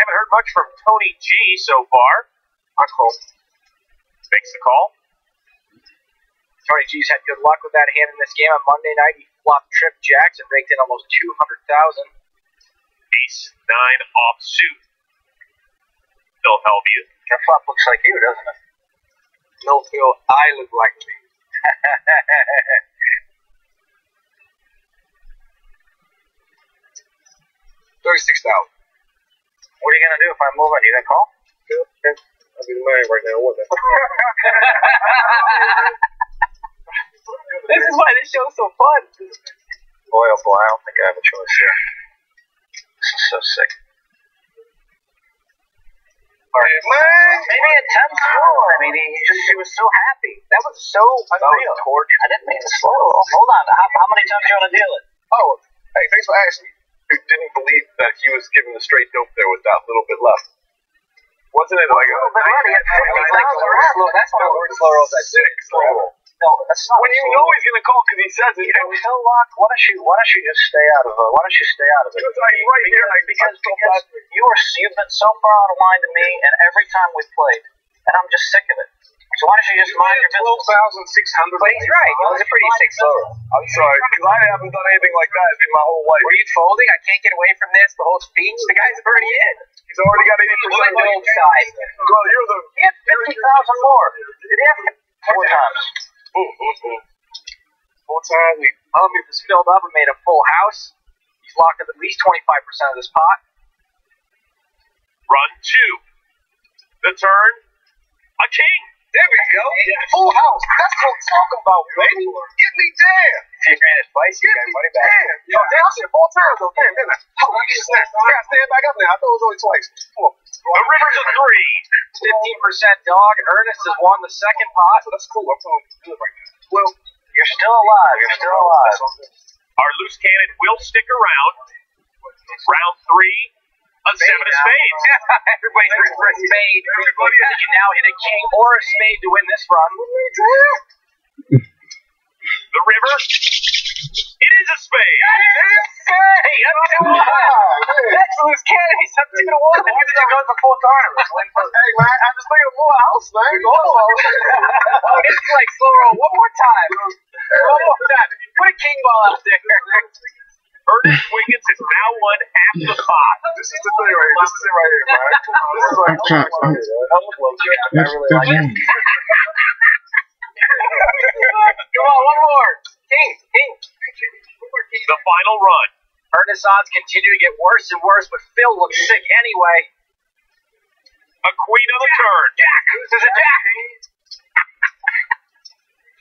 Haven't heard much from Tony G so far. Makes the call. Tony G's had good luck with that hand in this game. On Monday night, he flopped trip jacks and raked in almost 200,000. Ace 9 offsuit. Philadelphia. That flop looks like you, doesn't it? No, Phil, I look like me. 36,000. What are you going to do if I move on? You going to call? I'll be married right now. What the? This is why this show's so fun. Boy, oh boy, I don't think I have a choice here. This is so sick. Alright, man. Maybe a 10 slow. I mean, he was so happy. That was so unreal. I didn't mean to slow. Hold on. How many times do you want to deal it? Oh, hey, thanks for asking me. Who didn't believe that he was giving the straight dope there with that little bit left? Wasn't it like a little bit left? That's not a word slow roll. That's 6. No, that's not. When you know he's gonna call because he says it. You know, so Locke, why don't you just stay out of it? Why don't you stay out of it? Because you've been so far out of line to me, and every time we've played, and I'm just sick of it. So why don't you just mind your business? 12,600. But he's right. It was a pretty sick slow. I'm sorry, because I haven't done anything like that in my whole life. Were you folding? I can't get away from this. The whole speech. The guy's already in. He's already got 80% gold side. Well, you're the. He had 50,000 more. Did he have 4 times? 4 times. If it's filled up and made a full house, he's locked up at least 25% of this pot. Run 2. The turn. A king. There we go. Full house. That's what I'm talking about, baby. Get me down. If you granted twice, you got money back. Yo, damn, I said 4 times, though. Damn, didn't I? Holy snap. I gotta stand back up now. I thought it was only twice. Come on. The river's a 3. 15% dog. Ernest has won the second pot. So that's cool. I'm feeling good right now. Well, you're still alive. You're still alive. Our loose cannon will stick around. Round 3. A 7 of spades. Everybody's rooting for a spade. You now hit a king or a spade to win this run. The river. It is a spade. Hey, up 2-1. That's loose cannon. He's up 2-1. When did you go to the full tournament? hey, man, I just think of full house, man. It's like slow roll. One more time. One more time. Put a king ball out there. Ernest Wiggins has now won half the pot. This is the thing right here. This is it right here, man. This is like I really like it. Come on, one more. King. The final run. Ernest's odds continue to get worse and worse, but Phil looks sick anyway. A queen of the turn. Jack. There's a jack.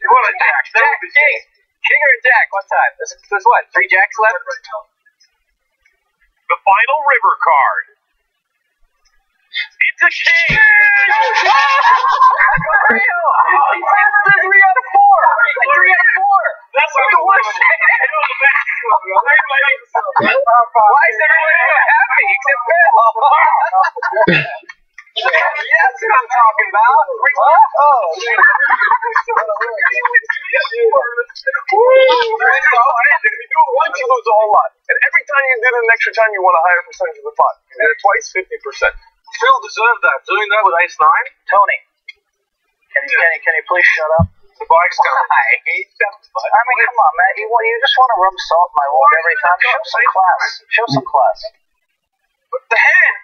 What a jack. Jack, king. King or a jack? What time? There's what? 3 jacks left? The final river card. It's a king! Real! 3 out of 4! 3 out of 4! That's like the worst. Why is everyone so happy except Phil? Yes, I'm talking about. Oh, If you do it once, you lose a whole lot. And every time you did it an extra time, you want a higher percentage of the pot. You did it twice, 50%. Phil deserved that. Doing that with ace 9. Tony, can you please shut up? The bike's coming. I hate them. I mean, come on, man. You just want to rub salt in my wound every time. Show some class. Show some class. But the hand.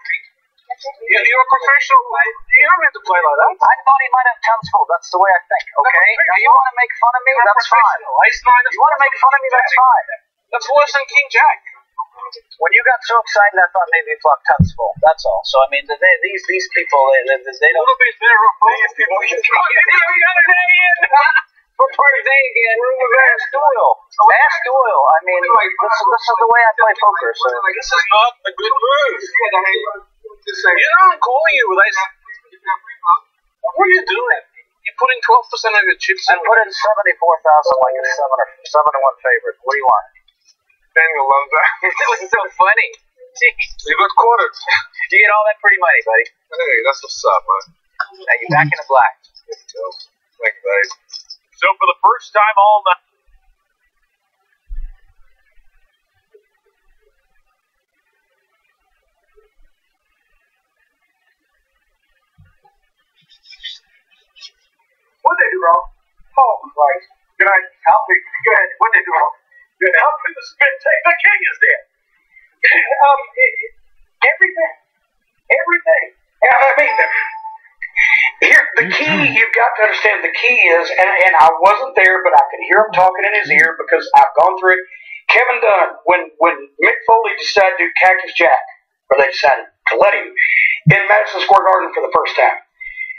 You're a professional. You don't have to play like that. I thought he might have tons full. That's the way I think. Okay. Now you want to make fun of me? That's fine. Ace 9. You want to make fun of me? That's fine. That's worse than King Jack. When you got so excited, I thought maybe you flopped tons full. That's all. So I mean, these people, they don't. Little bit better off. These people, We got a day in. We're part of day again. Ask Doyle. Ask Doyle. I mean, this is the way I play poker. So This is not a good move. You know I'm calling you with ace. What are you doing? You're putting 12% of your chips I in. put in 74,000 like a 7-1 favorite. What do you want? Daniel loves that. That was so funny. Jeez. You got quartered. You get all that free money, buddy. Hey, that's what's up, man. Now you're back in the black. There you go. Thank you, buddy. So for the first time all night. What'd they do wrong? Oh, Christ. Good night. Help me. Go ahead. What'd they do wrong? Good help in the spit take. The king is dead. Everything. I mean, here, the key, you've got to understand, the key is, and I wasn't there, but I could hear him talking in his ear because I've gone through it. Kevin Dunn, when Mick Foley decided to do Cactus Jack, or they decided to let him, in Madison Square Garden for the first time,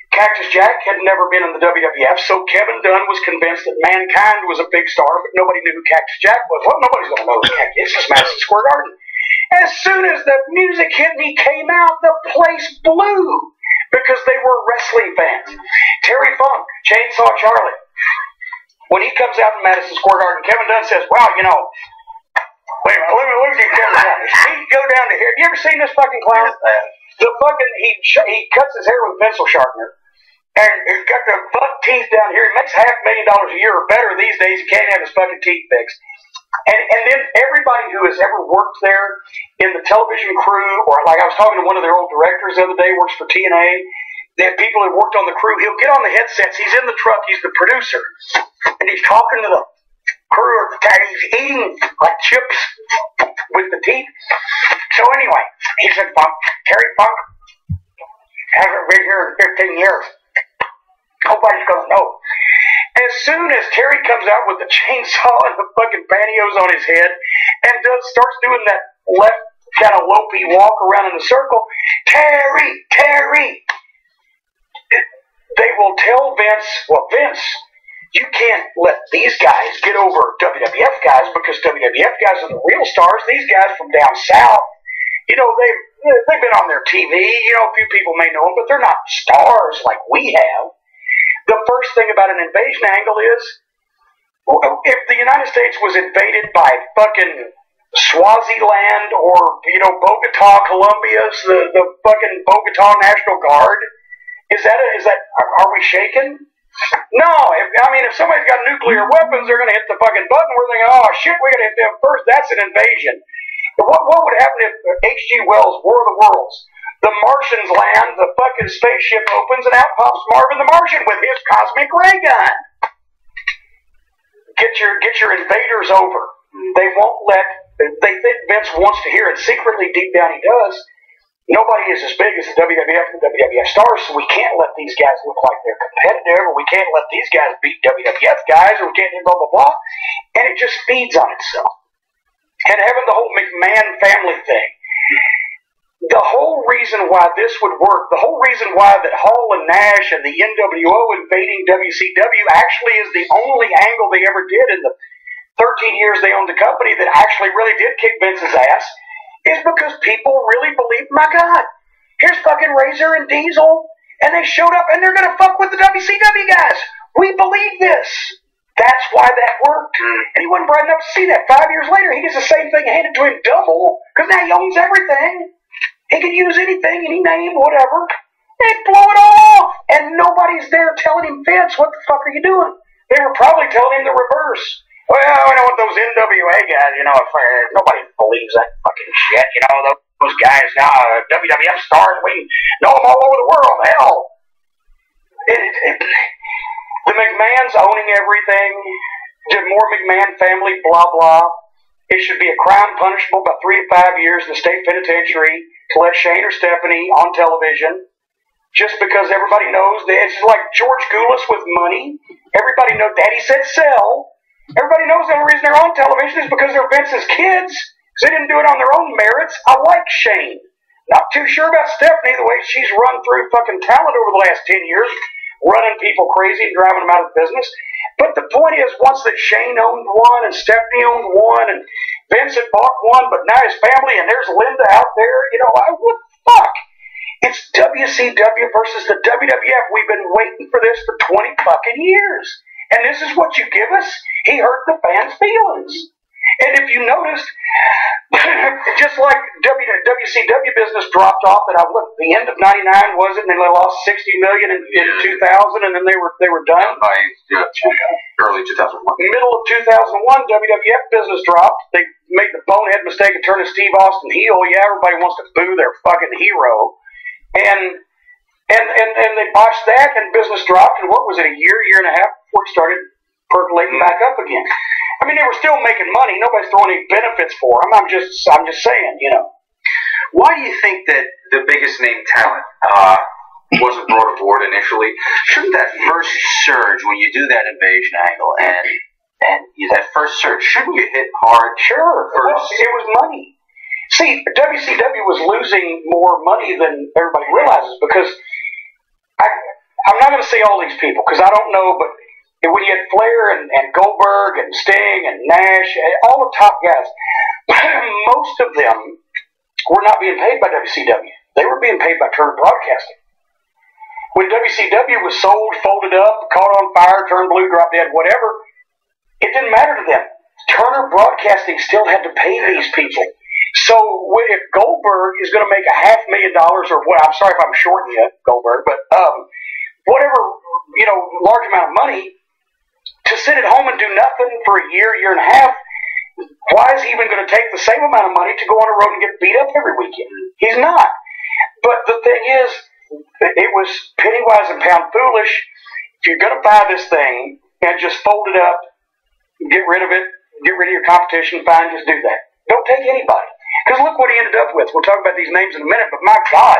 Cactus Jack had never been in the WWF, so Kevin Dunn was convinced that Mankind was a big star, but nobody knew who Cactus Jack was. Well, nobody's going to know who Cactus is. It's Madison Square Garden. As soon as the music hit and he came out, the place blew because they were wrestling fans. Terry Funk, Chainsaw Charlie. When he comes out in Madison Square Garden, Kevin Dunn says, wow, you know, wait a minute, let me get Kevin Dunn. His feet go down to here. Have you ever seen this fucking clown? The fucking, he cuts his hair with a pencil sharpener. And he's got the buck teeth down here. He makes $500,000 a year or better these days. He can't have his fucking teeth fixed. And then everybody who has ever worked there in the television crew, or like I was talking to one of their old directors the other day, works for TNA, the people who worked on the crew, he'll get on the headsets, he's in the truck, he's the producer, and he's talking to the crew, or he's eating like chips with the teeth. So anyway, he said, Terry Funk hasn't been here in 15 years. Nobody's gonna know. As soon as Terry comes out with the chainsaw and the fucking pantyhose on his head and starts doing that left kind of lopey walk around in a circle, Terry, they will tell Vince, well, Vince, you can't let these guys get over WWF guys because WWF guys are the real stars. These guys from down south, you know, they've been on their TV. You know, a few people may know them, but they're not stars like we have. The first thing about an invasion angle is, if the United States was invaded by fucking Swaziland or, you know, Bogota, Colombia's, the fucking Bogota National Guard, are we shaking? No, if somebody's got nuclear weapons, they're going to hit the fucking button. We're thinking, oh shit, we got to hit them first. That's an invasion. What would happen if H.G. Wells' War of the Worlds? The Martians land, the fucking spaceship opens, and out pops Marvin the Martian with his cosmic ray gun. Get your invaders over. They won't let. They think Vince wants to hear it. Secretly, deep down, he does. Nobody is as big as the WWF and the WWF stars, so we can't let these guys look like they're competitive, or we can't let these guys beat WWF guys, or we can't do blah, blah, blah. And it just feeds on itself. And having the whole McMahon family thing. The whole reason why this would work, the whole reason why that Hall and Nash and the NWO invading WCW actually is the only angle they ever did in the 13 years they owned the company that actually really did kick Vince's ass, is because people really believed, my God, here's fucking Razor and Diesel, and they showed up and they're going to fuck with the WCW guys. We believe this. That's why that worked. And he wasn't bright enough to see that. 5 years later, he gets the same thing handed to him double, because now he owns everything. He can use anything, any name, whatever. They blow it off, and nobody's there telling him, Vince, what the fuck are you doing? They were probably telling him the reverse. Well, I know what those NWA guys, nobody believes that fucking shit. Those guys now, WWF stars, we know them all over the world. Hell, the McMahons owning everything, the Moore McMahon family, blah, blah. It should be a crime punishable by 3 to 5 years in the state penitentiary to let Shane or Stephanie on television just because everybody knows that it's like George Goulas with money. Everybody knows Daddy said sell. Everybody knows the only reason they're on television is because they're Vince's kids. Because they didn't do it on their own merits. I like Shane. Not too sure about Stephanie, the way she's run through fucking talent over the last 10 years, running people crazy and driving them out of business. But the point is, once that Shane owned one and Stephanie owned one and Vince had bought one, but now his family and there's Linda out there, what the fuck? It's WCW versus the WWF. We've been waiting for this for 20 fucking years. And this is what you give us? He hurt the fans' feelings. And if you noticed, just like WCW business dropped off at the end of '99, was it? And then they lost $60 million in 2000, and then they were done by early 2001. Middle of 2001, WWF business dropped. They made the bonehead mistake of turning Steve Austin heel. Yeah, everybody wants to boo their fucking hero, and they botched that, and business dropped. And what was it? A year and a half before it started percolating back up again. I mean, they were still making money. Nobody's throwing any benefits for them. I'm just saying, Why do you think that the biggest name talent wasn't brought aboard initially? Shouldn't that first surge, when you do that invasion angle and that first surge, shouldn't you hit hard? Sure. First? It was money. See, WCW was losing more money than everybody realizes because I'm not going to say all these people because I don't know, but when you had Flair and Goldberg and Sting and Nash, all the top guys, most of them were not being paid by WCW. They were being paid by Turner Broadcasting. When WCW was sold, folded up, caught on fire, turned blue, dropped dead, whatever, it didn't matter to them. Turner Broadcasting still had to pay these people. So if Goldberg is going to make $500,000 or what, I'm sorry if I'm shorting you, Goldberg, but whatever, large amount of money, to sit at home and do nothing for a year and a half, why is he even going to take the same amount of money to go on the road and get beat up every weekend? He's not. But the thing is, it was penny wise and pound foolish. If you're going to buy this thing and just fold it up, get rid of it, get rid of your competition, fine, just do that. Don't take anybody. Because look what he ended up with. We'll talk about these names in a minute, but my God,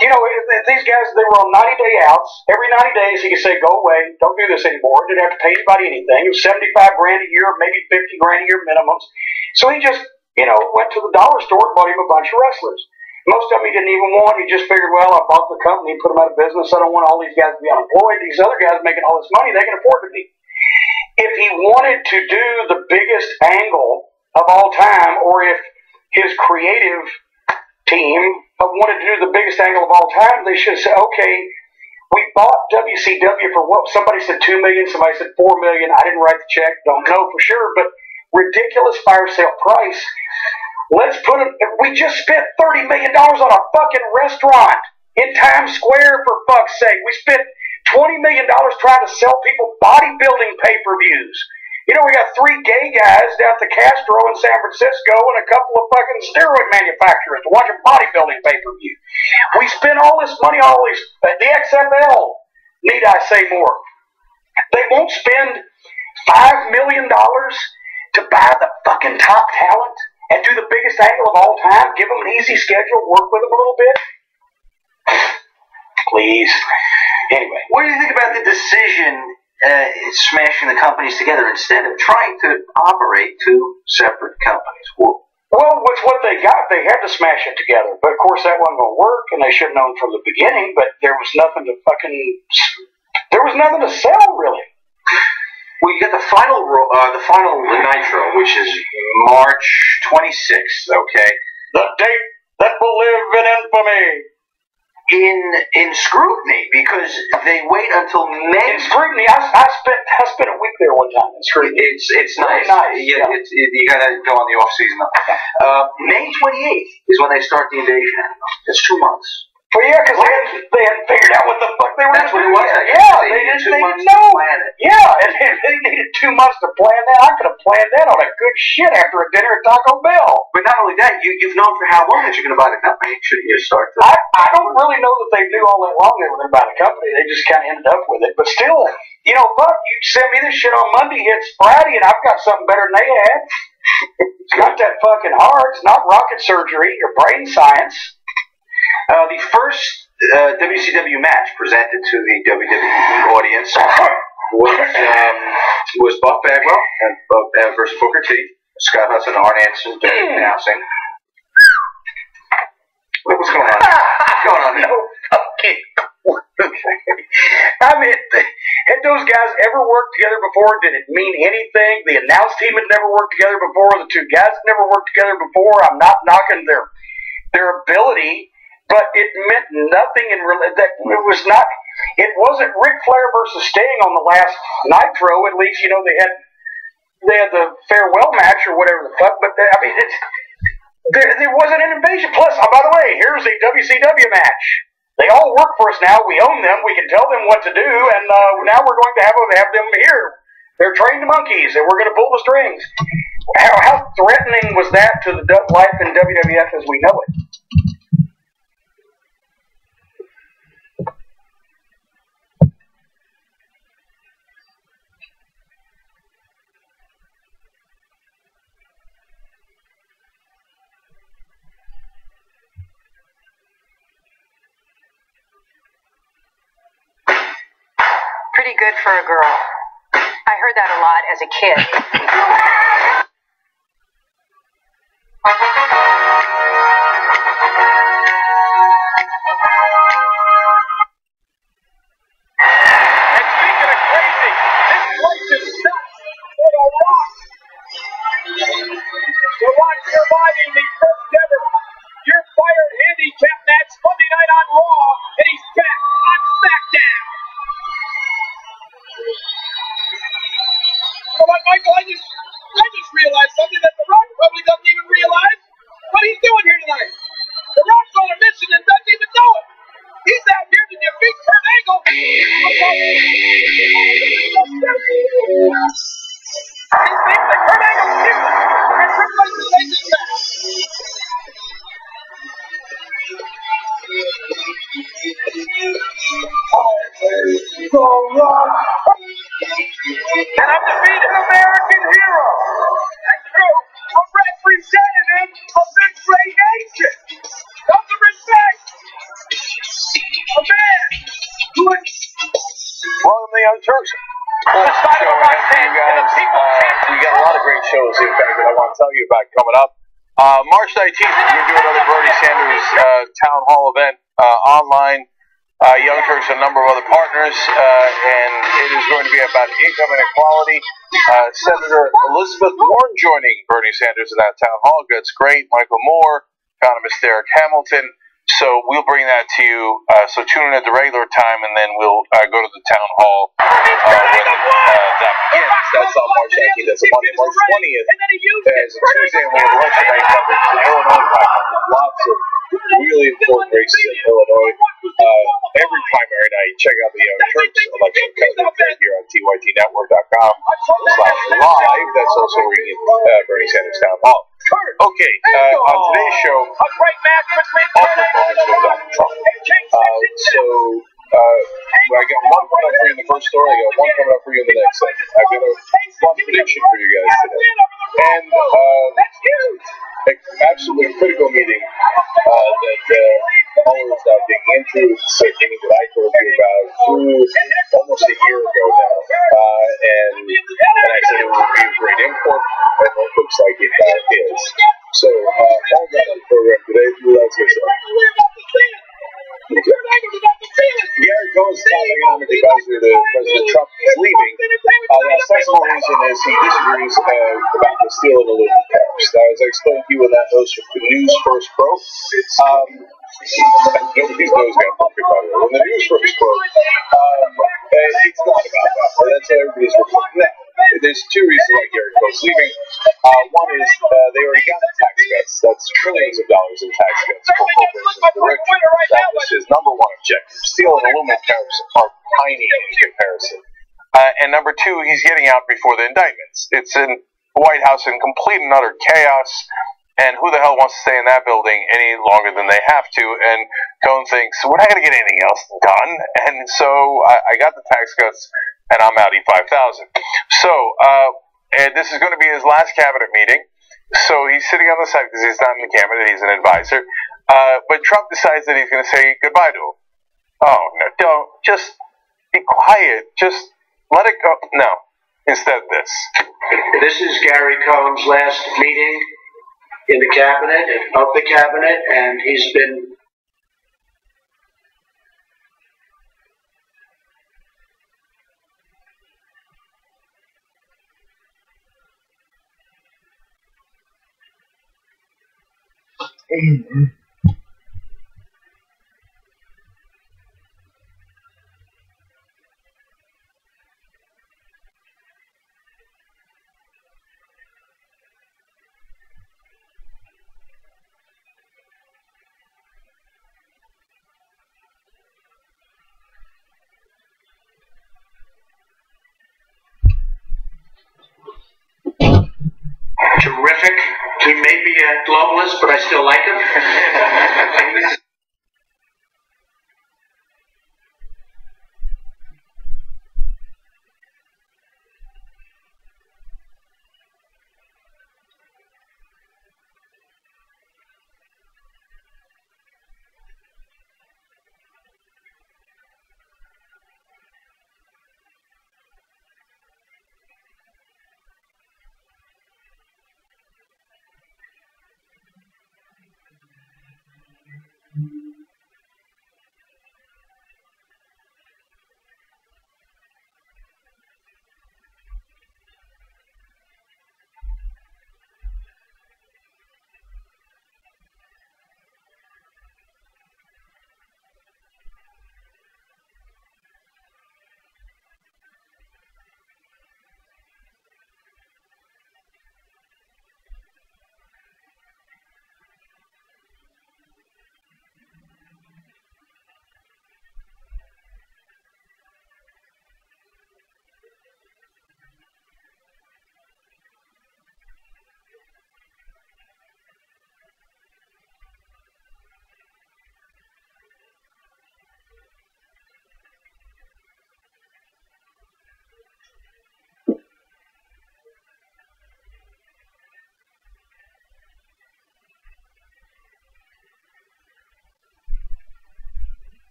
these guys, they were on 90-day outs. Every 90 days, he could say, go away, don't do this anymore. Didn't have to pay anybody anything. It was $75,000 a year, maybe $50,000 a year minimums. So he just, went to the dollar store and bought him a bunch of wrestlers. Most of them he didn't even want. He just figured, well, I bought the company, put them out of business. I don't want all these guys to be unemployed. These other guys making all this money, they can afford to be. If he wanted to do the biggest angle of all time, or if his creative team wanted to do the biggest angle of all time, they should have said, okay, we bought WCW for what? Somebody said $2 million, somebody said $4 million. I didn't write the check, don't know for sure, but ridiculous fire sale price. Let's put it, we just spent $30 million on a fucking restaurant in Times Square, for fuck's sake. We spent $20 million trying to sell people bodybuilding pay-per-views. We got 3 gay guys down at the Castro in San Francisco and a couple of fucking steroid manufacturers to watch a bodybuilding pay-per-view. We spent all this money on all these, the XFL, need I say more? They won't spend $5 million to buy the fucking top talent and do the biggest angle of all time, give them an easy schedule, work with them a little bit? Please. Anyway. What do you think about the decision smashing the companies together instead of trying to operate 2 separate companies? Well, with what they got, they had to smash it together. But of course, that wasn't going to work, and they should have known from the beginning. But there was nothing to sell, really. Well, you got the final Nitro, which is March 26th. Okay, the date that will live in infamy. In scrutiny, because they wait until May. In scrutiny, I spent a week there one time. In scrutiny, it's nice. You gotta go on the off season. May 28th is when they start the invasion. It's 2 months. Well, yeah, because they they hadn't figured out what the fuck they were That's what it was. yet. Yeah, they just didn't know. Yeah, and they needed 2 months to plan that. I could have planned that on a good shit after a dinner at Taco Bell. But not only that, you've known for how long that you're going to buy the company. Shouldn't you start? I don't really know that they knew all that long they were going to buy the company. They just kind of ended up with it. But still, you know, fuck, you send me this shit on Monday, it's Friday, and I've got something better than they had. It's not that fucking hard. It's not rocket surgery or brain science. The first WCW match presented to the WWE audience was Buff Bagwell and versus Booker T. Scott Hudson, Arn Anderson announcing. What's going on? What's going on? No fucking. I mean, had those guys ever worked together before? Did it mean anything? The announce team had never worked together before. The 2 guys had never worked together before. I'm not knocking their ability, but it meant nothing. It wasn't Ric Flair versus Sting on the last Nitro. At least, you know, they had the farewell match or whatever the fuck. But I mean, there wasn't an invasion. Plus, by the way, here's a WCW match. They all work for us now. We own them. We can tell them what to do, and now we're going to have them here. They're trained monkeys, and we're going to pull the strings. How threatening was that to the life in WWF as we know it? Pretty good for a girl. I heard that a lot as a kid. And speaking of crazy, this place is nuts for The Rock. The Rock surviving the first ever You're Fired handicap match Monday night on Raw, and he's back on SmackDown. You know what, Michael? I just realized something that The Rock probably doesn't even realize what he's doing here tonight. The Rock's on a mission and doesn't even know it. He's out here to defeat Kurt Angle. He thinks that Kurt Angle's cute, and Triple H is taking back. And undefeated American hero. That's true. A representative of the great nation. Of the respect. A man who is. Welcome to the Young Turks. The side of a right hand and the people We got a lot of great shows, in fact, that I want to tell you about coming up. March 19th, we're going to do another Bernie Sanders Town Hall event online. Young Turks and a number of other partners, and it is going to be about income inequality. Senator Elizabeth Warren joining Bernie Sanders in that town hall. That's great. Michael Moore, economist Derek Hamilton. So we'll bring that to you. So tune in at the regular time, and then we'll go to the town hall when that begins. That's on March 19th. That's a Monday. March 20th is a Tuesday, and we have election night coverage in Illinois. Lots of really important races in Illinois. Every primary night, check out the Young Turks election coverage right here on tytnettwork.com/live. That's also where you get Bernie Sanders Town Hall. Okay, on today's show, a great match between off performance with Donald Trump. I got one coming up for you in the first story. I got one coming up for you in the next segment. I've got a fun prediction for you guys today. And an absolutely critical meeting that all of us now digging into. It's a meeting that I told you about almost a year ago now. And I said it would be a great import, and it looks like it is. So, all that on the program today. Let's get started. Gary Cohen's top economic advisor to President Trump is leaving. The sensible reason is he disagrees about the steel and aluminum tariffs. Now, as I explained to you in that host of News First Pro, nobody knows that, by the way. When the News First Pro, it's not about that. That's what everybody's reporting now. There's two reasons why Gary Cohen's leaving. One is they already got the tax cuts. That's trillions of dollars in tax cuts for corporations. That was his number one objective. Steel and aluminum tariffs are tiny in comparison. And number two, he's getting out before the indictments. It's in the White House in complete and utter chaos, and who the hell wants to stay in that building any longer than they have to? And Cohen thinks, we're not going to get anything else done, and so I got the tax cuts, and I'm out E5,000. So, and this is going to be his last cabinet meeting, so he's sitting on the side because he's not in the cabinet, he's an advisor, but Trump decides that he's going to say goodbye to him. Oh, no, don't, just be quiet, just let it go. No, instead of this. This is Gary Cohen's last meeting in the cabinet, of the cabinet, and he's been terrific. He may be a globalist, but I still like him.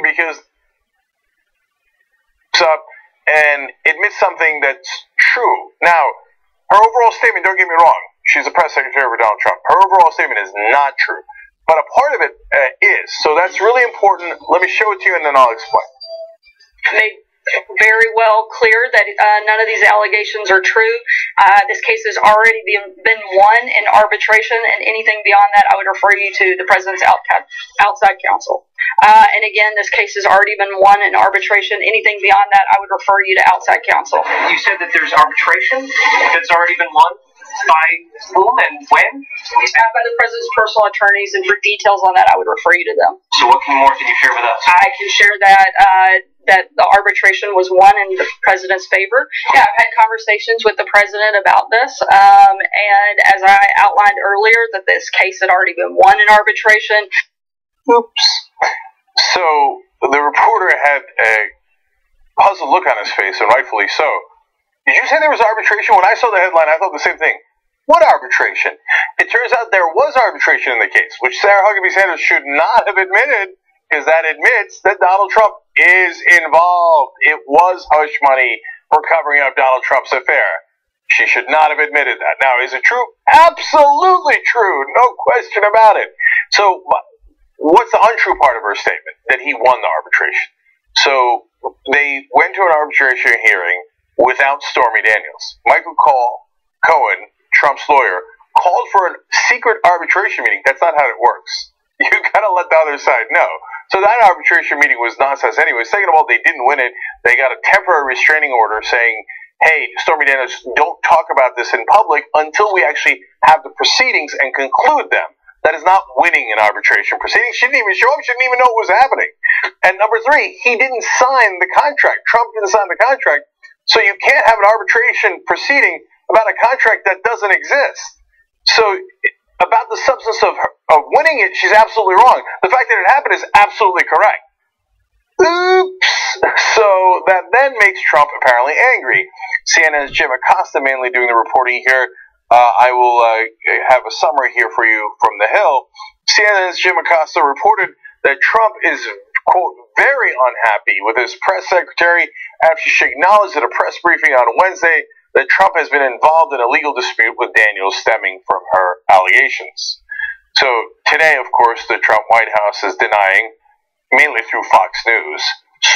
Because up and admits something that's true. Now, her overall statement, don't get me wrong, she's the press secretary for Donald Trump. Her overall statement is not true, but a part of it is. So that's really important. Let me show it to you, and then I'll explain. Made very well clear that none of these allegations are true. This case has already been won in arbitration, and anything beyond that, I would refer you to the president's outside counsel. And again, this case has already been won in arbitration. Anything beyond that, I would refer you to outside counsel. You said that there's arbitration that's already been won? By whom and when? By the president's personal attorneys, and for details on that, I would refer you to them. So what more can you share with us? I can share that the arbitration was won in the president's favor. Yeah, I've had conversations with the president about this, and as I outlined earlier, that this case had already been won in arbitration. Oops. Lawyer had a puzzled look on his face, and rightfully so. Did you say there was arbitration? When I saw the headline, I thought the same thing. What arbitration? It turns out there was arbitration in the case, which Sarah Huckabee Sanders should not have admitted, because that admits that Donald Trump is involved. It was hush money for covering up Donald Trump's affair. She should not have admitted that. Now, is it true? Absolutely true. No question about it. So, what's the untrue part of her statement? That he won the arbitration. So, they went to an arbitration hearing without Stormy Daniels. Michael Cohen, Trump's lawyer, called for a secret arbitration meeting. That's not how it works. You gotta let the other side know. So that arbitration meeting was nonsense anyway. Second of all, they didn't win it. They got a temporary restraining order saying, hey, Stormy Daniels, don't talk about this in public until we actually have the proceedings and conclude them. That is not winning an arbitration proceeding. She didn't even show up. She didn't even know what was happening. And number three, he didn't sign the contract. Trump didn't sign the contract. So you can't have an arbitration proceeding about a contract that doesn't exist. So about the substance of winning it, she's absolutely wrong. The fact that it happened is absolutely correct. Oops. So that then makes Trump apparently angry. CNN's Jim Acosta mainly doing the reporting here. I will have a summary here for you from the Hill. CNN's Jim Acosta reported that Trump is, quote, very unhappy with his press secretary after she acknowledged at a press briefing on Wednesday that Trump has been involved in a legal dispute with Daniels stemming from her allegations. So today, of course, the Trump White House is denying, mainly through Fox News.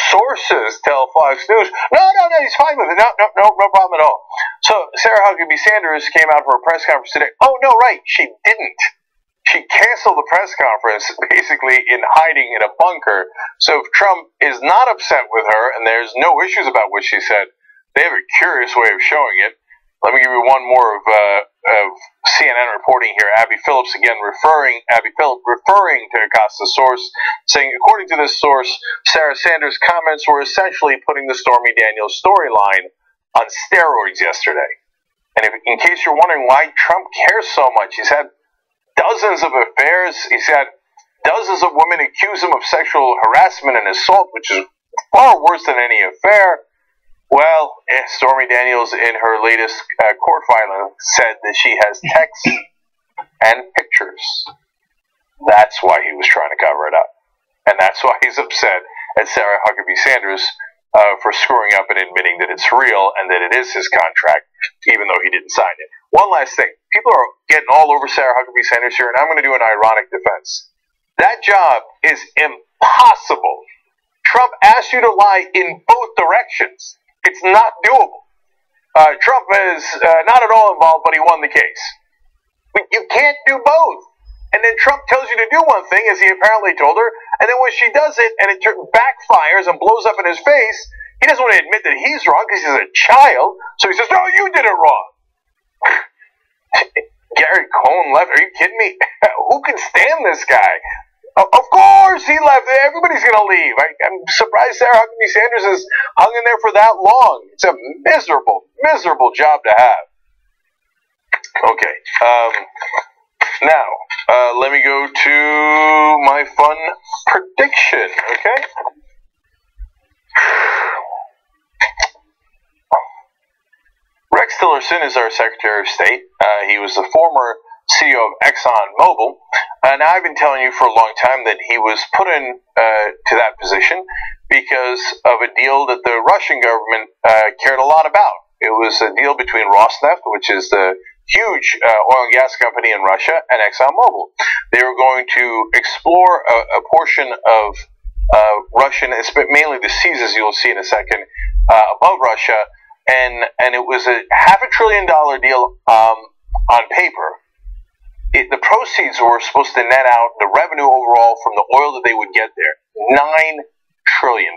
Sources tell Fox News, no, he's fine with it. No problem at all. So Sarah Huckabee Sanders came out for a press conference today. Oh, no, right, she didn't. She canceled the press conference, basically in hiding in a bunker. So if Trump is not upset with her, and there's no issues about what she said, they have a curious way of showing it. Let me give you one more of CNN reporting here. Abby Phillips again referring to Acosta's source, saying, according to this source, Sarah Sanders' comments were essentially putting the Stormy Daniels storyline on steroids yesterday. And in case you're wondering why Trump cares so much, he's had dozens of affairs. He's had dozens of women accuse him of sexual harassment and assault, which is far worse than any affair. Well, Stormy Daniels, in her latest court filing, said that she has texts and pictures. That's why he was trying to cover it up. And that's why he's upset at Sarah Huckabee Sanders for screwing up and admitting that it's real and that it is his contract, even though he didn't sign it. One last thing. People are getting all over Sarah Huckabee Sanders here, and I'm going to do an ironic defense. That job is impossible. Trump asked you to lie in both directions. It's not doable. Trump is not at all involved, but he won the case. But you can't do both. And then Trump tells you to do one thing, as he apparently told her, and then when she does it, and it backfires and blows up in his face, he doesn't want to admit that he's wrong because he's a child, so he says, no, you did it wrong. Gary Cohn left. Are you kidding me? Who can stand this guy? Of course he left. Everybody's going to leave. I'm surprised Sarah Huckabee Sanders has hung in there for that long. It's a miserable job to have. Okay. Now, let me go to my fun prediction, okay? Rex Tillerson is our Secretary of State. He was the former CEO of ExxonMobil. Now, I've been telling you for a long time that he was put in to that position because of a deal that the Russian government cared a lot about. It was a deal between Rosneft, which is the huge oil and gas company in Russia, and ExxonMobil. They were going to explore a portion of Russian, it's mainly the seas, as you'll see in a second, above Russia, and it was a $500 billion deal on paper. The proceeds were supposed to net out the revenue overall from the oil that they would get there. $9 trillion.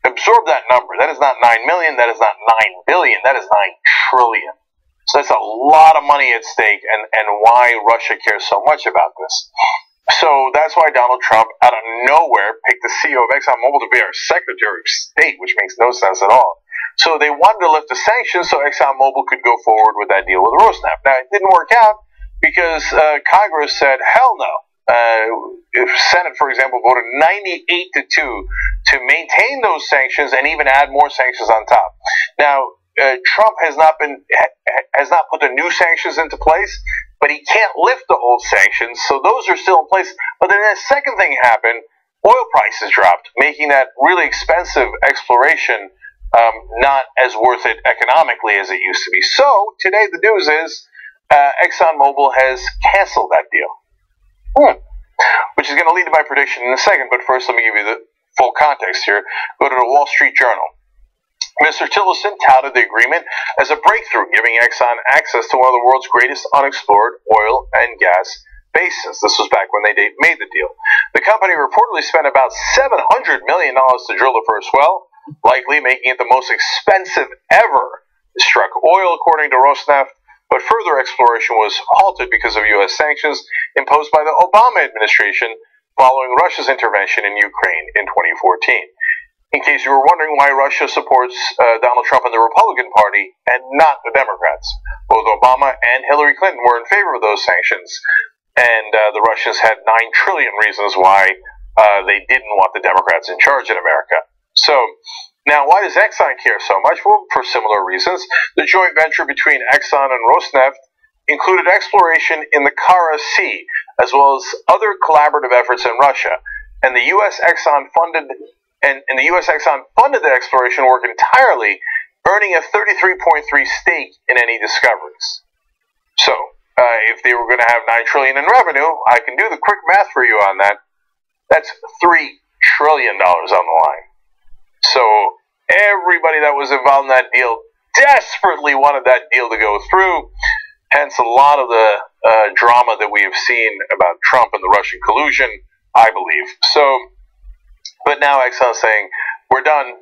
Absorb that number. That is not 9 million. That is not 9 billion. That is 9 trillion. So that's a lot of money at stake, and why Russia cares so much about this. So that's why Donald Trump, out of nowhere, picked the CEO of ExxonMobil to be our Secretary of State, which makes no sense at all. So they wanted to lift the sanctions so ExxonMobil could go forward with that deal with Rosneft. Now, it didn't work out because Congress said, hell no. Senate, for example, voted 98-2 to maintain those sanctions and even add more sanctions on top. Now, Trump has not put the new sanctions into place, but he can't lift the old sanctions, so those are still in place. But then the second thing happened: oil prices dropped, making that really expensive exploration not as worth it economically as it used to be. So today the news is ExxonMobil has canceled that deal, which is going to lead to my prediction in a second. But first, let me give you the full context here. Go to the Wall Street Journal. Mr. Tillerson touted the agreement as a breakthrough, giving Exxon access to one of the world's greatest unexplored oil and gas basins. This was back when they made the deal. The company reportedly spent about $700 million to drill the first well, likely making it the most expensive ever to struck oil, according to Rosneft. But further exploration was halted because of U.S. sanctions imposed by the Obama administration following Russia's intervention in Ukraine in 2014. In case you were wondering why Russia supports Donald Trump and the Republican Party and not the Democrats. Both Obama and Hillary Clinton were in favor of those sanctions, and the Russians had 9 trillion reasons why they didn't want the Democrats in charge in America. So, now why does Exxon care so much? Well, for similar reasons. The joint venture between Exxon and Rosneft included exploration in the Kara Sea, as well as other collaborative efforts in Russia. And the U.S. Exxon funded the exploration work entirely, earning a 33.3% stake in any discoveries. So, if they were going to have $9 trillion in revenue, I can do the quick math for you on that. That's $3 trillion on the line. So, everybody that was involved in that deal desperately wanted that deal to go through. Hence, a lot of the drama that we have seen about Trump and the Russian collusion, I believe. So, but now Exxon's saying, we're done.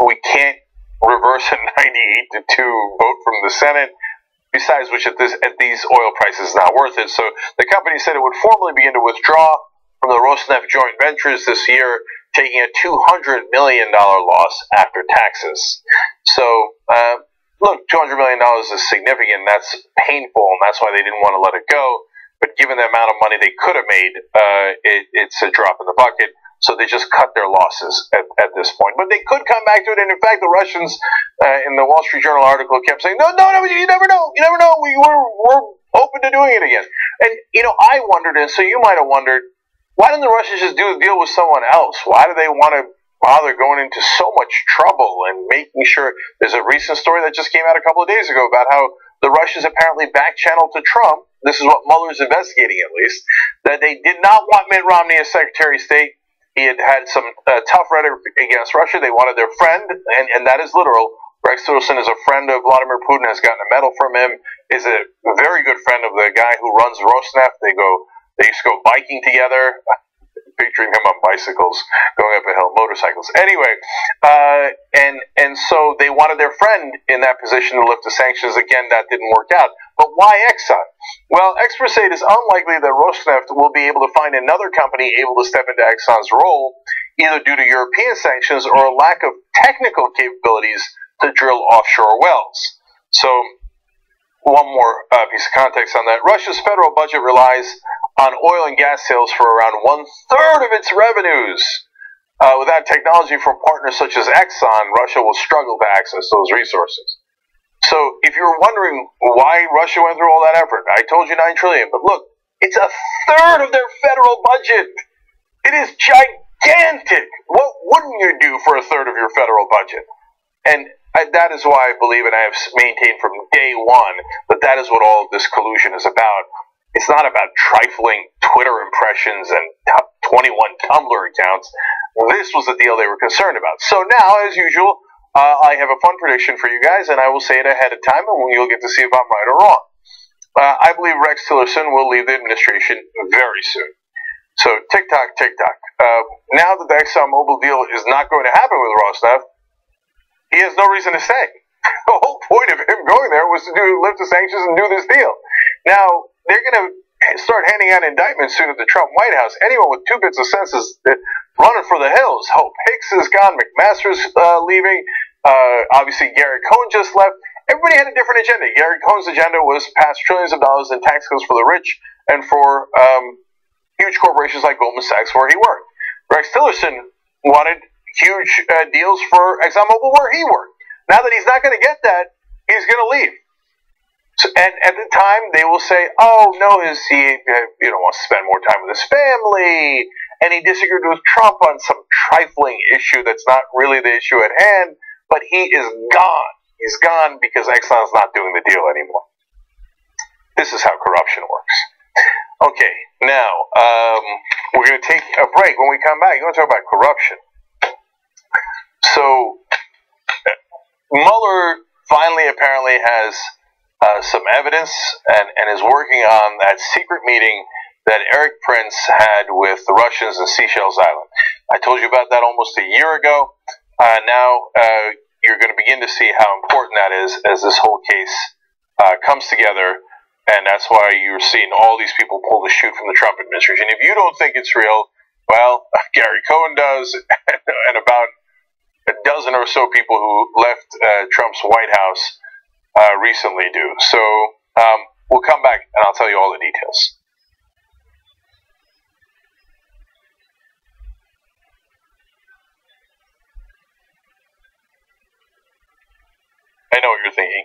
We can't reverse a 98-2 vote from the Senate. Besides which, at these oil prices, it's not worth it. So the company said it would formally begin to withdraw from the Rosneft joint ventures this year, taking a $200 million loss after taxes. So, look, $200 million is significant. That's painful, and that's why they didn't want to let it go. But given the amount of money they could have made, it's a drop in the bucket. So they just cut their losses at this point. But they could come back to it. And in fact, the Russians, in the Wall Street Journal article, kept saying, no, you never know. You never know. We're open to doing it again. And, I wondered, and so you might have wondered, why didn't the Russians just do a deal with someone else? Why do they want to bother going into so much trouble and making sure? There's a recent story that just came out a couple of days ago about how the Russians apparently back-channeled to Trump. This is what Mueller's investigating, at least, that they did not want Mitt Romney as Secretary of State. He had some tough rhetoric against Russia. They wanted their friend, and that is literal. Rex Tillerson is a friend of Vladimir Putin, has gotten a medal from him, is a very good friend of the guy who runs Rosneft. They used to go biking together, picturing him on bicycles, going up a hill, motorcycles. Anyway, and so they wanted their friend in that position to lift the sanctions. Again, that didn't work out. But why Exxon? Well, experts say it is unlikely that Rosneft will be able to find another company able to step into Exxon's role, either due to European sanctions or a lack of technical capabilities to drill offshore wells. So, one more piece of context on that. Russia's federal budget relies on oil and gas sales for around 1/3 of its revenues. Without technology from partners such as Exxon, Russia will struggle to access those resources. So, if you're wondering why Russia went through all that effort, I told you $9 trillion, but look, it's 1/3 of their federal budget. It is gigantic. What wouldn't you do for 1/3 of your federal budget? And that is why I believe, and I have maintained from day one, that is what all of this collusion is about. It's not about trifling Twitter impressions and 21 Tumblr accounts. This was the deal they were concerned about. So now, as usual, I have a fun prediction for you guys, and I will say it ahead of time, and you'll get to see if I'm right or wrong. I believe Rex Tillerson will leave the administration very soon. So, tick-tock, tick-tock. Now that the ExxonMobil deal is not going to happen with Rosneft, he has no reason to stay. The whole point of him going there was to lift the sanctions and do this deal. Now, they're going to start handing out indictments soon at the Trump White House. Anyone with 2 bits of sense is running for the hills. Hope Hicks is gone. McMaster's leaving. Obviously, Gary Cohn just left. Everybody had a different agenda. Gary Cohn's agenda was pass trillions of dollars in tax cuts for the rich and for huge corporations like Goldman Sachs where he worked. Rex Tillerson wanted huge deals for ExxonMobil where he worked. Now that he's not going to get that, he's going to leave. So, and at the time, they will say, "Oh no, he wants to spend more time with his family, and he disagreed with Trump on some trifling issue that's not really the issue at hand." But he is gone. He's gone because Exxon's not doing the deal anymore. This is how corruption works. Okay, now we're going to take a break. When we come back, we're going to talk about corruption. So Mueller finally apparently has some evidence and is working on that secret meeting that Erik Prince had with the Russians in Seychelles Island. I told you about that almost a year ago. Now you're going to begin to see how important that is as this whole case comes together, and that's why you're seeing all these people pull the chute from the Trump administration. If you don't think it's real, well, Gary Cohn does, and about a dozen or so people who left Trump's White House recently do. So we'll come back and I'll tell you all the details. I know what you're thinking.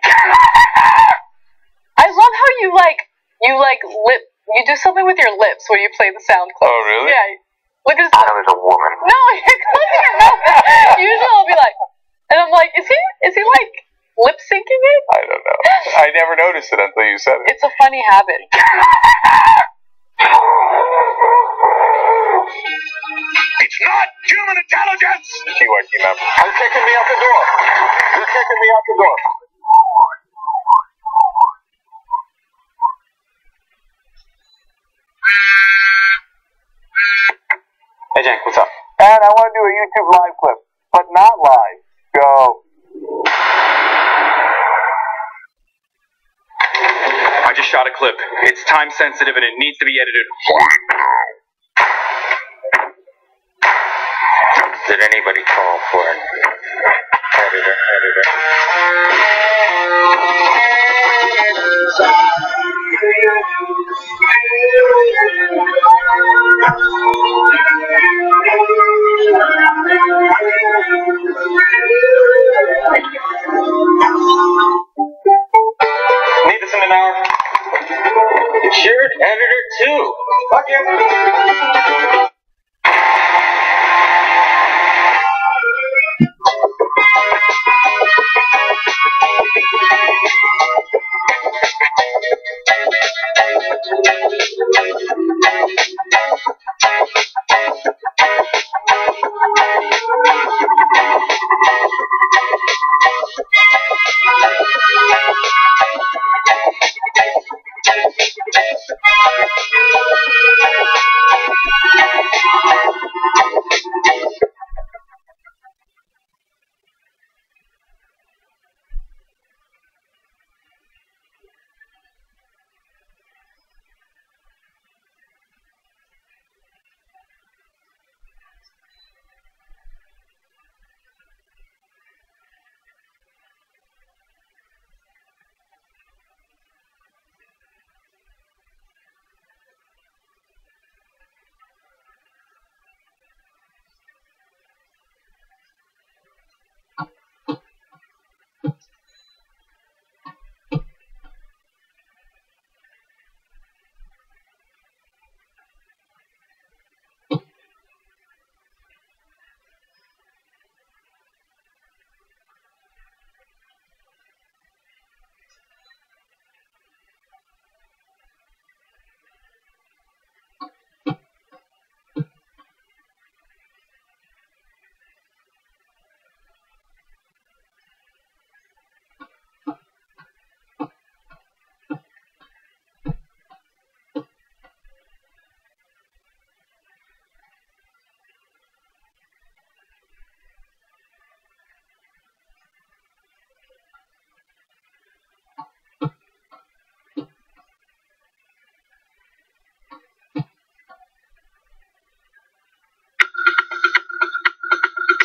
I love how you do something with your lips when you play the sound clips. Oh, really? Yeah. Look at his I was a woman. No, you're closing your mouth. Usually I'll be like, and I'm like, is he like lip syncing it? I don't know. I never noticed it until you said it. It's a funny habit. It's not human intelligence! TYT member. You're kicking me out the door. You're kicking me out the door. Hey, Jen, what's up? And I want to do a YouTube live clip, but not live. Go. I just shot a clip. It's time sensitive and it needs to be edited. Did anybody call for an editor? Need this in an hour? Sure, editor too. Fuck you.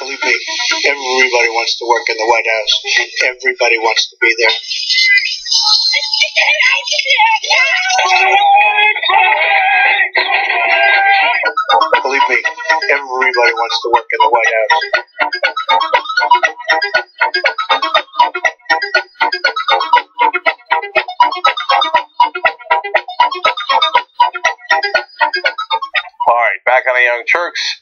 Believe me, everybody wants to work in the White House. Everybody wants to be there. Believe me, everybody wants to work in the White House. All right, back on the Young Turks.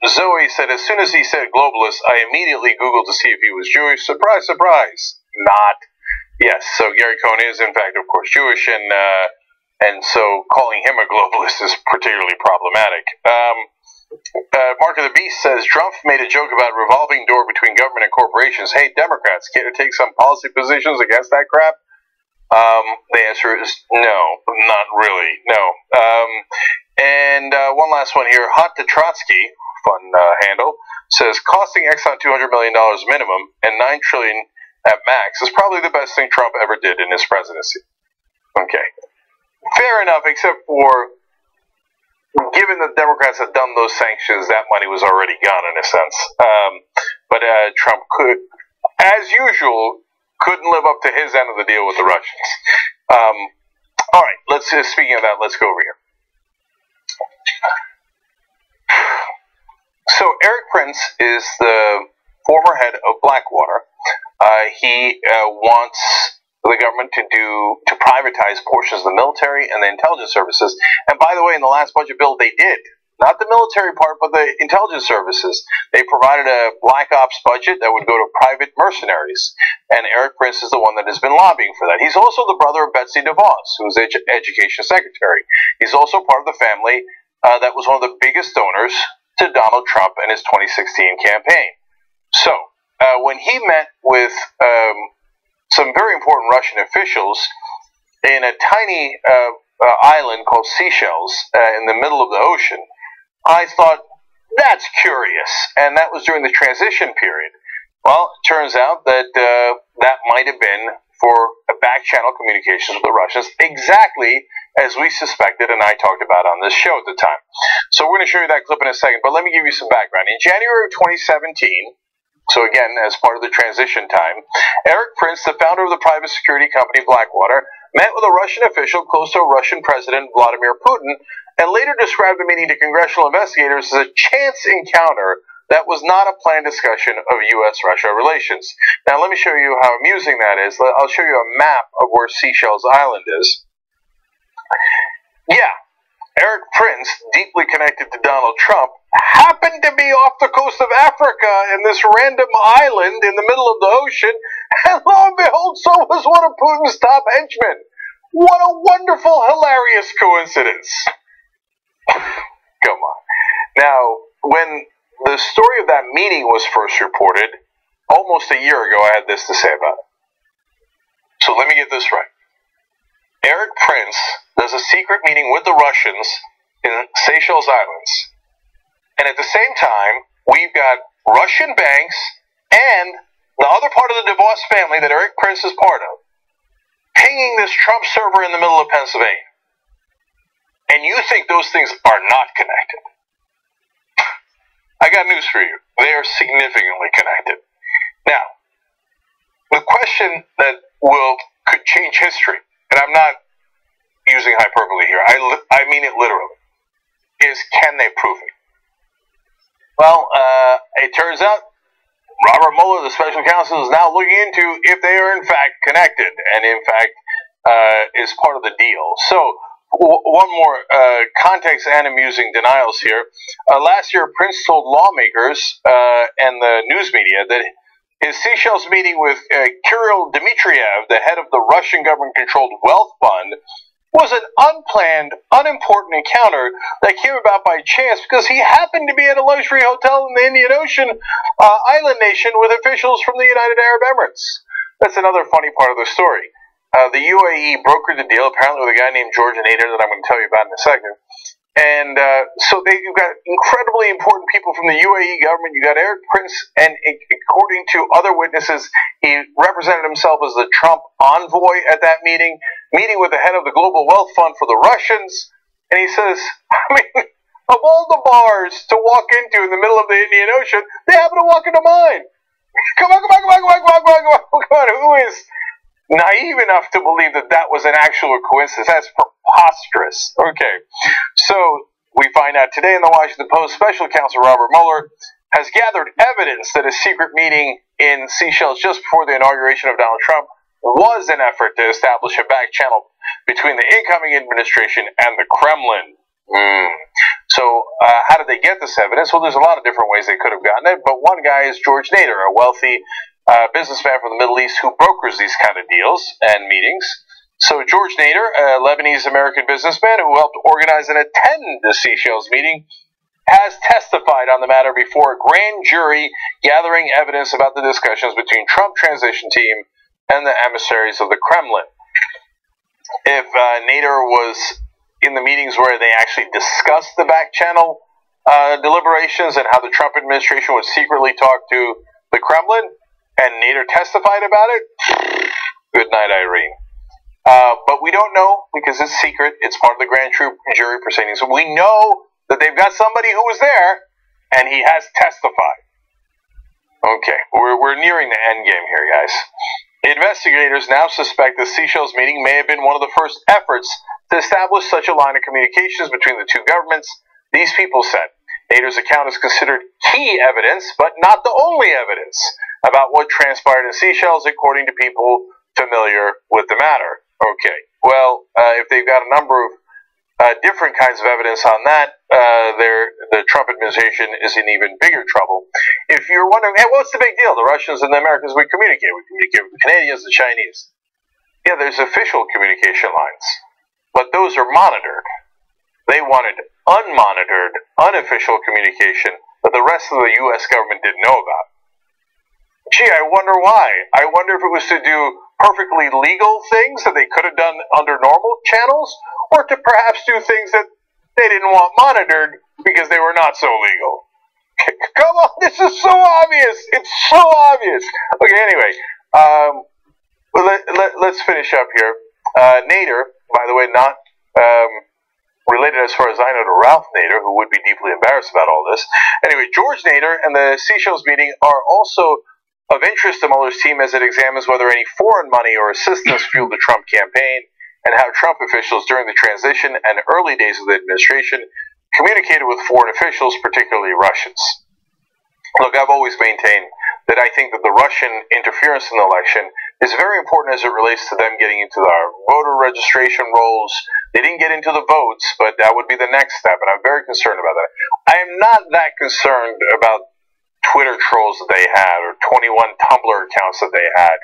Zoe said, as soon as he said globalist, I immediately Googled to see if he was Jewish. Surprise, surprise. Not. Yes, so Gary Cohn is, in fact, of course, Jewish, and so calling him a globalist is particularly problematic. Mark of the Beast says, Trump made a joke about revolving door between government and corporations. Hey, Democrats, can't you take some policy positions against that crap? The answer is no, not really, no. And one last one here. Hot to Trotsky, fun handle, says costing Exxon $200 million minimum and $9 trillion at max is probably the best thing Trump ever did in his presidency. Okay, fair enough, except for given that Democrats had done those sanctions, that money was already gone in a sense. But Trump could, as usual, couldn't live up to his end of the deal with the Russians. All right, speaking of that, let's go over here. So Eric Prince is the former head of Blackwater. He wants the government to privatize portions of the military and the intelligence services. And by the way, in the last budget bill, they did. Not the military part, but the intelligence services. They provided a black ops budget that would go to private mercenaries. And Eric Prince is the one that has been lobbying for that. He's also the brother of Betsy DeVos, who was education secretary. He's also part of the family that was one of the biggest donors to Donald Trump and his 2016 campaign. So, when he met with some very important Russian officials in a tiny island called Seychelles in the middle of the ocean, I thought, that's curious. And that was during the transition period. Well, it turns out that that might have been for back channel communications with the Russians, exactly as we suspected and I talked about on this show at the time. So we're going to show you that clip in a second, but let me give you some background. In January of 2017, so again, as part of the transition time, Eric Prince, the founder of the private security company Blackwater, met with a Russian official close to Russian President Vladimir Putin and later described the meeting to congressional investigators as a chance encounter that was not a planned discussion of U.S.-Russia relations. Now, let me show you how amusing that is. I'll show you a map of where Seychelles Island is. Yeah, Eric Prince, deeply connected to Donald Trump, happened to be off the coast of Africa in this random island in the middle of the ocean, and lo and behold, so was one of Putin's top henchmen. What a wonderful, hilarious coincidence. Come on. Now, when the story of that meeting was first reported, almost a year ago, I had this to say about it. So let me get this right. Eric Prince does a secret meeting with the Russians in Seychelles Islands. And at the same time, we've got Russian banks and the other part of the DeVos family that Eric Prince is part of, pinging this Trump server in the middle of Pennsylvania. And you think those things are not connected. I got news for you. They are significantly connected. Now, the question that could change history, and I'm not using hyperbole here, I mean it literally, is can they prove it? Well, it turns out Robert Mueller, the special counsel, is now looking into if they are in fact connected and in fact is part of the deal. So, one more context and amusing denials here. Last year, Prince told lawmakers and the news media that his Seychelles meeting with Kirill Dmitriev, the head of the Russian government-controlled Wealth Fund, was an unplanned, unimportant encounter that came about by chance because he happened to be at a luxury hotel in the Indian Ocean island nation with officials from the United Arab Emirates. That's another funny part of the story. The UAE brokered the deal, apparently with a guy named George Nader that I'm going to tell you about in a second. And so you've got incredibly important people from the UAE government. You got Eric Prince, and according to other witnesses, he represented himself as the Trump envoy at that meeting with the head of the Global Wealth Fund for the Russians. And he says, I mean, of all the bars to walk into in the middle of the Indian Ocean, they happen to walk into mine. Come on. Who is naive enough to believe that that was an actual coincidence? That's preposterous. Okay, so we find out today in the Washington Post, Special Counsel Robert Mueller has gathered evidence that a secret meeting in Seychelles just before the inauguration of Donald Trump was an effort to establish a back channel between the incoming administration and the Kremlin. So, how did they get this evidence? Well, there's a lot of different ways they could have gotten it, but one guy is George Nader, a wealthy businessman from the Middle East who brokers these kind of deals and meetings. So, George Nader, a Lebanese-American businessman who helped organize and attend the Seychelles meeting, has testified on the matter before a grand jury gathering evidence about the discussions between Trump transition team and the emissaries of the Kremlin. If Nader was in the meetings where they actually discussed the back channel deliberations and how the Trump administration would secretly talk to the Kremlin, and Nader testified about it, good night, Irene. But we don't know because it's secret. It's part of the grand jury proceedings. We know that they've got somebody who was there, and he has testified. Okay, we're nearing the end game here, guys. Investigators now suspect the Seychelles meeting may have been one of the first efforts to establish such a line of communications between the two governments. These people said Nader's account is considered key evidence, but not the only evidence about what transpired in Seychelles, according to people familiar with the matter. Okay, well, if they've got a number of different kinds of evidence on that, the Trump administration is in even bigger trouble. If you're wondering, hey, what's the big deal? The Russians and the Americans, we communicate. We communicate with the Canadians, the Chinese. Yeah, there's official communication lines, but those are monitored. They wanted unmonitored, unofficial communication that the rest of the U.S. government didn't know about. Gee, I wonder why. I wonder if it was to do perfectly legal things that they could have done under normal channels, or to perhaps do things that they didn't want monitored because they were not so legal. Come on, this is so obvious. It's so obvious. Okay, anyway, let's finish up here. Nader, by the way, not related as far as I know to Ralph Nader, who would be deeply embarrassed about all this. Anyway, George Nader and the Seychelles meeting are also of interest to Mueller's team as it examines whether any foreign money or assistance fueled the Trump campaign, and how Trump officials during the transition and early days of the administration communicated with foreign officials, particularly Russians. Look, I've always maintained that I think that the Russian interference in the election is very important as it relates to them getting into our voter registration rolls. They didn't get into the votes, but that would be the next step, and I'm very concerned about that. I am not that concerned about Twitter trolls that they had, or 21 Tumblr accounts that they had.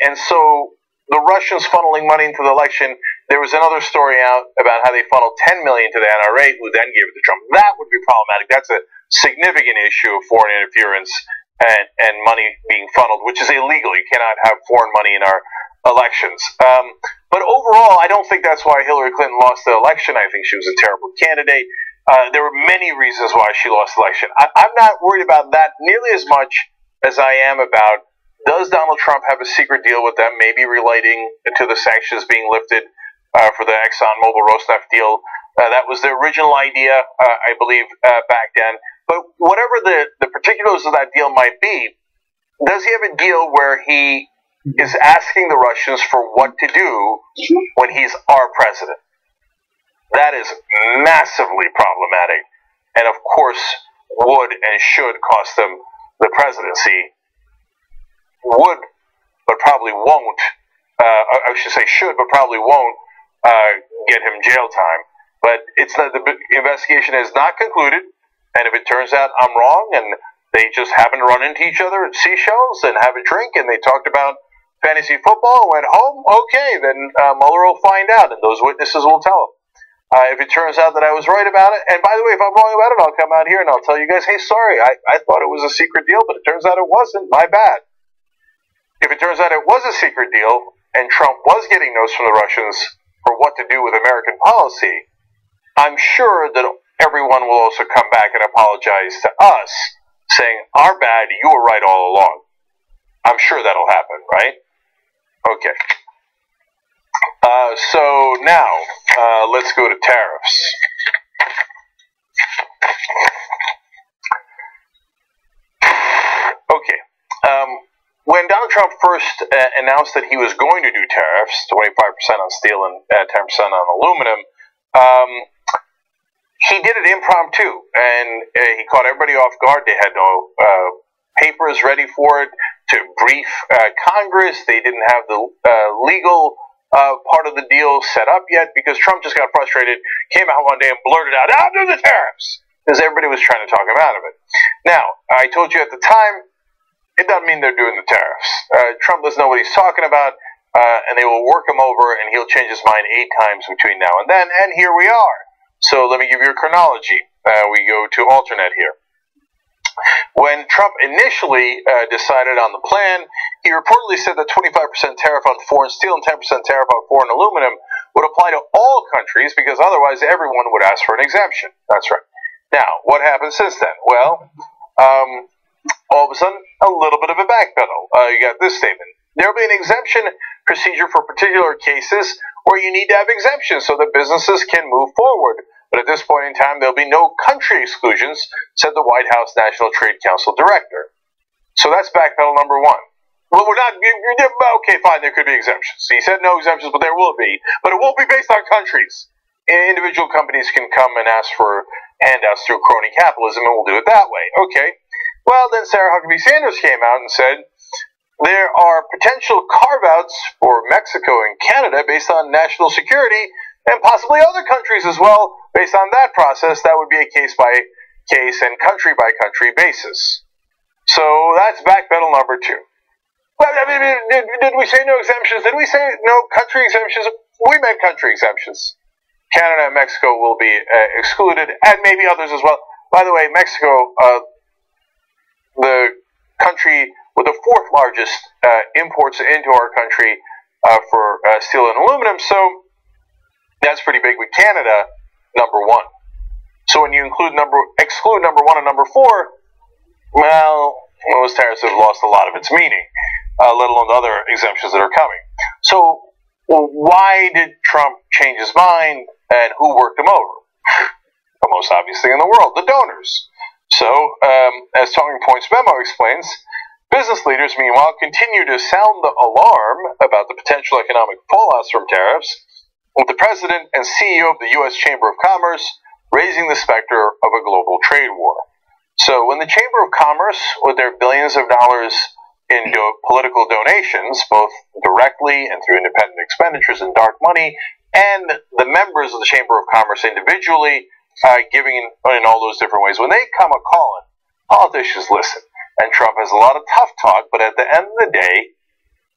And so the Russians funneling money into the election, there was another story out about how they funneled $10 million to the NRA, who then gave it to Trump. That would be problematic. That's a significant issue of foreign interference and money being funneled, which is illegal. You cannot have foreign money in our elections. But overall, I don't think that's why Hillary Clinton lost the election. I think she was a terrible candidate. There were many reasons why she lost the election. I'm not worried about that nearly as much as I am about, does Donald Trump have a secret deal with them, maybe relating to the sanctions being lifted for the ExxonMobil Rosneft deal? That was the original idea, I believe, back then. But whatever the particulars of that deal might be, does he have a deal where he is asking the Russians for what to do when he's our president? That is massively problematic, and of course would and should cost them the presidency. Would, but probably won't, I should say should, but probably won't get him jail time. But it's not, the investigation is not concluded, and if it turns out I'm wrong, and they just happen to run into each other at Seychelles and have a drink, and they talked about fantasy football and went home, okay, then Mueller will find out, and those witnesses will tell him. If it turns out that I was right about it, and by the way, if I'm wrong about it, I'll come out here and I'll tell you guys, hey, sorry, I thought it was a secret deal, but it turns out it wasn't. My bad. If it turns out it was a secret deal, and Trump was getting notes from the Russians for what to do with American policy, I'm sure that everyone will also come back and apologize to us, saying, our bad, you were right all along. I'm sure that'll happen, right? Okay. So now, let's go to tariffs. Okay. When Donald Trump first announced that he was going to do tariffs, 25% on steel and 10% on aluminum, he did it impromptu, and he caught everybody off guard. They had no papers ready for it to brief Congress. They didn't have the legal part of the deal set up yet because Trump just got frustrated, came out one day and blurted out, "After the tariffs," because everybody was trying to talk him out of it. Now, I told you at the time, it doesn't mean they're doing the tariffs. Trump doesn't know what he's talking about, and they will work him over, and he'll change his mind 8 times between now and then, and here we are. So let me give you a chronology. We go to alternate here. When Trump initially decided on the plan, he reportedly said that 25% tariff on foreign steel and 10% tariff on foreign aluminum would apply to all countries because otherwise everyone would ask for an exemption. That's right. Now, what happened since then? Well, all of a sudden, a little bit of a backpedal. You got this statement. There will be an exemption procedure for particular cases where you need to have exemptions so that businesses can move forward. But at this point in time, there'll be no country exclusions, said the White House National Trade Council director. So that's backpedal number 1. Well, we're not, okay, fine, there could be exemptions. He said no exemptions, but there will be. But it won't be based on countries. Individual companies can come and ask for handouts through crony capitalism, and we'll do it that way. Okay. Well, then Sarah Huckabee Sanders came out and said, there are potential carve-outs for Mexico and Canada based on national security, and possibly other countries as well. Based on that process, that would be a case-by-case and country-by-country basis. So that's backpedal number 2. Well, I mean, did we say no exemptions? Did we say no country exemptions? We meant country exemptions. Canada and Mexico will be excluded, and maybe others as well. By the way, Mexico, the country with the 4th largest imports into our country for steel and aluminum, so that's pretty big with Canada, number 1. So when you exclude number 1 and number 4, well, those tariffs have lost a lot of its meaning, let alone the other exemptions that are coming. So why did Trump change his mind, and who worked him over? The most obvious thing in the world, the donors. So, as Talking Points memo explains, business leaders, meanwhile, continue to sound the alarm about the potential economic fallouts from tariffs, with the president and CEO of the U.S. Chamber of Commerce raising the specter of a global trade war. So when the Chamber of Commerce, with their billions of dollars in political donations, both directly and through independent expenditures and dark money, and the members of the Chamber of Commerce individually giving in all those different ways, when they come a-calling, politicians listen. And Trump has a lot of tough talk, but at the end of the day,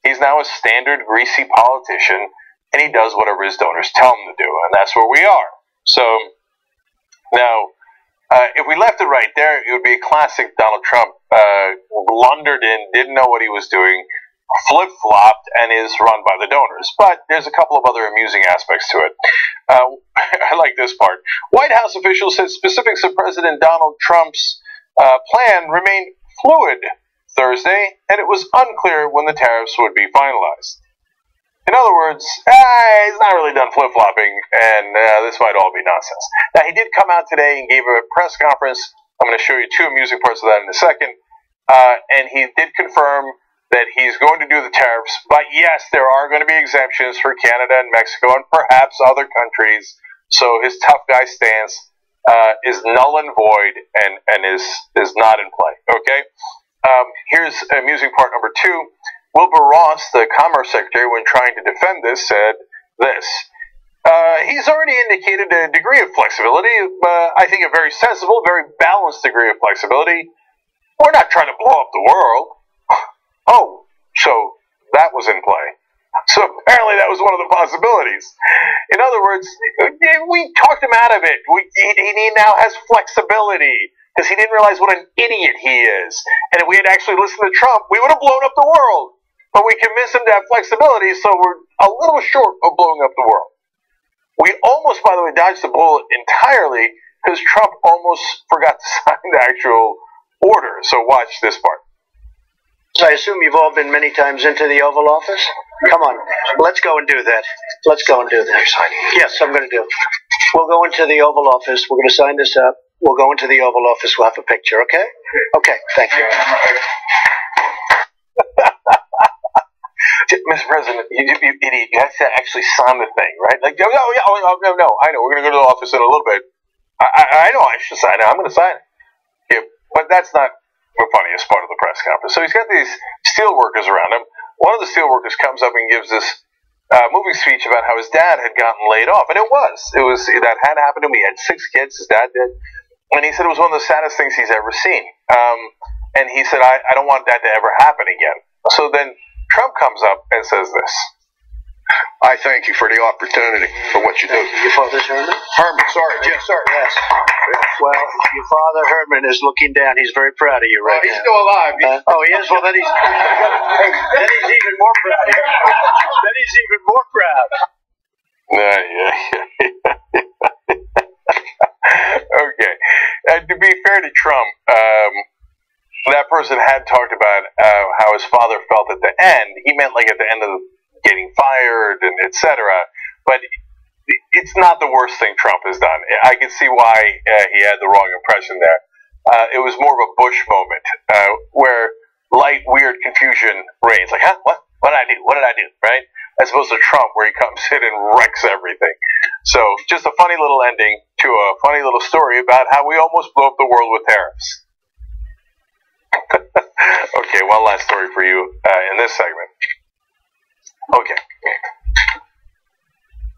he's now a standard greasy politician, and he does whatever his donors tell him to do, and that's where we are. So, now, if we left it right there, it would be a classic Donald Trump blundered in, didn't know what he was doing, flip-flopped, and is run by the donors. But there's a couple of other amusing aspects to it. I like this part. White House officials said specifics of President Donald Trump's plan remained fluid Thursday, and it was unclear when the tariffs would be finalized. In other words, he's not really done flip-flopping, and this might all be nonsense. Now, he did come out today and gave a press conference. I'm going to show you 2 amusing parts of that in a second. And he did confirm that he's going to do the tariffs, but yes, there are going to be exemptions for Canada and Mexico and perhaps other countries. So his tough guy stance is null and void and is not in play. Okay? Here's amusing part number 2. Wilbur Ross, the Commerce Secretary, when trying to defend this, said this. He's already indicated a degree of flexibility, I think a very sensible, very balanced degree of flexibility. We're not trying to blow up the world. Oh, so that was in play. So apparently that was one of the possibilities. In other words, we talked him out of it. He now has flexibility because he didn't realize what an idiot he is. And if we had actually listened to Trump, we would have blown up the world. But we convinced him to have flexibility, so we're a little short of blowing up the world. We almost, by the way, dodged the bullet entirely because Trump almost forgot to sign the actual order. So watch this part. I assume you've all been many times into the Oval Office? Come on, let's go and do that. Let's go and do that. You're signing? Yes, I'm going to do it. We'll go into the Oval Office. We're going to sign this up. We'll go into the Oval Office. We'll have a picture, okay? Okay, thank you. Mr. President, you idiot, you have to actually sign the thing, right? Like, no, I know, we're going to go to the office in a little bit. I know I should sign it. I'm going to sign it. Yeah, but that's not the funniest part of the press conference. So he's got these steel workers around him. One of the steel workers comes up and gives this moving speech about how his dad had gotten laid off, and it was that had happened to him. He had 6 kids. His dad did, and he said it was one of the saddest things he's ever seen. And he said, I don't want that to ever happen again. So then Trump comes up and says this. I thank you for the opportunity for what you do. Your father's Herman? Herman, sorry. Yes, sir. Yes. Well, your father Herman is looking down. He's very proud of you right He's now. still alive. Oh, he is? Well, then he's even more proud of you. Then he's even more proud. Okay. To be fair to Trump, that person had talked about how his father felt at the end. He meant like at the end of getting fired and etc. But it's not the worst thing Trump has done. I can see why he had the wrong impression there. It was more of a Bush moment where light, weird confusion reigns. Like, huh? What? What did I do? What did I do? Right? As opposed to Trump, where he comes in and wrecks everything. So, just a funny little ending to a funny little story about how we almost blew up the world with tariffs. Okay, one last story for you in this segment. Okay.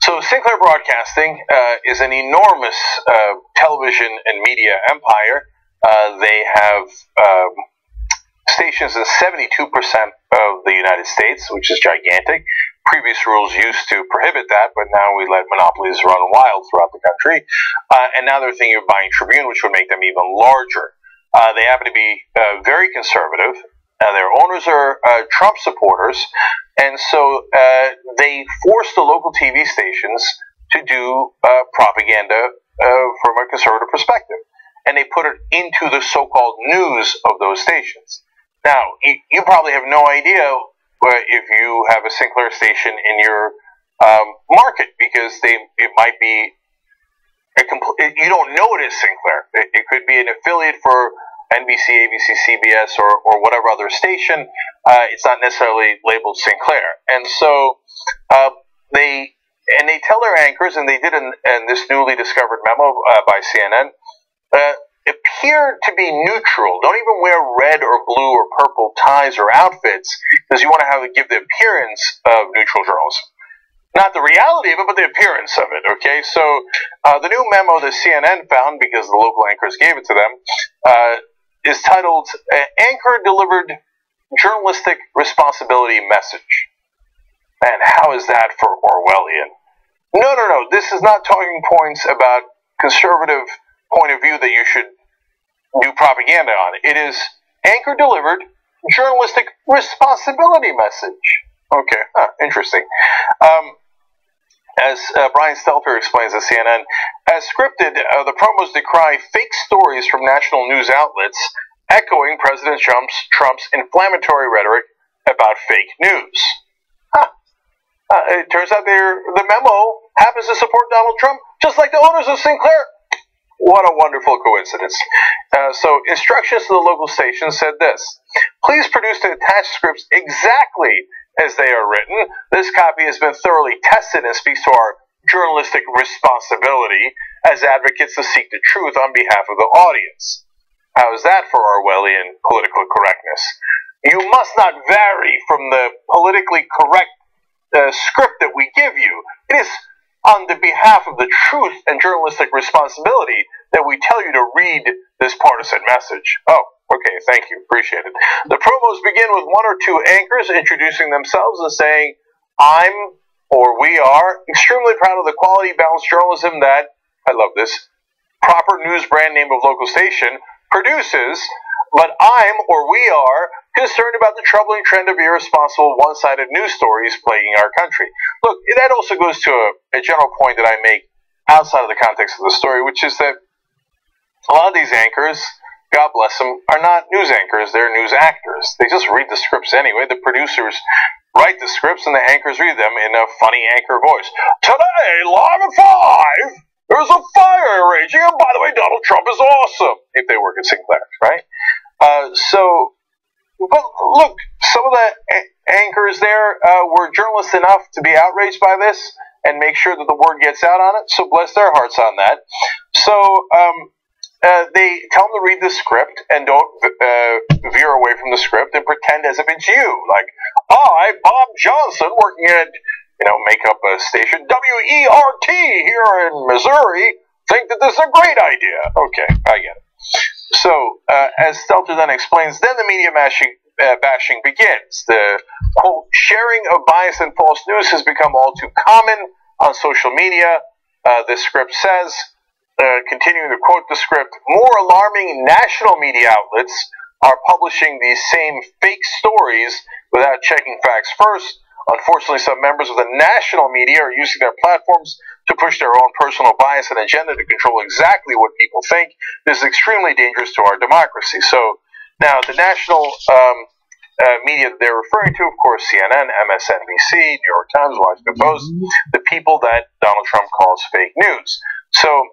So Sinclair Broadcasting is an enormous television and media empire. They have stations in 72% of the United States, which is gigantic. Previous rules used to prohibit that, but now we let monopolies run wild throughout the country. And now they're thinking of buying Tribune, which would make them even larger. They happen to be very conservative. Their owners are Trump supporters, and so they force the local TV stations to do propaganda from a conservative perspective, and they put it into the so-called news of those stations. Now, you probably have no idea if you have a Sinclair station in your market, because it might be you don't know it is Sinclair. It could be an affiliate for NBC, ABC, CBS, or whatever other station. It's not necessarily labeled Sinclair. And so they tell their anchors, and they did in this newly discovered memo by CNN, appear to be neutral. Don't even wear red or blue or purple ties or outfits, because you want to give the appearance of neutral journalism. Not the reality of it, but the appearance of it, okay? So the new memo that CNN found, because the local anchors gave it to them, is titled Anchor Delivered Journalistic Responsibility Message. And how is that for Orwellian? No. This is not talking points about conservative point of view that you should do propaganda on. It is Anchor Delivered Journalistic Responsibility Message. Okay, interesting. As Brian Stelter explains at CNN, as scripted, the promos decry fake stories from national news outlets, echoing President Trump's inflammatory rhetoric about fake news. It turns out the memo happens to support Donald Trump, just like the owners of Sinclair. What a wonderful coincidence. So, instructions to the local station said this: please produce the attached scripts exactly as they are written. This copy has been thoroughly tested and speaks to our journalistic responsibility as advocates to seek the truth on behalf of the audience. How is that for Orwellian political correctness? You must not vary from the politically correct script that we give you. It is on the behalf of the truth and journalistic responsibility that we tell you to read this partisan message. Oh, okay, thank you, appreciate it. The promos begin with one or two anchors introducing themselves and saying, I'm, or we are, extremely proud of the quality balanced journalism that, I love this, proper news brand name of local station produces, but I'm, or we are, concerned about the troubling trend of irresponsible one-sided news stories plaguing our country. Look, that also goes to a general point that I make outside of the context of the story, which is that a lot of these anchors, God bless them, are not news anchors, they're news actors. They just read the scripts anyway. The producers write the scripts and the anchors read them in a funny anchor voice. Today, live at 5, there's a fire raging, and by the way, Donald Trump is awesome, if they work at Sinclair, right? But look, some of the anchors there were journalists enough to be outraged by this and make sure that the word gets out on it, so bless their hearts on that. So So they tell him to read the script and don't veer away from the script and pretend as if it's you. Like, I, Bob Johnson, working at, make up a station, WERT here in Missouri, think that this is a great idea. Okay, I get it. So, as Stelter then explains, then the media bashing begins. The, quote, sharing of bias and false news has become all too common on social media. The script says, continuing to quote the script, more alarming national media outlets are publishing these same fake stories without checking facts first. Unfortunately, some members of the national media are using their platforms to push their own personal bias and agenda to control exactly what people think. This is extremely dangerous to our democracy. So now the national media they're referring to, of course, CNN, MSNBC, New York Times, Washington Post, the people that Donald Trump calls fake news. So,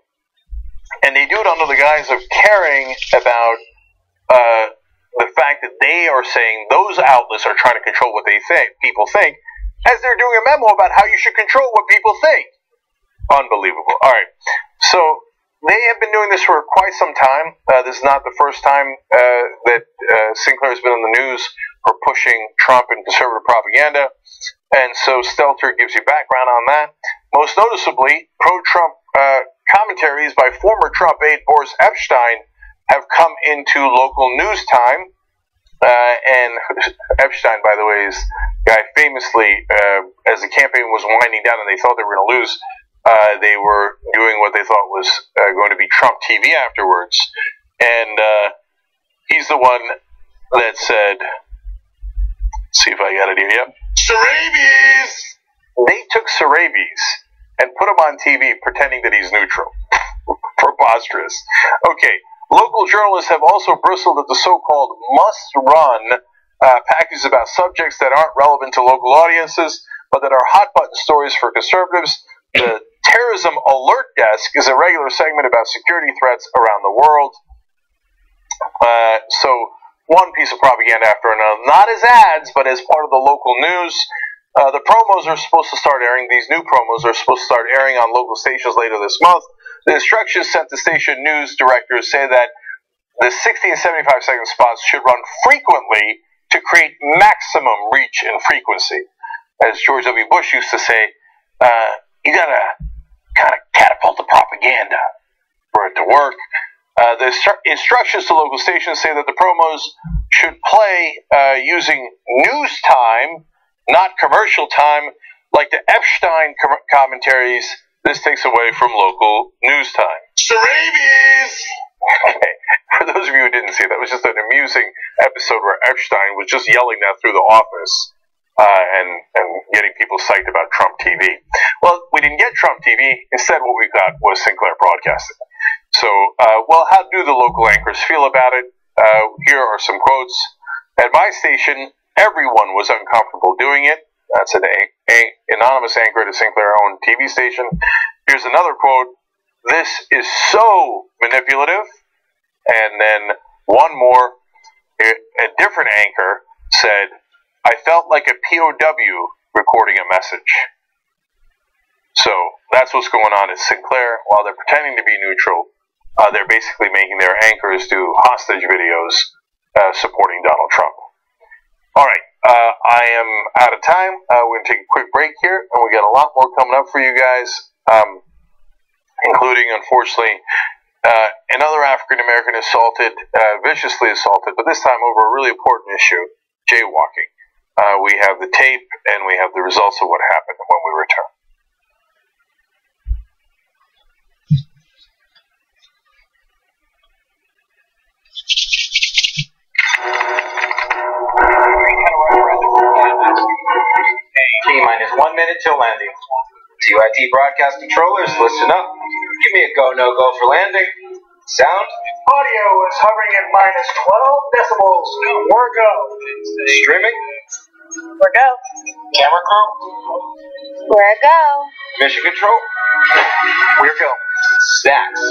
and they do it under the guise of caring about the fact that they are saying those outlets are trying to control what people think, as they're doing a memo about how you should control what people think. Unbelievable. All right. So they have been doing this for quite some time. This is not the first time that Sinclair has been on the news for pushing Trump and conservative propaganda. And so Stelter gives you background on that. Most noticeably, pro-Trump commentaries by former Trump aide Boris Epshteyn have come into local news time. And Epshteyn, by the way, is a guy famously, as the campaign was winding down and they thought they were going to lose, they were doing what they thought was going to be Trump TV afterwards. And he's the one that said, let's see if I got it here. Yep. Sarabies! They took Sarabies and put him on TV pretending that he's neutral. Preposterous. Okay. Local journalists have also bristled at the so-called must-run packages about subjects that aren't relevant to local audiences, but that are hot-button stories for conservatives. The Terrorism Alert Desk is a regular segment about security threats around the world. So one piece of propaganda after another, not as ads, but as part of the local news. The promos are supposed to start airing. These new promos are supposed to start airing on local stations later this month. The instructions sent to station news directors say that the 60 and 75-second spots should run frequently to create maximum reach and frequency. As George W. Bush used to say, you gotta kind of catapult the propaganda for it to work. The instructions to local stations say that the promos should play using news time, not commercial time, like the Epshteyn commentaries. This takes away from local news time. Sarabies! Okay, for those of you who didn't see that, was just an amusing episode where Epshteyn was just yelling that through the office and getting people psyched about Trump TV. Well, we didn't get Trump TV. Instead, what we got was Sinclair Broadcasting. So, well, how do the local anchors feel about it? Here are some quotes. At my station, everyone was uncomfortable doing it. That's an anonymous anchor at a Sinclair-owned TV station. Here's another quote. This is so manipulative. And then one more. A different anchor said, I felt like a POW recording a message. So that's what's going on at Sinclair. While they're pretending to be neutral, they're basically making their anchors do hostage videos supporting Donald Trump. All right. I am out of time. We're going to take a quick break here, and we got a lot more coming up for you guys, including, unfortunately, another African-American viciously assaulted, but this time over a really important issue, jaywalking. We have the tape, and we have the results of what happened when we return. T-minus 1 minute till landing. TYT broadcast controllers, listen up. Give me a go, no-go for landing. Sound? Audio is hovering at minus 12 decibels. We're go. Streaming? We're go. Camera crew? We're go. Mission control? We're go. Stacks.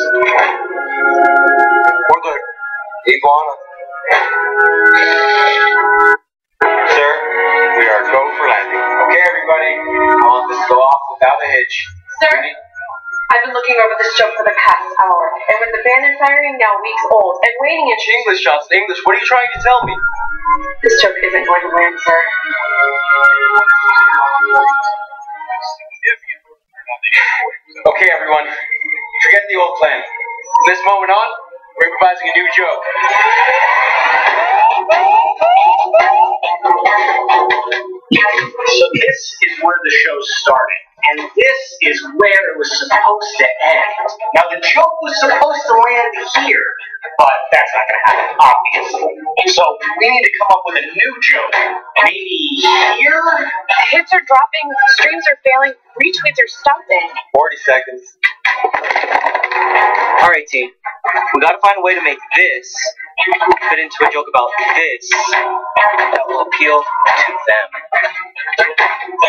We're good. Iguana. Sir, we are go for landing. Okay, everybody. I want this to go off without a hitch. Sir? I've been looking over this joke for the past hour, and with the banner firing now weeks old, and waiting in English, Johnson, English. What are you trying to tell me? this joke isn't going to land, sir. Okay, everyone. Forget the old plan. From this moment on, we're improvising a new joke. So this is where the show started, and this is where it was supposed to end. Now the joke was supposed to land here, but that's not going to happen, obviously. So we need to come up with a new joke. Maybe here? Hits are dropping, streams are failing, retweets are stopping. 40 seconds. Alright, team. We gotta find a way to make this fit into a joke about this that will appeal to them.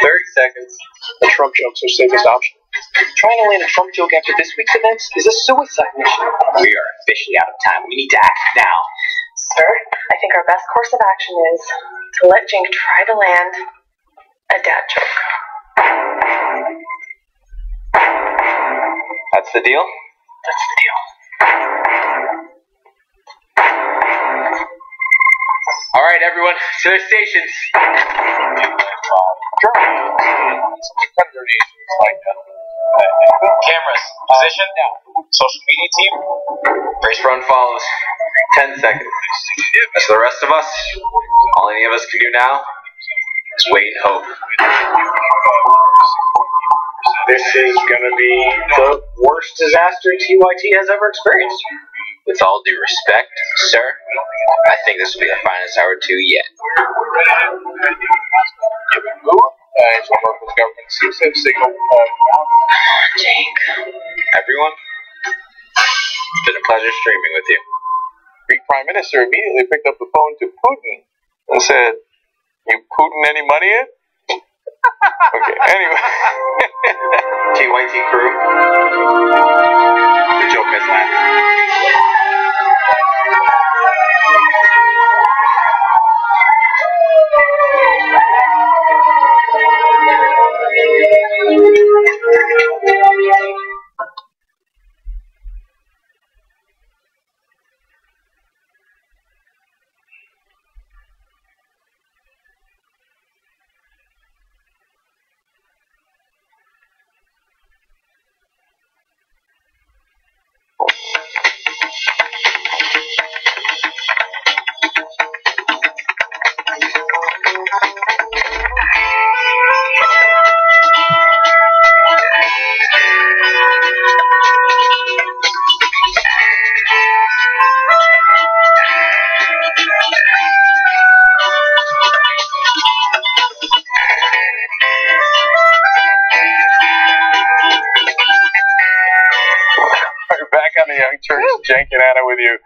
30 seconds. The Trump joke's our safest option. Trying to land a Trump joke after this week's events is a suicide mission. We are officially out of time. We need to act now. Sir, I think our best course of action is to let Jink try to land a dad joke. That's the deal? That's the deal. Alright, everyone, to their stations. Cameras, position. Social media team. Race run follows. 10 seconds. As for the rest of us, all any of us can do now is wait and hope. This is gonna be the worst disaster TYT has ever experienced. With all due respect, sir, I think this will be the finest hour 2 yet. Jink. Everyone, it's been a pleasure streaming with you. Greek Prime Minister immediately picked up the phone to Putin and said, "You Putin any money yet?" Okay, anyway. TYT crew, the joke has landed. Young Turks, Cenk and Anna with you.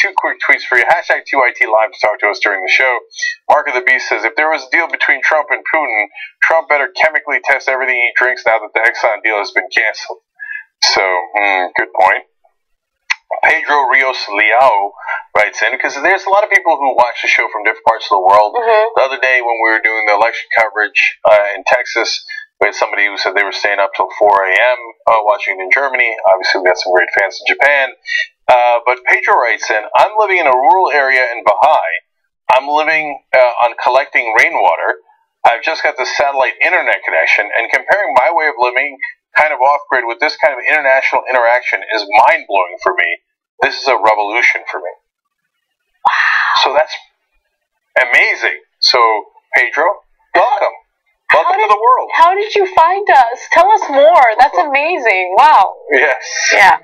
Two quick tweets for you. Hashtag 2IT Live to talk to us during the show. Mark of the Beast says, if there was a deal between Trump and Putin, Trump better chemically test everything he drinks now that the Exxon deal has been canceled. So, good point. Pedro Rios Leao writes in, because there's a lot of people who watch the show from different parts of the world. The other day when we were doing the election coverage in Texas, we had somebody who said they were staying up till 4 a.m. Watching it in Germany. Obviously, we got some great fans in Japan. But Pedro writes in, I'm living in a rural area in Bahia. I'm living on collecting rainwater. I've just got the satellite internet connection, and comparing my way of living kind of off-grid with this kind of international interaction is mind-blowing for me. This is a revolution for me. Wow. So that's amazing. So, Pedro, welcome. Welcome to the world. How did you find us? Tell us more. That's amazing. Wow. Yes. Yeah.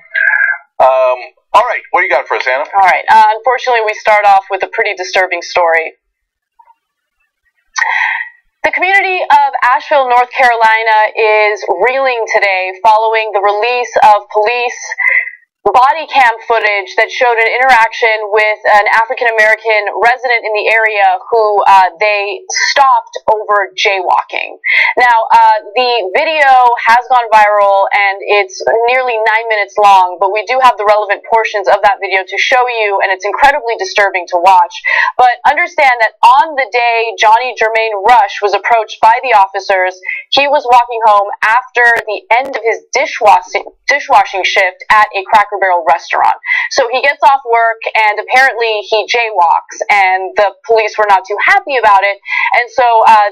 All right. What do you got for us, Anna? All right. Unfortunately, we start off with a pretty disturbing story. The community of Asheville, North Carolina is reeling today following the release of police body cam footage that showed an interaction with an African-American resident in the area who they stopped over jaywalking. Now, the video has gone viral and it's nearly 9 minutes long, but we do have the relevant portions of that video to show you, and it's incredibly disturbing to watch. But understand that on the day Johnny Jermaine Rush was approached by the officers, he was walking home after the end of his dishwashing shift at a Cracker Barrel restaurant. So he gets off work and apparently he jaywalks, and the police were not too happy about it, and so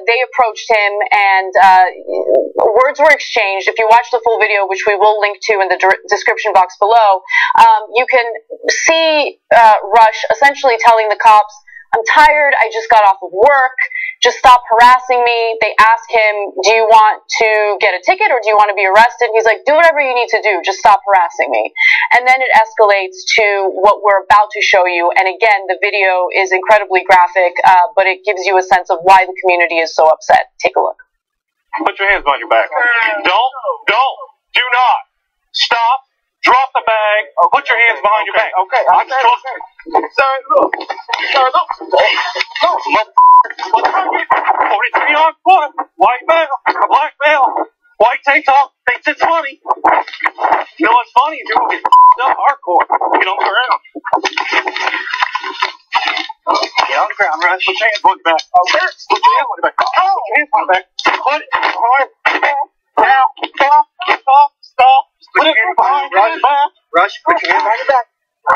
they approached him and words were exchanged. If you watch the full video, which we will link to in the description box below, you can see Rush essentially telling the cops, "I'm tired, I just got off of work, just stop harassing me." They ask him, "Do you want to get a ticket or do you want to be arrested?" He's like, "Do whatever you need to do, just stop harassing me." And then it escalates to what we're about to show you. And again, the video is incredibly graphic, but it gives you a sense of why the community is so upset. Take a look. Put your hands behind your back. Do not stop. Drop the bag. Put your hands behind your back. Okay. I'm trust you. Sir, look. 43 on foot. White male. A black male. White tank top. Thinks it's funny. You know what's funny? You're going to get up hardcore. Get on the ground. Get on the ground, Rush. Put your hands behind your back. Okay. Put your hands behind your back. Put your hands behind your back. Put it behind your back. Now. Stop. Put it behind your back. Rush, put your hand behind your back.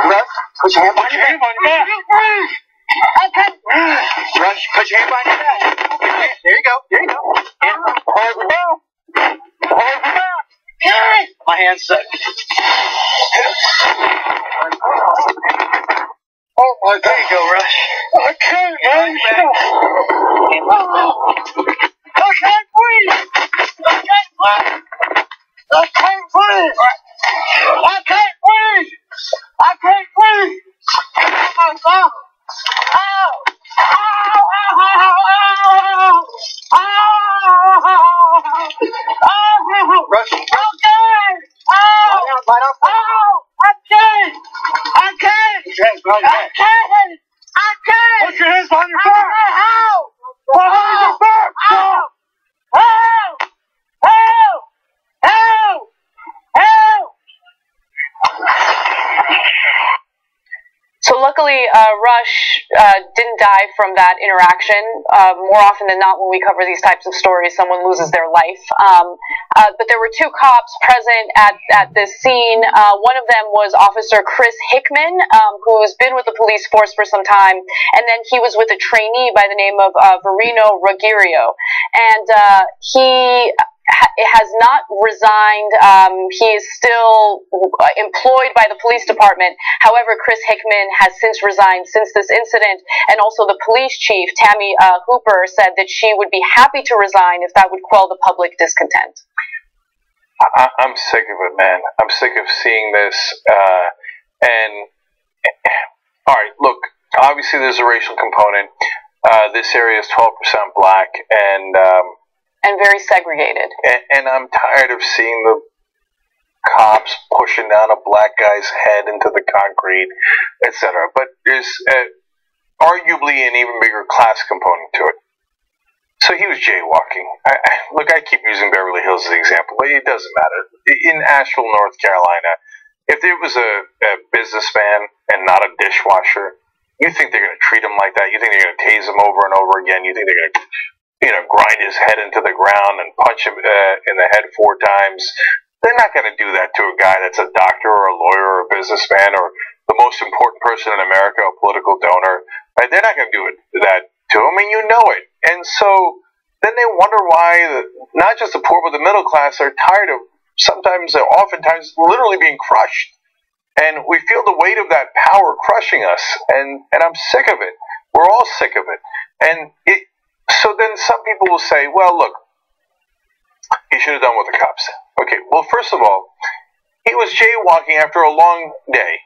Rush, put your hand behind your back. Okay. Rush, put your hand behind your back. There you go. And hold it down. My hand's set. Oh my God. There you go, Rush. I can't breathe. I can't breathe. Oh my God. Rush. Put your hands behind your back. Behind your back. So luckily, Rush didn't die from that interaction. More often than not, when we cover these types of stories, someone loses their life. But there were two cops present at this scene. One of them was Officer Chris Hickman, who's been with the police force for some time, and then he was with a trainee by the name of Verino Ruggiero, and he has not resigned. He is still employed by the police department. However, Chris Hickman has since resigned since this incident, and also the police chief, Tammy Hooper, said that she would be happy to resign if that would quell the public discontent. I'm sick of it, man. I'm sick of seeing this. All right, look, obviously there's a racial component. This area is 12% black, and very segregated. And I'm tired of seeing the cops pushing down a black guy's head into the concrete, etc. But there's arguably an even bigger class component to it. So he was jaywalking. Look, I keep using Beverly Hills as an example, but it doesn't matter. In Asheville, North Carolina, if there was a businessman and not a dishwasher, you think they're going to treat him like that? You think they're going to tase him over and over again? You think they're going to grind his head into the ground and punch him in the head 4 times? They're not going to do that to a guy that's a doctor or a lawyer or a businessman or the most important person in America, a political donor. Right? They're not going to do that to him, and you know it. And so then they wonder why not just the poor but the middle class are tired of oftentimes literally being crushed. And we feel the weight of that power crushing us, and I'm sick of it. We're all sick of it. And so then some people will say, well, look, he should have done what the cops said. Okay, well, first of all, he was jaywalking after a long day.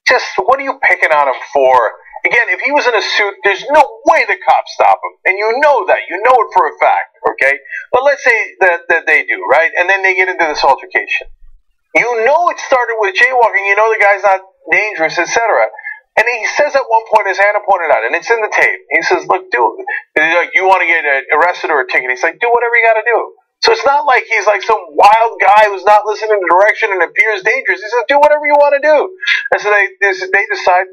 Just, what are you picking on him for? Again, if he was in a suit, there's no way the cops stop him. And you know that. You know it for a fact, okay? But let's say that they do, right? And then they get into this altercation. You know it started with jaywalking. You know the guy's not dangerous, etc. And he says at one point, as Hannah pointed out, and it's in the tape, he says, look, dude, like, you want to get arrested or a ticket? He's like, do whatever you got to do. So it's not like he's like some wild guy who's not listening to direction and appears dangerous. He says, do whatever you want to do. And so they decide,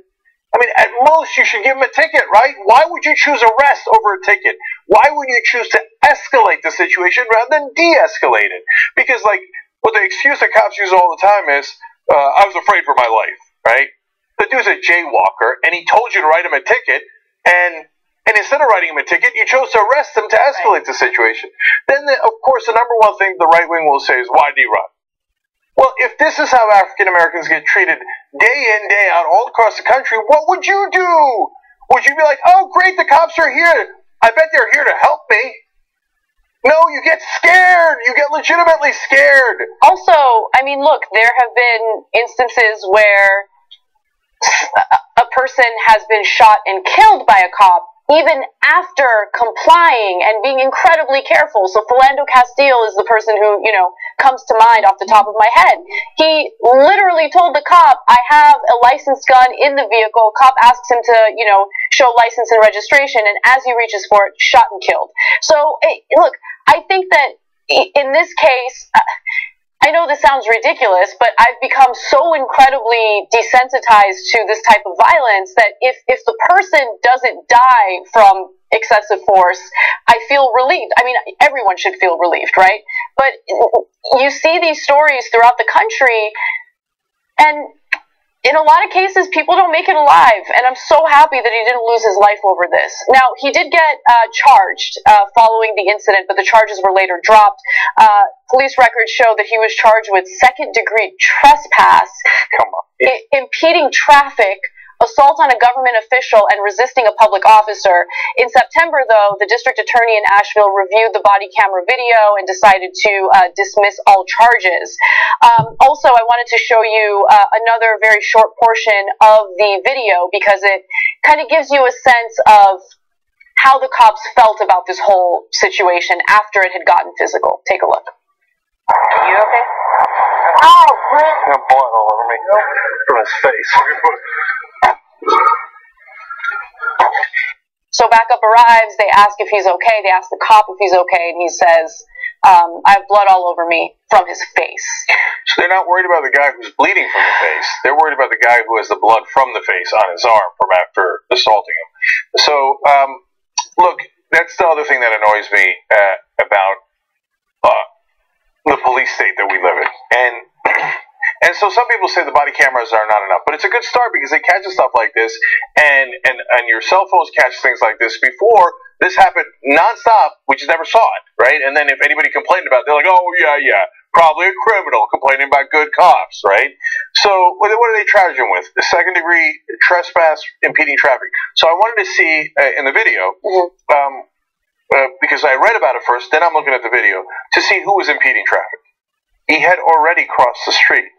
I mean, at most you should give him a ticket, right? Why would you choose arrest over a ticket? Why would you choose to escalate the situation rather than de-escalate it? Because, like, what the excuse that cops use all the time is, I was afraid for my life, right? The dude's a jaywalker, and he told you to write him a ticket, and instead of writing him a ticket, you chose to arrest him to escalate the situation. Then, of course, the number one thing the right wing will say is, why do you run? Well, if this is how African Americans get treated day in, day out, all across the country, what would you do? Would you be like, oh, great, the cops are here. I bet they're here to help me. No, you get scared. You get legitimately scared. Also, I mean, look, there have been instances where a person has been shot and killed by a cop even after complying and being incredibly careful. So Philando Castile is the person who, comes to mind off the top of my head. He literally told the cop, I have a licensed gun in the vehicle. Cop asks him to, show license and registration, and as he reaches for it, shot and killed. So, look, I think that in this case, I know this sounds ridiculous, but I've become so incredibly desensitized to this type of violence that if the person doesn't die from excessive force, I feel relieved. I mean, everyone should feel relieved, right? But you see these stories throughout the country, and in a lot of cases, people don't make it alive, and I'm so happy that he didn't lose his life over this. Now, he did get charged following the incident, but the charges were later dropped. Police records show that he was charged with second-degree trespass, impeding traffic, assault on a government official, and resisting a public officer. In September, though, the district attorney in Asheville reviewed the body camera video and decided to dismiss all charges. Also, I wanted to show you another very short portion of the video because it kind of gives you a sense of how the cops felt about this whole situation after it had gotten physical. Take a look. You okay? Oh, man. Got blood all over me from his face. So backup arrives, they ask if he's okay, they ask the cop if he's okay, and he says, I have blood all over me from his face. So they're not worried about the guy who's bleeding from the face. They're worried about the guy who has the blood from the face on his arm from after assaulting him. So, look, that's the other thing that annoys me about the police state that we live in. And so some people say the body cameras are not enough, but it's a good start because they catch stuff like this, and your cell phones catch things like this. Before, this happened nonstop, we just never saw it, right? And then if anybody complained about it, they're like, oh, yeah, probably a criminal complaining about good cops, right? So what are they charging him with? The second-degree trespass, impeding traffic. So I wanted to see in the video, because I read about it first, then I'm looking at the video, to see who was impeding traffic. He had already crossed the street.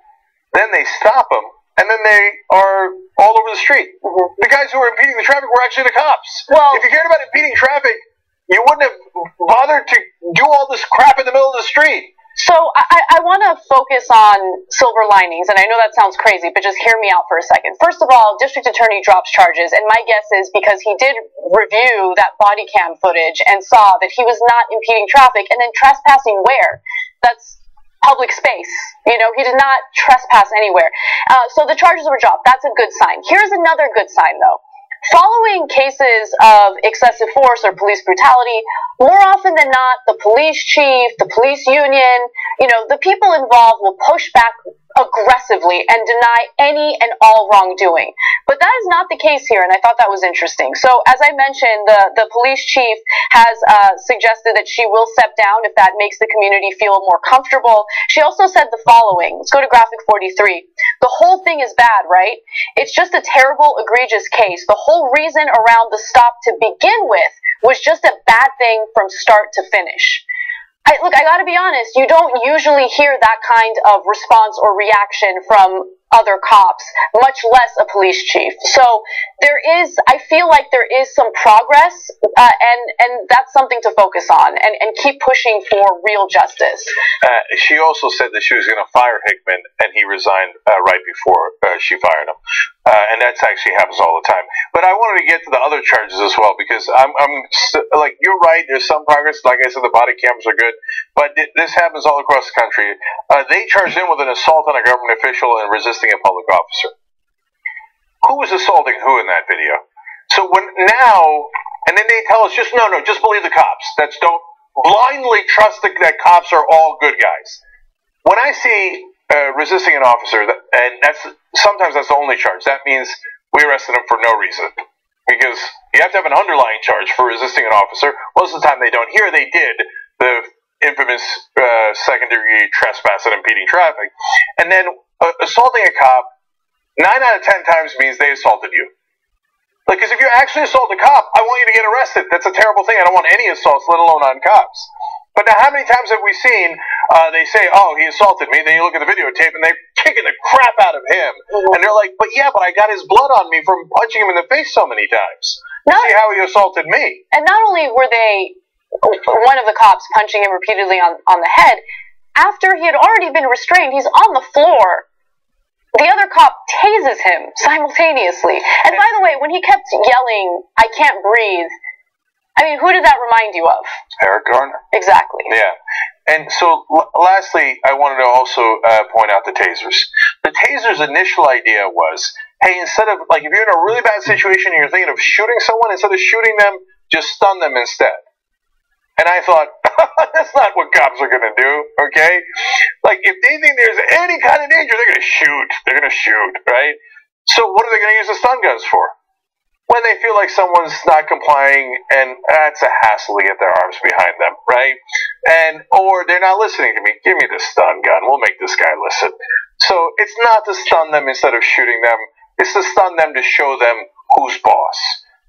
Then they stop him, and then they are all over the street. The guys who were impeding the traffic were actually the cops. Well, if you cared about impeding traffic, you wouldn't have bothered to do all this crap in the middle of the street. So I want to focus on silver linings, and I know that sounds crazy, but just hear me out for a second. First of all, district attorney drops charges, and my guess is because he did review that body cam footage and saw that he was not impeding traffic, and then trespassing where? That's public space. He did not trespass anywhere. So the charges were dropped. That's a good sign. Here's another good sign, though. Following cases of excessive force or police brutality, more often than not, the police chief, the police union, the people involved will push back aggressively and deny any and all wrongdoing. But that is not the case here, and I thought that was interesting. So, as I mentioned, the police chief has suggested that she will step down if that makes the community feel more comfortable. She also said the following. Let's go to graphic 43. The whole thing is bad, right? It's just a terrible, egregious case. The whole reason around the stop to begin with was just a bad thing from start to finish. Look, I gotta be honest, you don't usually hear that kind of response or reaction from other cops, much less a police chief. So I feel like there is some progress, and that's something to focus on and keep pushing for real justice. She also said that she was going to fire Hickman, and he resigned right before she fired him. And that actually happens all the time. But I wanted to get to the other charges as well, because I'm like, you're right, there's some progress. Like I said, the body cameras are good, but this happens all across the country. They charged him with an assault on a government official and resisting a public officer. Who was assaulting who in that video? So and then they tell us, just believe the cops. Don't blindly trust that cops are all good guys. When I see resisting an officer, and sometimes that's the only charge. That means we arrested him for no reason, because you have to have an underlying charge for resisting an officer. Most of the time they don't. Here they did the infamous second-degree trespass and impeding traffic, and then assaulting a cop 9 out of 10 times means they assaulted you. Like, because if you actually assault a cop, I want you to get arrested. That's a terrible thing. I don't want any assaults, let alone on cops. But now, how many times have we seen they say, "Oh, he assaulted me"? Then you look at the videotape and they're kicking the crap out of him, and they're like, "But I got his blood on me from punching him in the face so many times. See how he assaulted me." And not only were they, one of the cops punching him repeatedly on the head, after he had already been restrained, he's on the floor. The other cop tases him simultaneously. And by the way, when he kept yelling, "I can't breathe," I mean, who did that remind you of? Eric Garner. Exactly. Yeah. And so, lastly, I wanted to also point out the tasers. The tasers' initial idea was, hey, instead of, like, if you're in a really bad situation and you're thinking of shooting someone, instead of shooting them, just stun them instead. And I thought, that's not what cops are going to do, okay? Like, if they think there's any kind of danger, they're going to shoot. They're going to shoot, right? So what are they going to use the stun guns for? When they feel like someone's not complying, and it's a hassle to get their arms behind them, right? Or they're not listening to me. Give me the stun gun. We'll make this guy listen. So it's not to stun them instead of shooting them. It's to stun them to show them who's boss.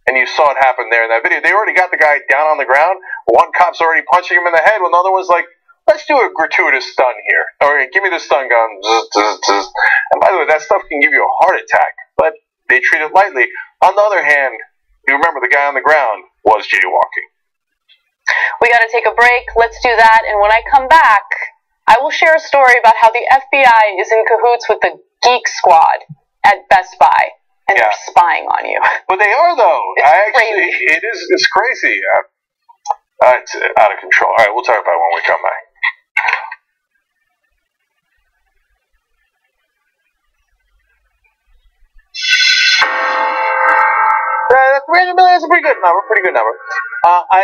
And you saw it happen there in that video. They already got the guy down on the ground. One cop's already punching him in the head, when the other one's like, let's do a gratuitous stun here. Or give me the stun gun. And by the way, that stuff can give you a heart attack, but they treat it lightly. On the other hand, you remember the guy on the ground was jaywalking. We got to take a break. Let's do that. And when I come back, I will share a story about how the FBI is in cahoots with the Geek Squad at Best Buy. And they're spying on you. But they are, though. It's crazy. It's crazy. It's out of control. All right, we'll talk about it when we come back. That's a pretty good number.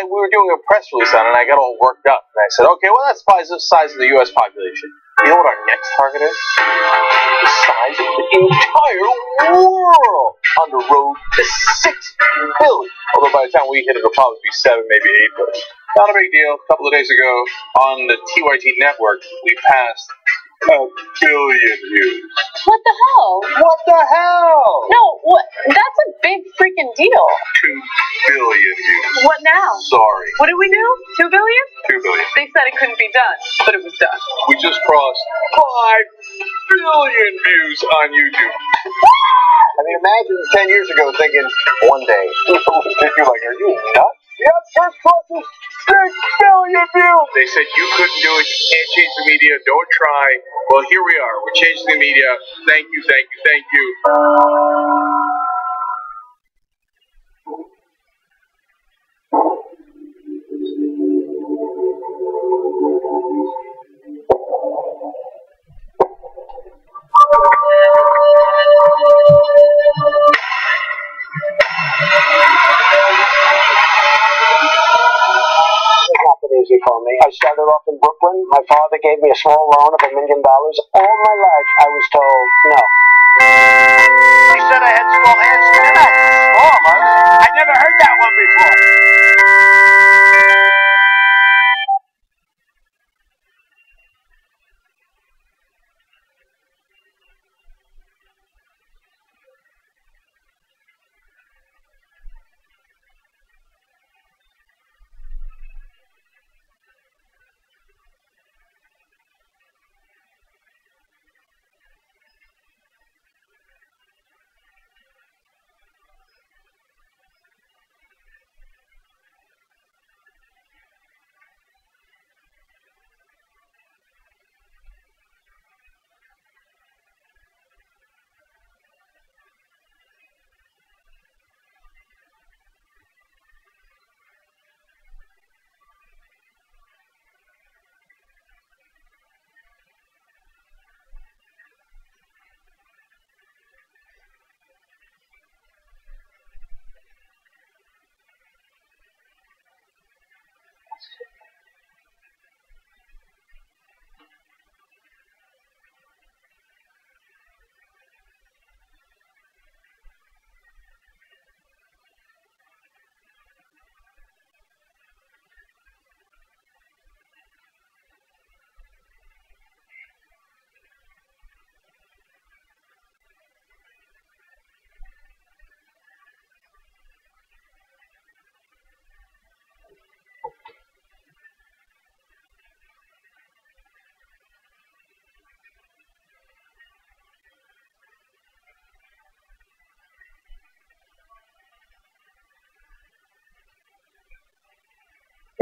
We were doing a press release on it, and I got all worked up. And I said, okay, well, that's probably the size of the U.S. population. You know what our next target is? The size of the entire world on the road to 6 billion. Although by the time we hit it, it'll probably be 7, maybe 8 billion. Not a big deal. A couple of days ago on the TYT network, we passed 1 billion views. What the hell? What the hell? No, that's a big freaking deal. 2 billion views. What now? Sorry. What did we do? 2 billion? 2 billion. They said it couldn't be done, but it was done. We just crossed 5 billion views on YouTube. I mean, imagine 10 years ago thinking, one day, you're like, are you nuts? Yes, first crosses 6 billion views. They said you couldn't do it. You can't change the media. Don't try. Well, here we are. We're changing the media. Thank you, thank you, thank you. Easy for me. I started off in Brooklyn. My father gave me a small loan of $1 million. All my life, I was told no. He said I had small hands. They're not small, huh? I never heard that one before.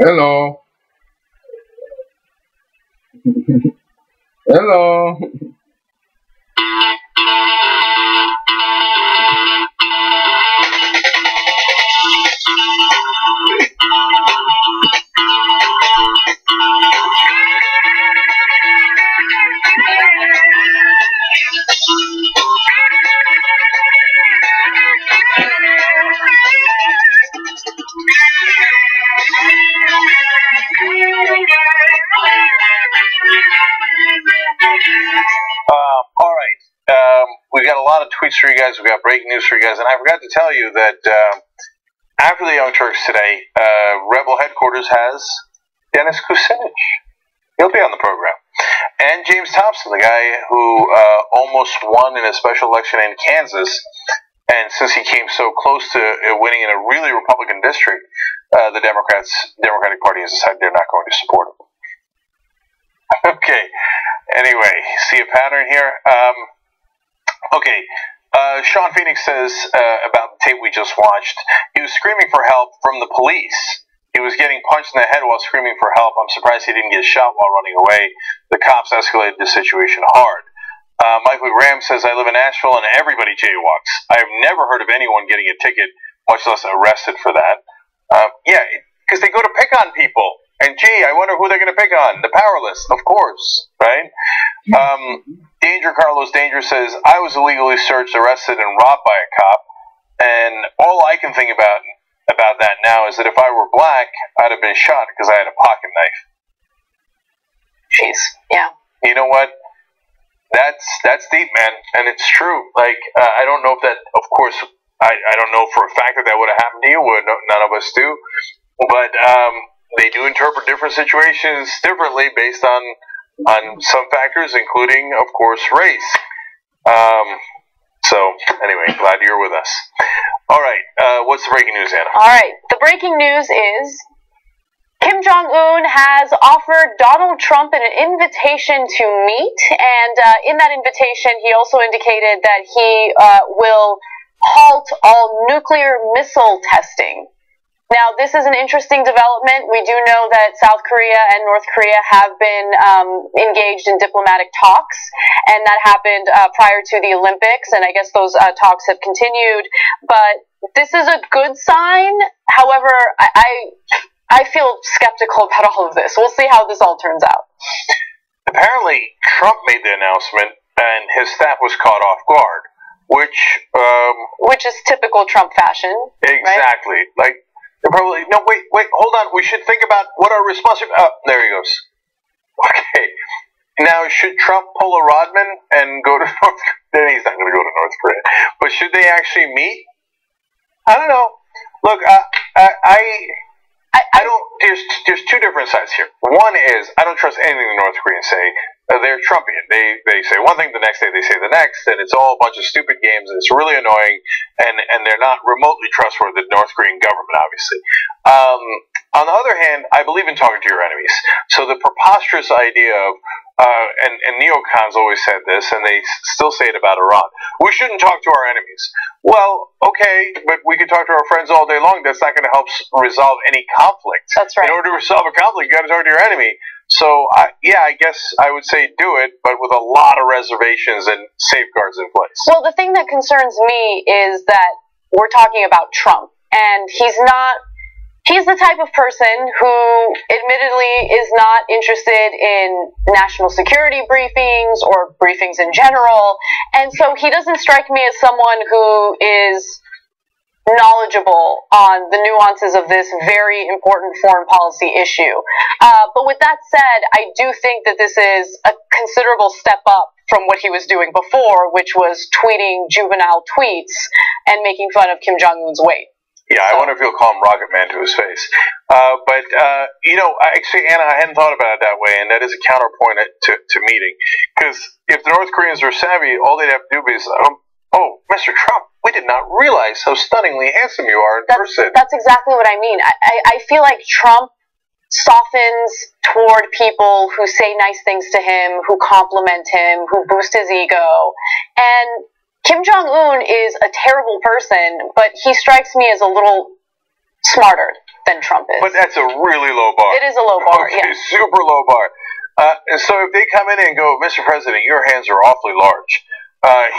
Hello. Hello. All right. We've got a lot of tweets for you guys. We've got breaking news for you guys. And I forgot to tell you that after the Young Turks today, Rebel headquarters has Dennis Kucinich. He'll be on the program. And James Thompson, the guy who almost won in a special election in Kansas. And since he came so close to winning in a really Republican district, the Democratic Party has decided they're not going to support him. Okay. Anyway, see a pattern here? Okay. Sean Phoenix says about the tape we just watched, he was screaming for help from the police. He was getting punched in the head while screaming for help. I'm surprised he didn't get shot while running away. The cops escalated the situation hard. Michael Graham says, I live in Nashville and everybody jaywalks. I've never heard of anyone getting a ticket, much less arrested for that. Yeah, because they go to pick on people. And gee, I wonder who they're going to pick on. The powerless, of course, right? Danger Carlos Danger says, I was illegally searched, arrested, and robbed by a cop. And all I can think about that now is that if I were black, I'd have been shot because I had a pocket knife. Jeez, yeah. You know what? That's deep, man, and it's true. Like, I don't know if that, of course, I don't know for a fact that would have happened to you. None of us do. But they do interpret different situations differently based on some factors, including, of course, race. So, anyway, glad you're with us. All right, what's the breaking news, Anna? All right, the breaking news is Kim Jong-un has offered Donald Trump an invitation to meet, and in that invitation, he also indicated that he will halt all nuclear missile testing. Now, this is an interesting development. We do know that South Korea and North Korea have been engaged in diplomatic talks, and that happened prior to the Olympics, and I guess those talks have continued. But this is a good sign. However, I feel skeptical about all of this. We'll see how this all turns out. Apparently, Trump made the announcement, and his staff was caught off guard, which is typical Trump fashion. Exactly. Right? Like, probably no. Wait, hold on. We should think about what our response. Oh, there he goes. Okay. Now, should Trump pull a Rodman and go to North Korea? He's not going to go to North Korea. But should they actually meet? I don't know. Look, I don't. There's two different sides here. One is I don't trust anything the North Koreans say. They're Trumpian. They say one thing, the next day they say the next, and it's all a bunch of stupid games, and it's really annoying, and they're not remotely trustworthy, the North Korean government, obviously. On the other hand, I believe in talking to your enemies. So the preposterous idea of, and neocons always said this, and they still say it about Iran, we shouldn't talk to our enemies. Well, okay, but we can talk to our friends all day long. That's not going to help resolve any conflict. That's right. In order to resolve a conflict, you got to talk to your enemy. So, I guess I would say do it, but with a lot of reservations and safeguards in place. Well, the thing that concerns me is that we're talking about Trump, and he's the type of person who admittedly is not interested in national security briefings or briefings in general, and so he doesn't strike me as someone who is knowledgeable on the nuances of this very important foreign policy issue. But with that said, I do think that this is a considerable step up from what he was doing before, which was tweeting juvenile tweets and making fun of Kim Jong-un's weight. Yeah, I wonder if he'll call him Rocket Man to his face. But actually, Anna, I hadn't thought about it that way, and that is a counterpoint to meeting. Because if the North Koreans are savvy, all they'd have to do is, oh, Mr. Trump, we did not realize how stunningly handsome you are in person. That's exactly what I mean. I feel like Trump softens toward people who say nice things to him, who compliment him, who boost his ego. And Kim Jong-un is a terrible person, but he strikes me as a little smarter than Trump is. But that's a really low bar. It is a low bar, okay, yeah. Super low bar. And so if they come in and go, Mr. President, your hands are awfully large,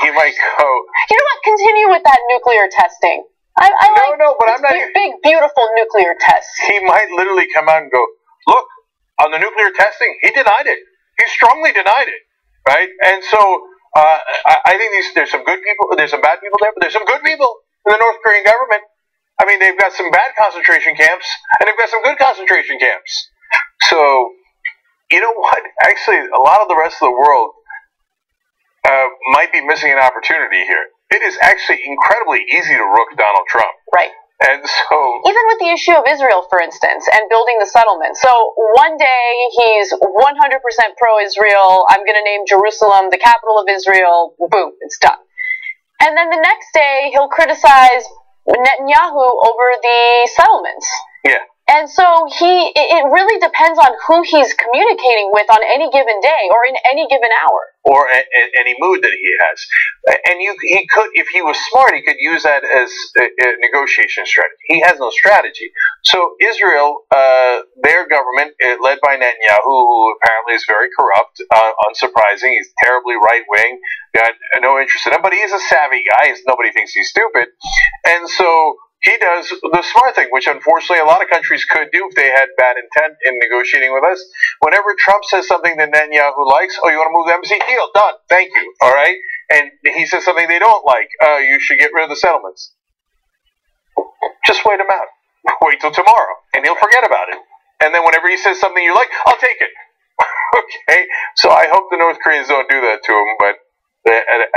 he might go, you know what? Continue with that nuclear testing. I like but I'm not big, beautiful nuclear tests. He might literally come out and go, look, on the nuclear testing, he denied it. He strongly denied it, right? And so I think there's some good people, there's some bad people there, but there's some good people in the North Korean government. I mean, they've got some bad concentration camps, and they've got some good concentration camps. So, you know what? Actually, a lot of the rest of the world might be missing an opportunity here. It is actually incredibly easy to rook Donald Trump. Right. And so... Even with the issue of Israel, for instance, and building the settlement. So one day he's 100% pro-Israel. I'm going to name Jerusalem the capital of Israel. Boom, it's done. And then the next day he'll criticize Netanyahu over the settlements. Yeah. And so it really depends on who he's communicating with on any given day or in any given hour. Or any mood that he has. And he could, if he was smart, he could use that as a negotiation strategy. He has no strategy. So Israel, their government, led by Netanyahu, who apparently is very corrupt, unsurprising, he's terribly right-wing, got no interest in him, but he's a savvy guy, nobody thinks he's stupid. And so he does the smart thing, which unfortunately a lot of countries could do if they had bad intent in negotiating with us. Whenever Trump says something that Netanyahu likes, oh, you want to move the embassy? Deal, done, thank you, all right? And he says something they don't like, you should get rid of the settlements. Just wait him out. Wait till tomorrow, and he'll forget about it. And then whenever he says something you like, I'll take it. Okay? So I hope the North Koreans don't do that to him, but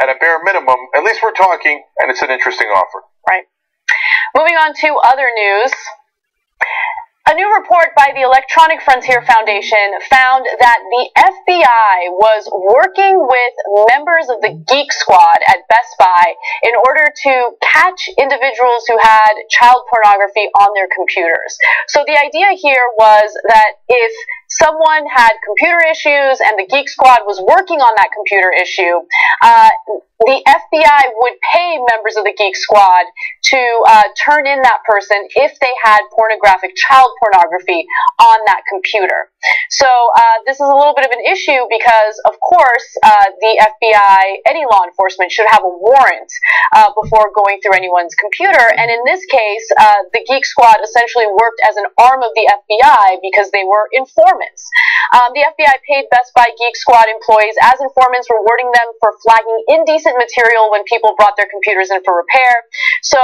at a bare minimum, at least we're talking, and it's an interesting offer. Right. Moving on to other news. A new report by the Electronic Frontier Foundation found that the FBI was working with members of the Geek Squad at Best Buy in order to catch individuals who had child pornography on their computers. So the idea here was that if someone had computer issues and the Geek Squad was working on that computer issue, the FBI would pay members of the Geek Squad to turn in that person if they had pornographic child pornography on that computer. So this is a little bit of an issue because, of course, the FBI, any law enforcement, should have a warrant before going through anyone's computer. And in this case, the Geek Squad essentially worked as an arm of the FBI because they were informants. The FBI paid Best Buy Geek Squad employees as informants, rewarding them for flagging indecent material when people brought their computers in for repair. So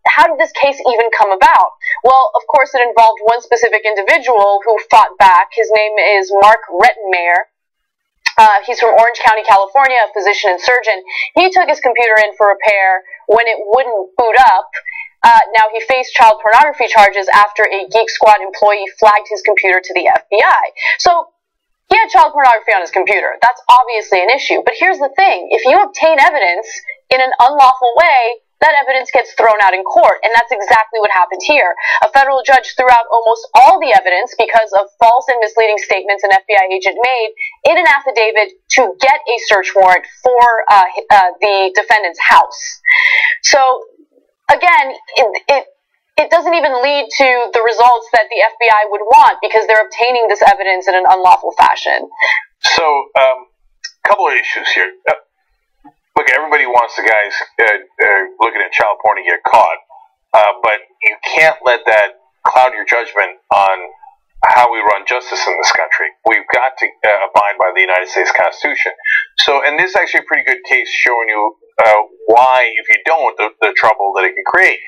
how did this case even come about? Well, of course, it involved one specific individual who fought back. His name is Mark Rettenmeier. He's from Orange County, California, a physician and surgeon. He took his computer in for repair when it wouldn't boot up. Now, he faced child pornography charges after a Geek Squad employee flagged his computer to the FBI. So he had child pornography on his computer. That's obviously an issue. But here's the thing. If you obtain evidence in an unlawful way, that evidence gets thrown out in court, and that's exactly what happened here. A federal judge threw out almost all the evidence because of false and misleading statements an FBI agent made in an affidavit to get a search warrant for the defendant's house. So, again, it doesn't even lead to the results that the FBI would want because they're obtaining this evidence in an unlawful fashion. So, a couple of issues here. Look, everybody wants the guys looking at child porn to get caught, but you can't let that cloud your judgment on how we run justice in this country. We've got to abide by the United States Constitution. So, and this is actually a pretty good case showing you why, if you don't, the trouble that it can create.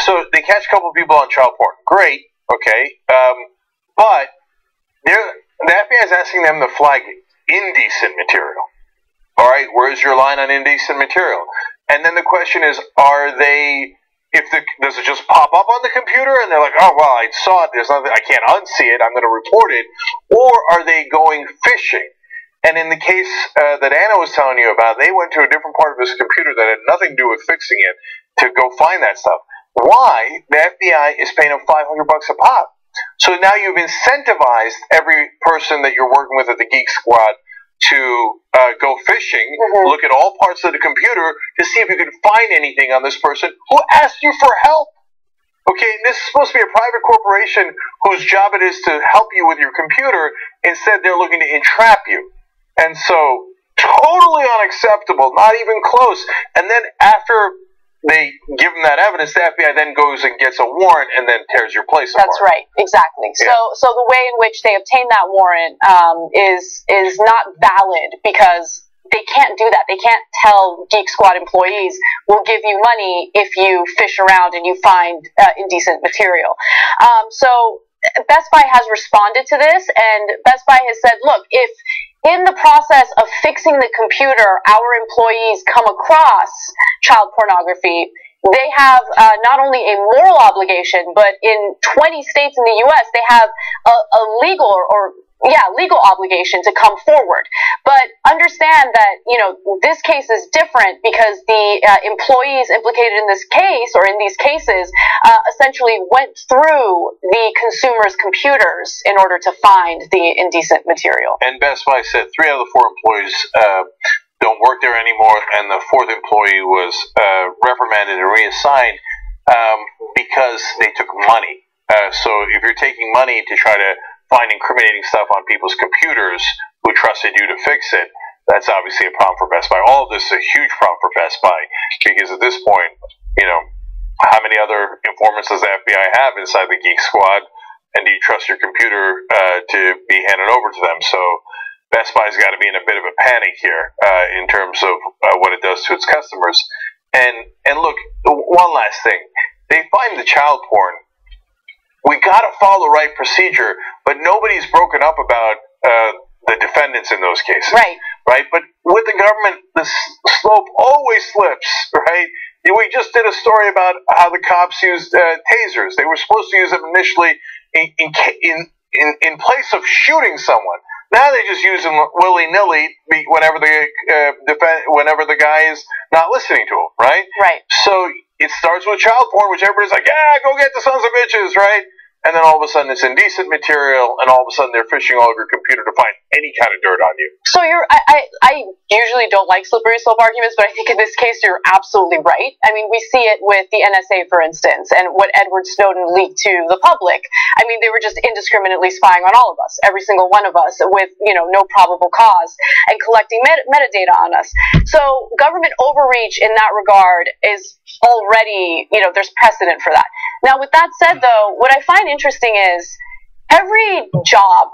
So they catch a couple of people on child porn. Great, okay, but the FBI is asking them to flag indecent material. All right, where's your line on indecent material? And then the question is, are they, does it just pop up on the computer and they're like, oh, well, I saw it, there's nothing, I can't unsee it, I'm going to report it, or are they going fishing? And in the case that Anna was telling you about, they went to a different part of his computer that had nothing to do with fixing it to go find that stuff. Why? The FBI is paying them $500 a pop. So now you've incentivized every person that you're working with at the Geek Squad to go fishing, look at all parts of the computer to see if you can find anything on this person who asked you for help. Okay, this is supposed to be a private corporation whose job it is to help you with your computer. Instead, they're looking to entrap you. And so, totally unacceptable, not even close. And then after they give them that evidence, the FBI then goes and gets a warrant and then tears your place apart. That's right, exactly. Yeah. So the way in which they obtain that warrant is not valid because they can't do that. They can't tell Geek Squad employees, we'll give you money if you fish around and you find indecent material. So Best Buy has responded to this, and Best Buy has said, look, if in the process of fixing the computer, our employees come across child pornography, they have not only a moral obligation, but in 20 states in the U.S., they have a legal legal obligation to come forward. But understand that, this case is different because the employees implicated in this case, or in these cases, essentially went through the consumer's computers in order to find the indecent material. And Best Buy said 3 out of the 4 employees don't work there anymore, and the 4th employee was reprimanded and reassigned because they took money. So if you're taking money to try to find incriminating stuff on people's computers who trusted you to fix it, that's obviously a problem for Best Buy. All of this is a huge problem for Best Buy because at this point, how many other informants does the FBI have inside the Geek Squad, and do you trust your computer to be handed over to them? So Best Buy's got to be in a bit of a panic here in terms of what it does to its customers. And look, one last thing. They find the child porn. We got to follow the right procedure, but nobody's broken up about the defendants in those cases. Right? But with the government, the slope always slips, right? We just did a story about how the cops used tasers. They were supposed to use them initially in place of shooting someone. Now they just use them willy-nilly whenever the guy is not listening to them, right? Right. So it starts with child porn, which everybody's like, yeah, go get the sons of bitches, right? And then all of a sudden it's indecent material, and all of a sudden they're fishing all over your computer to find any kind of dirt on you. So I usually don't like slippery slope arguments, but I think in this case you're absolutely right. I mean, we see it with the NSA, for instance, and what Edward Snowden leaked to the public. I mean, they were just indiscriminately spying on all of us, every single one of us, with, no probable cause, and collecting metadata on us. So government overreach in that regard is already, there's precedent for that. Now, with that said, though, what I find interesting is every job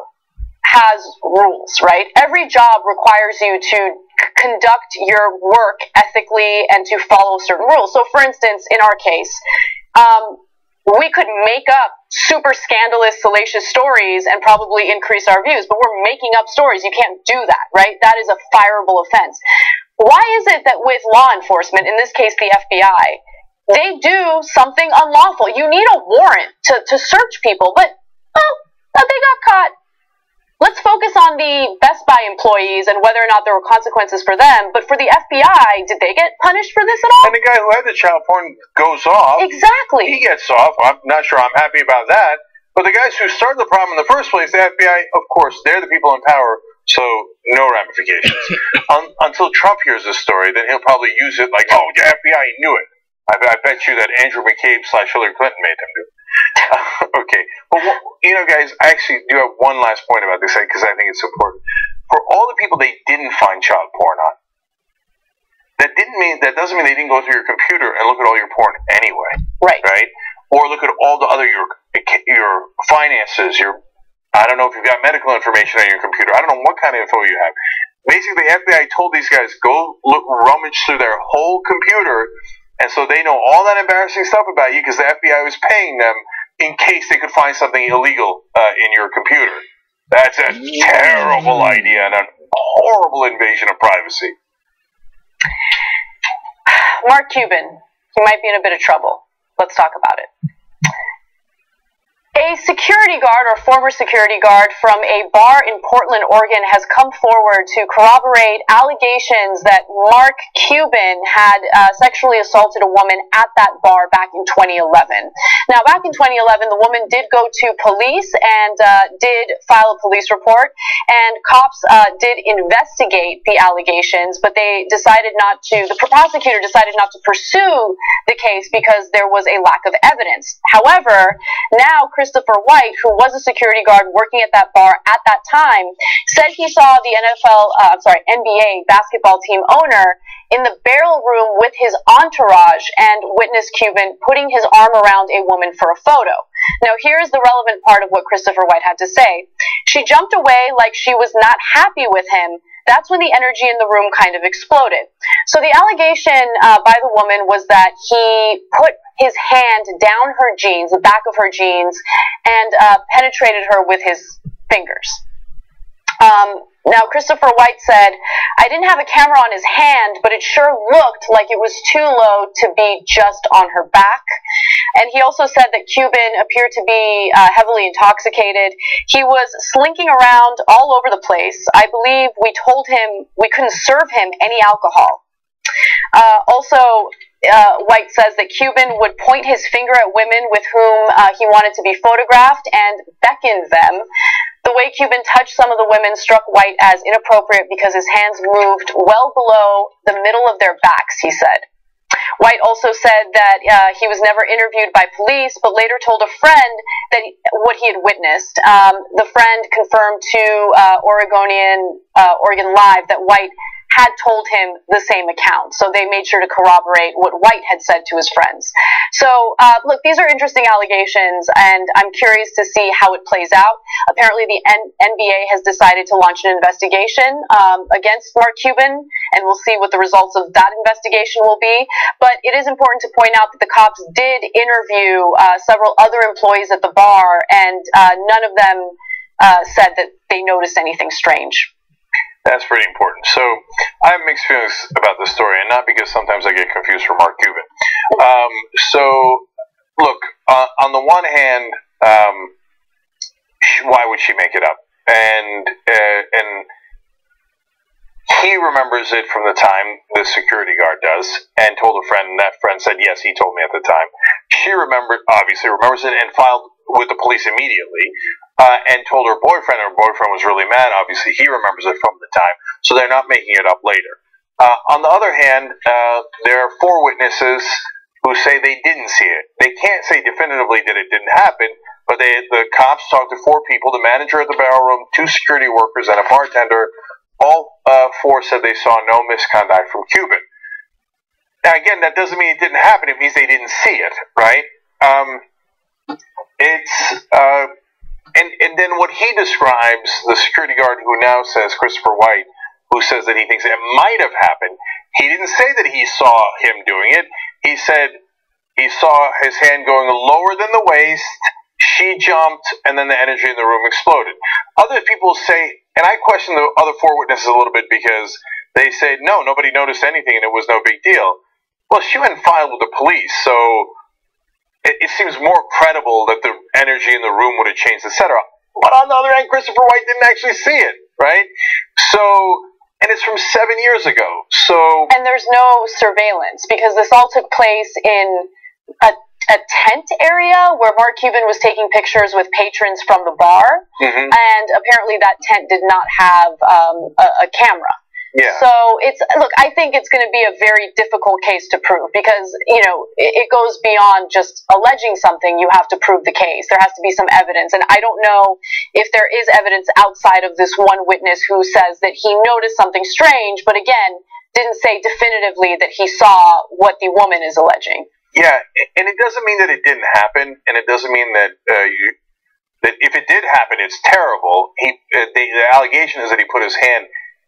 has rules, right? Every job requires you to conduct your work ethically and to follow certain rules. So, for instance, in our case, we could make up super scandalous, salacious stories and probably increase our views, but we're making up stories. You can't do that, right? That is a fireable offense. Why is it that with law enforcement, in this case the FBI, they do something unlawful? You need a warrant to search people, but they got caught. Let's focus on the Best Buy employees and whether or not there were consequences for them. But for the FBI, did they get punished for this at all? And the guy who had the child porn goes off. Exactly. He gets off. I'm not sure I'm happy about that. But the guys who started the problem in the first place, the FBI, of course, they're the people in power, so no ramifications. Until Trump hears this story, then he'll probably use it like, oh, the FBI knew it. I bet you that Andrew McCabe/Hillary Clinton made them do it. Okay. But, guys, I actually do have one last point about this because I think it's important. For all the people they didn't find child porn on, that doesn't mean they didn't go through your computer and look at all your porn anyway. Right. Right? Or look at all the other, your finances, I don't know if you've got medical information on your computer. I don't know what kind of info you have. Basically, the FBI told these guys, go rummage through their whole computer. And so they know all that embarrassing stuff about you because the FBI was paying them in case they could find something illegal in your computer. That's a terrible idea and a horrible invasion of privacy. Mark Cuban, he might be in a bit of trouble. Let's talk about it. A security guard or former security guard from a bar in Portland, Oregon has come forward to corroborate allegations that Mark Cuban had sexually assaulted a woman at that bar back in 2011. Now, back in 2011, the woman did go to police and did file a police report, and cops did investigate the allegations, but they decided not to, the prosecutor decided not to pursue the case because there was a lack of evidence. However, now Christopher White, who was a security guard working at that bar at that time, said he saw the NBA basketball team owner in the barrel room with his entourage and witnessed Cuban putting his arm around a woman for a photo. Now, here's the relevant part of what Christopher White had to say. She jumped away like she was not happy with him. That's when the energy in the room kind of exploded. So the allegation by the woman was that he put his hand down her jeans, the back of her jeans, and penetrated her with his fingers. Now, Christopher White said, I didn't have a camera on his hand, but it sure looked like it was too low to be just on her back. And he also said that Cuban appeared to be heavily intoxicated. He was slinking around all over the place. I believe we told him we couldn't serve him any alcohol. White says that Cuban would point his finger at women with whom he wanted to be photographed and beckon them. The way Cuban touched some of the women struck White as inappropriate because his hands moved well below the middle of their backs, he said. White also said that he was never interviewed by police, but later told a friend that what he had witnessed. The friend confirmed to Oregon Live that White had told him the same account. So they made sure to corroborate what White had said to his friends. So, look, these are interesting allegations, and I'm curious to see how it plays out. Apparently, the NBA has decided to launch an investigation against Mark Cuban, and we'll see what the results of that investigation will be. But it is important to point out that the cops did interview several other employees at the bar, and none of them said that they noticed anything strange. That's pretty important. So I have mixed feelings about this story, and not because sometimes I get confused for Mark Cuban. So, look, on the one hand, why would she make it up? And he remembers it from the time the security guard does, and told a friend, and that friend said, yes, he told me at the time. She obviously remembers it, and filed with the police immediately. And told her boyfriend, and her boyfriend was really mad. Obviously, he remembers it from the time, so they're not making it up later. On the other hand, there are 4 witnesses who say they didn't see it. They can't say definitively that it didn't happen, but the cops talked to 4 people, the manager at the barrel room, 2 security workers, and a bartender. All 4 said they saw no misconduct from Cuban. Now, again, that doesn't mean it didn't happen. It means they didn't see it, right? And then what he describes, the security guard who now says, Christopher White, who says that he thinks it might have happened, he didn't say that he saw him doing it. He said he saw his hand going lower than the waist, she jumped, and then the energy in the room exploded. Other people say, and I question the other 4 witnesses a little bit because they say, no, nobody noticed anything and it was no big deal. Well, she went and filed with the police, so it seems more credible that the energy in the room would have changed, etc. But on the other hand, Christopher White didn't actually see it, right? So, and it's from 7 years ago. So, and there's no surveillance because this all took place in a tent area where Mark Cuban was taking pictures with patrons from the bar, and apparently that tent did not have a camera. Yeah. So look, I think it's going to be a very difficult case to prove because, it goes beyond just alleging something. You have to prove the case. There has to be some evidence. And I don't know if there is evidence outside of this one witness who says that he noticed something strange, but again, didn't say definitively that he saw what the woman is alleging. Yeah. And it doesn't mean that it didn't happen. And it doesn't mean that, that if it did happen, it's terrible. The allegation is that he put his hand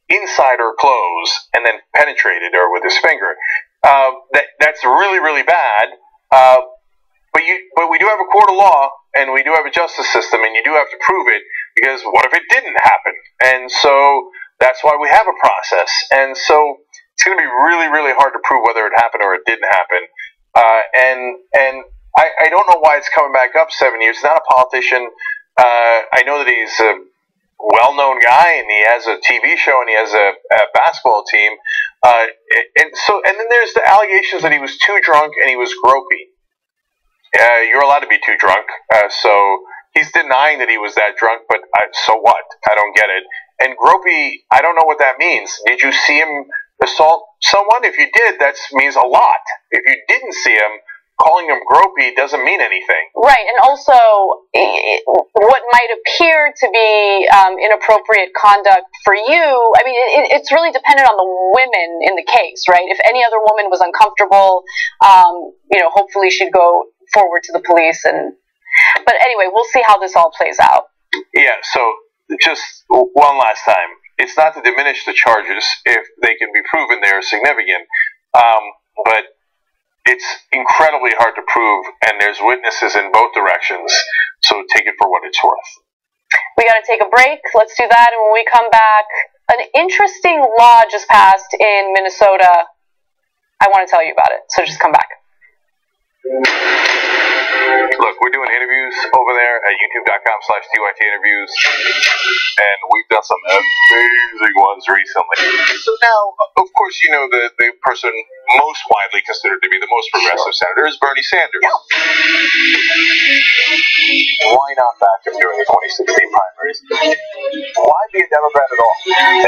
inside her clothes and then penetrated her with his finger. That's really, really bad. But we do have a court of law, and we do have a justice system, and you do have to prove it, because what if it didn't happen? And so that's why we have a process. And so it's going to be really, really hard to prove whether it happened or it didn't happen. And I don't know why it's coming back up 7 years. He's not a politician. I know that he's a well-known guy, and he has a TV show, and he has a basketball team. And then there's the allegations that he was too drunk and he was gropey. You're allowed to be too drunk, so he's denying that he was that drunk. But so what? I don't get it. And gropey, I don't know what that means. Did you see him assault someone? If you did, that means a lot. If you didn't see him, calling him gropey doesn't mean anything. Right, and also what might appear to be inappropriate conduct for you, I mean, it's really dependent on the women in the case, right? If any other woman was uncomfortable, hopefully she'd go forward to the police. But anyway, we'll see how this all plays out. Yeah, so just one last time. It's not to diminish the charges if they can be proven they're significant, but it's incredibly hard to prove, and there's witnesses in both directions, so take it for what it's worth. We got to take a break. Let's do that, and when we come back, an interesting law just passed in Minnesota. I want to tell you about it, so just come back. Look, we're doing interviews over there at youtube.com/TYT interviews, and we've done some amazing ones recently. So now, of course, you know the person most widely considered to be the most progressive senator is Bernie Sanders. Why not back him during the 2016 primaries? Why be a Democrat at all?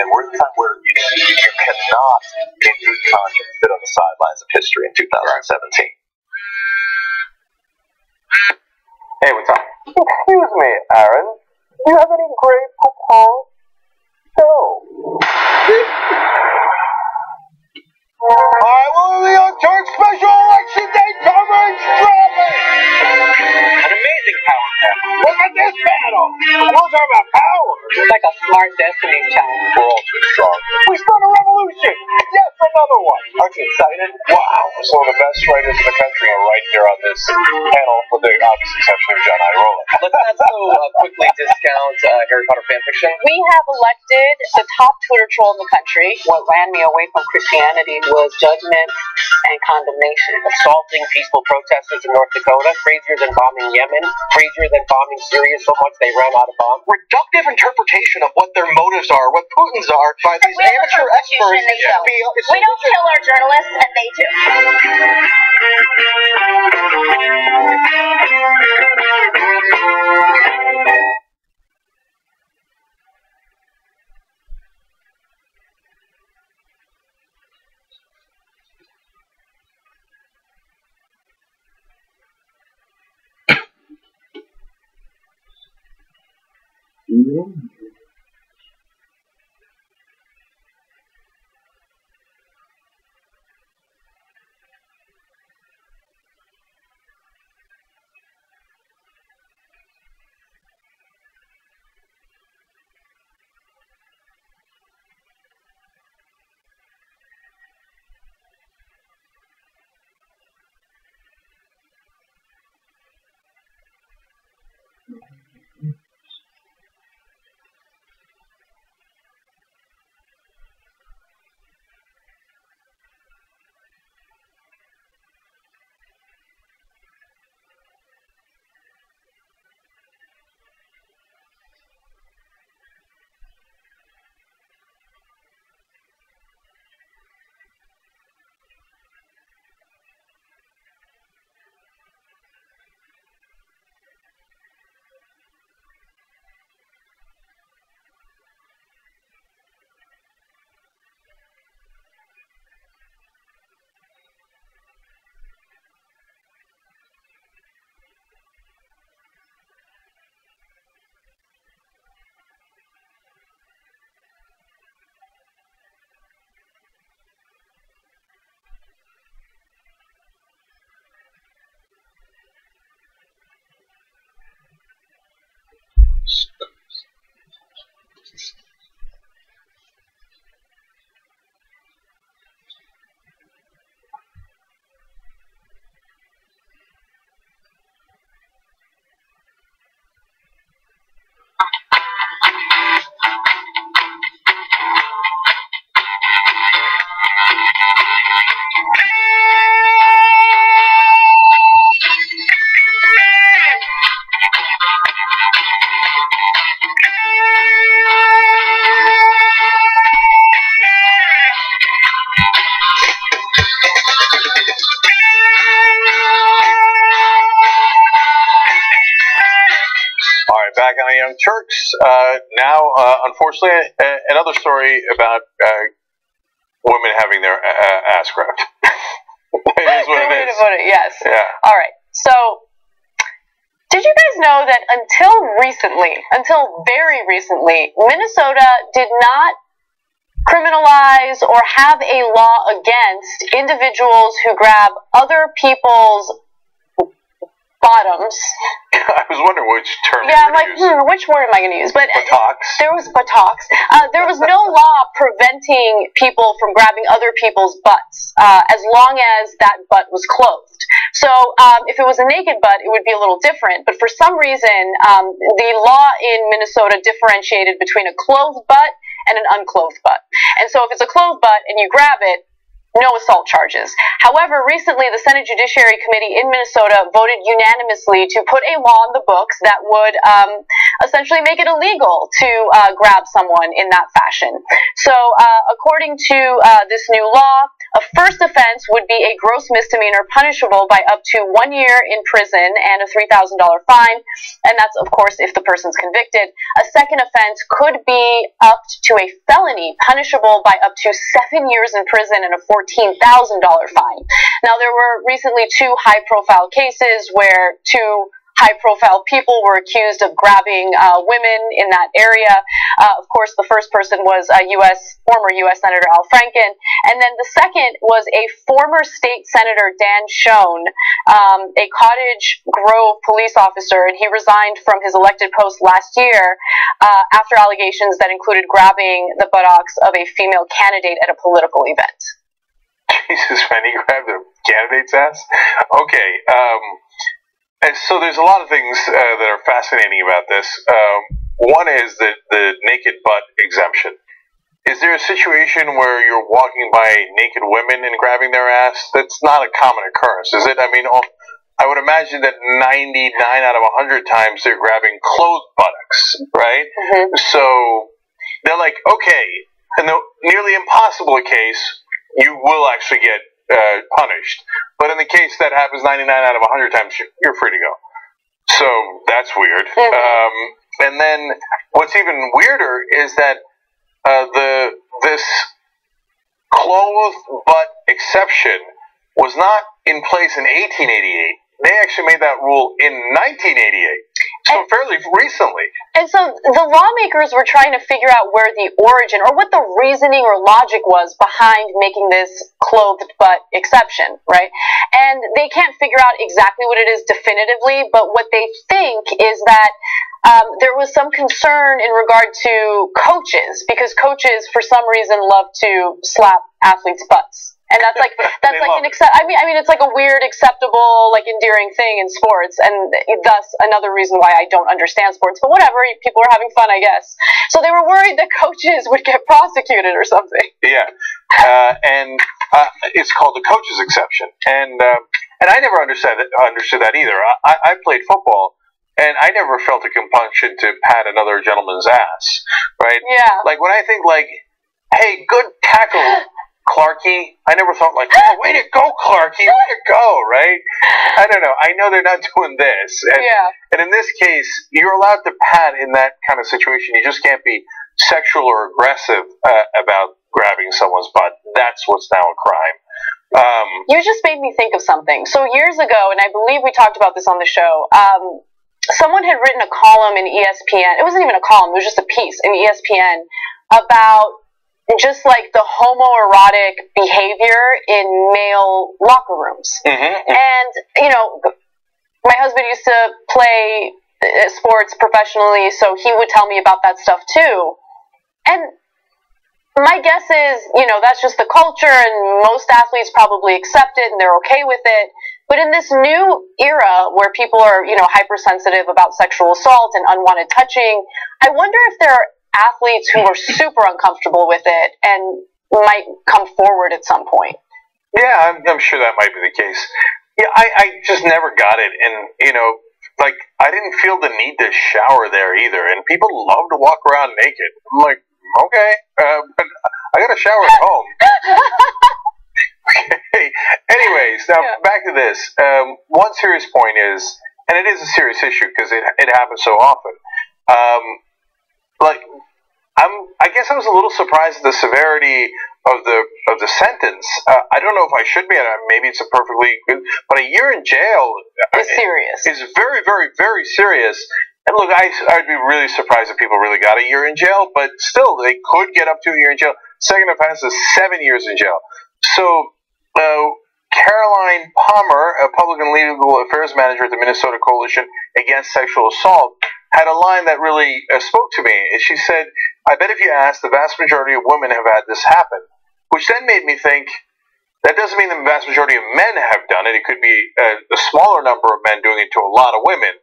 And we're at the time where you cannot, in good conscience, sit on the sidelines of history in 2017. Hey, what's up? Excuse me, Aaron. Do you have any Grey Poupon? No. Alright, well, the Young Special Election Day coverage dropping! An amazing power panel. Look at this panel! We'll talk about power! It's like a smart Destiny Child. We're all too strong. We start a revolution! Yes, another one! Aren't you excited? Wow! Some of the best writers in the country are right here on this panel, with the obvious exception of John Irola. Let's not so quickly discount Harry Potter fanfiction. We have elected the top Twitter troll in the country. What ran me away from Christianity was judgment and condemnation. Assaulting peaceful protesters in North Dakota, crazier than bombing Yemen, crazier than bombing Syria so much they ran out of bombs. Reductive interpretation of what their motives are, what Putin's are, by these amateur experts. We don't kill our journalists, and they do. back on the Young Turks. Now, unfortunately, another story about women having their ass grabbed. It is what it is. Yes. Yeah. All right. So, did you guys know that until very recently, Minnesota did not criminalize or have a law against individuals who grab other people's bottoms? I was wondering which term. Yeah, I'm like, which word am I going to use? But buttocks. There was buttocks. There was no law preventing people from grabbing other people's butts, as long as that butt was clothed. So, if it was a naked butt, it would be a little different. But for some reason, the law in Minnesota differentiated between a clothed butt and an unclothed butt. And so, if it's a clothed butt and you grab it, no assault charges. However, recently the Senate Judiciary Committee in Minnesota voted unanimously to put a law on the books that would essentially make it illegal to grab someone in that fashion. So, according to this new law, a first offense would be a gross misdemeanor punishable by up to 1 year in prison and a $3,000 fine, and that's, of course, if the person's convicted. A second offense could be up to a felony punishable by up to 7 years in prison and a $14,000 fine. Now, there were recently 2 high-profile cases where 2 high-profile people were accused of grabbing women in that area. Of course, the first person was former U.S. Senator Al Franken, and then the second was a former state senator, Dan Schoen, a Cottage Grove police officer, and he resigned from his elected post last year after allegations that included grabbing the buttocks of a female candidate at a political event. Jesus, man, he grabbed a candidate's ass? Okay, and so there's a lot of things that are fascinating about this. One is the naked butt exemption. Is there a situation where you're walking by naked women and grabbing their ass? That's not a common occurrence, is it? I mean, I would imagine that 99 out of 100 times they're grabbing clothed buttocks, right? Mm-hmm. So they're like, okay, in the nearly impossible case, you will actually get punished. But in the case that happens 99 out of 100 times, you're free to go. So that's weird. Mm-hmm. And then what's even weirder is that this clothed butt exception was not in place in 1888. They actually made that rule in 1988. So fairly recently. And so the lawmakers were trying to figure out where the origin or what the reasoning or logic was behind making this clothed butt exception, right? And they can't figure out exactly what it is definitively, but what they think is that there was some concern in regard to coaches, because coaches, for some reason, love to slap athletes' butts. And that's like I mean it's like a weird, acceptable, like endearing thing in sports, and thus another reason why I don't understand sports. But whatever, people are having fun, I guess. So they were worried that coaches would get prosecuted or something. Yeah, and it's called the coach's exception, and I never understood that either. I played football, and I never felt a compunction to pat another gentleman's ass, right? Yeah. Like when I think like, hey, good tackle, Clarky, I never thought like, oh, way to go, Clarky, way to go, right? I don't know. I know they're not doing this. And, and in this case, you're allowed to pat in that kind of situation. You just can't be sexual or aggressive about grabbing someone's butt. That's what's now a crime. You just made me think of something. So years ago, and I believe we talked about this on the show, someone had written a column in ESPN. It wasn't even a column. It was just a piece in ESPN about just like the homoerotic behavior in male locker rooms. Mm-hmm. And, you know, my husband used to play sports professionally, so he would tell me about that stuff too. And my guess is, you know, that's just the culture, and most athletes probably accept it and they're okay with it. But in this new era where people are, you know, hypersensitive about sexual assault and unwanted touching, I wonder if there are athletes who are super uncomfortable with it and might come forward at some point. Yeah, I'm sure that might be the case. Yeah, I just never got it. And, you know, like, I didn't feel the need to shower there either. And people love to walk around naked. I'm like, okay, but I got to shower at home. Okay. Anyways, now back to this. One serious point is, and it is a serious issue because it happens so often, I guess I was a little surprised at the severity of the sentence. I don't know if I should be, and maybe it's a perfectly good, but a year in jail is serious. Is very, very, very serious. And look, I'd be really surprised if people really got a year in jail, but still, they could get up to a year in jail. Second offense is 7 years in jail. So, Caroline Palmer, a public and legal affairs manager at the Minnesota Coalition Against Sexual Assault, had a line that really spoke to me. She said, "I bet if you ask, the vast majority of women have had this happen," which then made me think, that doesn't mean the vast majority of men have done it. It could be a smaller number of men doing it to a lot of women.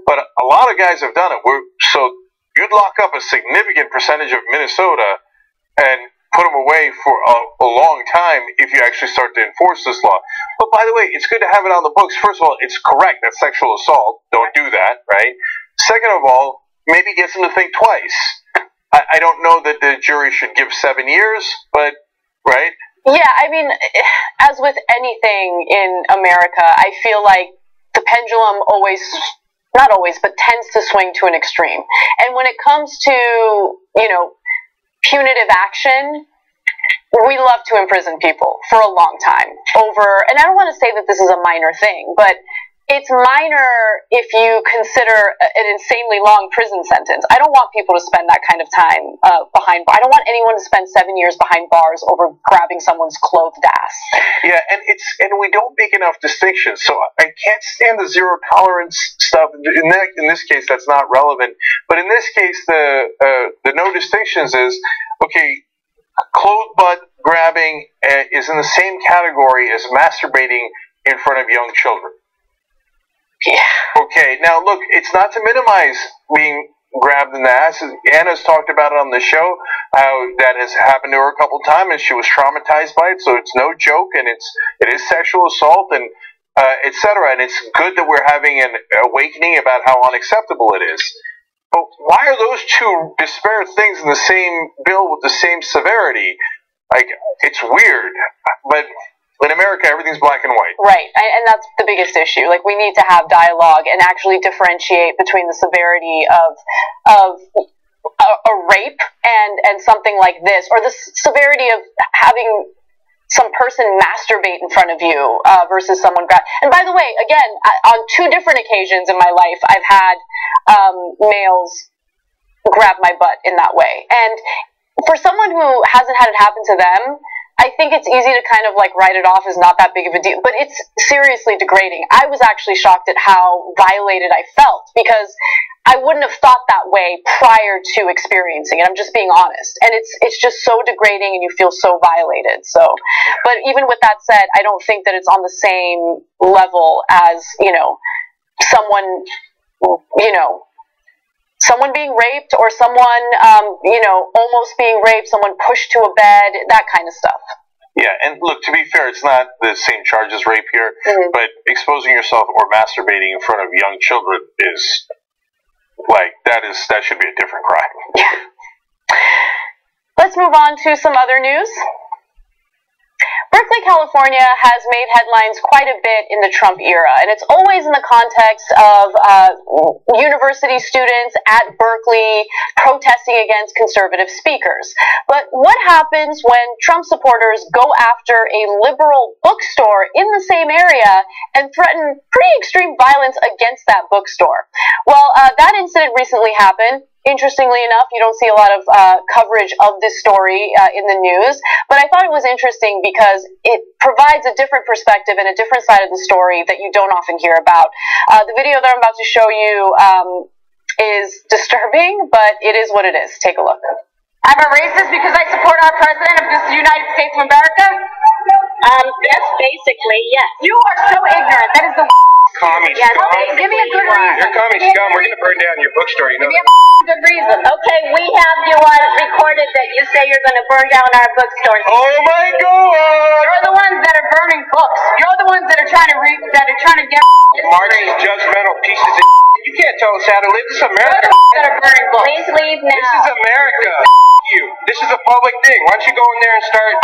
But a lot of guys have done it. So you'd lock up a significant percentage of Minnesota and put them away for a long time if you actually start to enforce this law. But by the way, it's good to have it on the books. First of all, it's correct. That's sexual assault. Don't do that, right? Second of all, maybe gets them to think twice. I don't know that the jury should give 7 years, but, right? Yeah, I mean, as with anything in America, I feel like the pendulum not always, but tends to swing to an extreme. And when it comes to, punitive action, we love to imprison people for a long time and I don't want to say that this is a minor thing, but it's minor if you consider an insanely long prison sentence. I don't want people to spend that kind of time behind bars. I don't want anyone to spend 7 years behind bars over grabbing someone's clothed ass. Yeah, and we don't make enough distinctions. So I can't stand the zero tolerance stuff. In this case, that's not relevant. But in this case, the no distinctions is, okay, clothed butt grabbing is in the same category as masturbating in front of young children. Yeah. Okay, now look, it's not to minimize being grabbed in the ass. Anna's talked about it on the show, how that has happened to her a couple times, and she was traumatized by it, so it's no joke, and it is sexual assault, and etc. And it's good that we're having an awakening about how unacceptable it is. But why are those two disparate things in the same bill with the same severity? Like, it's weird, but in America, everything's black and white. Right, and that's the biggest issue. Like, we need to have dialogue and actually differentiate between the severity of a rape and something like this, or the severity of having some person masturbate in front of you versus someone grab. And by the way, again, on 2 different occasions in my life, I've had males grab my butt in that way. And for someone who hasn't had it happen to them, I think it's easy to kind of like write it off as not that big of a deal, but it's seriously degrading. I was actually shocked at how violated I felt, because I wouldn't have thought that way prior to experiencing it. I'm just being honest. And it's just so degrading, and you feel so violated. So, but even with that said, I don't think that it's on the same level as, someone, someone being raped, or someone, almost being raped, someone pushed to a bed, that kind of stuff. Yeah, and look, to be fair, it's not the same charge as rape here, but exposing yourself or masturbating in front of young children is, that should be a different crime. Yeah. Let's move on to some other news. Berkeley, California has made headlines quite a bit in the Trump era, and it's always in the context of university students at Berkeley protesting against conservative speakers. But what happens when Trump supporters go after a liberal bookstore in the same area and threaten pretty extreme violence against that bookstore? Well, that incident recently happened. Interestingly enough, you don't see a lot of coverage of this story in the news, but I thought it was interesting because it provides a different perspective and a different side of the story that you don't often hear about. The video that I'm about to show you is disturbing, but it is what it is. Take a look. I'm a racist because I support our president of the United States of America? Yes, basically, yes. You are so ignorant. That is the commie yes, scum. Give me a good reason. You're commie scum. We're going to burn down your bookstore, you know. Give me a good reason. Okay, we have you on recorded that you say you're going to burn down our bookstore. Oh my God! You're the ones that are burning books. You're the ones that are trying to get Marxist, judgmental pieces of You can't tell us how to live. This is America. You're the ones that are burning books. Please leave now. This is America. You. This is a public thing. Why don't you go in there and start?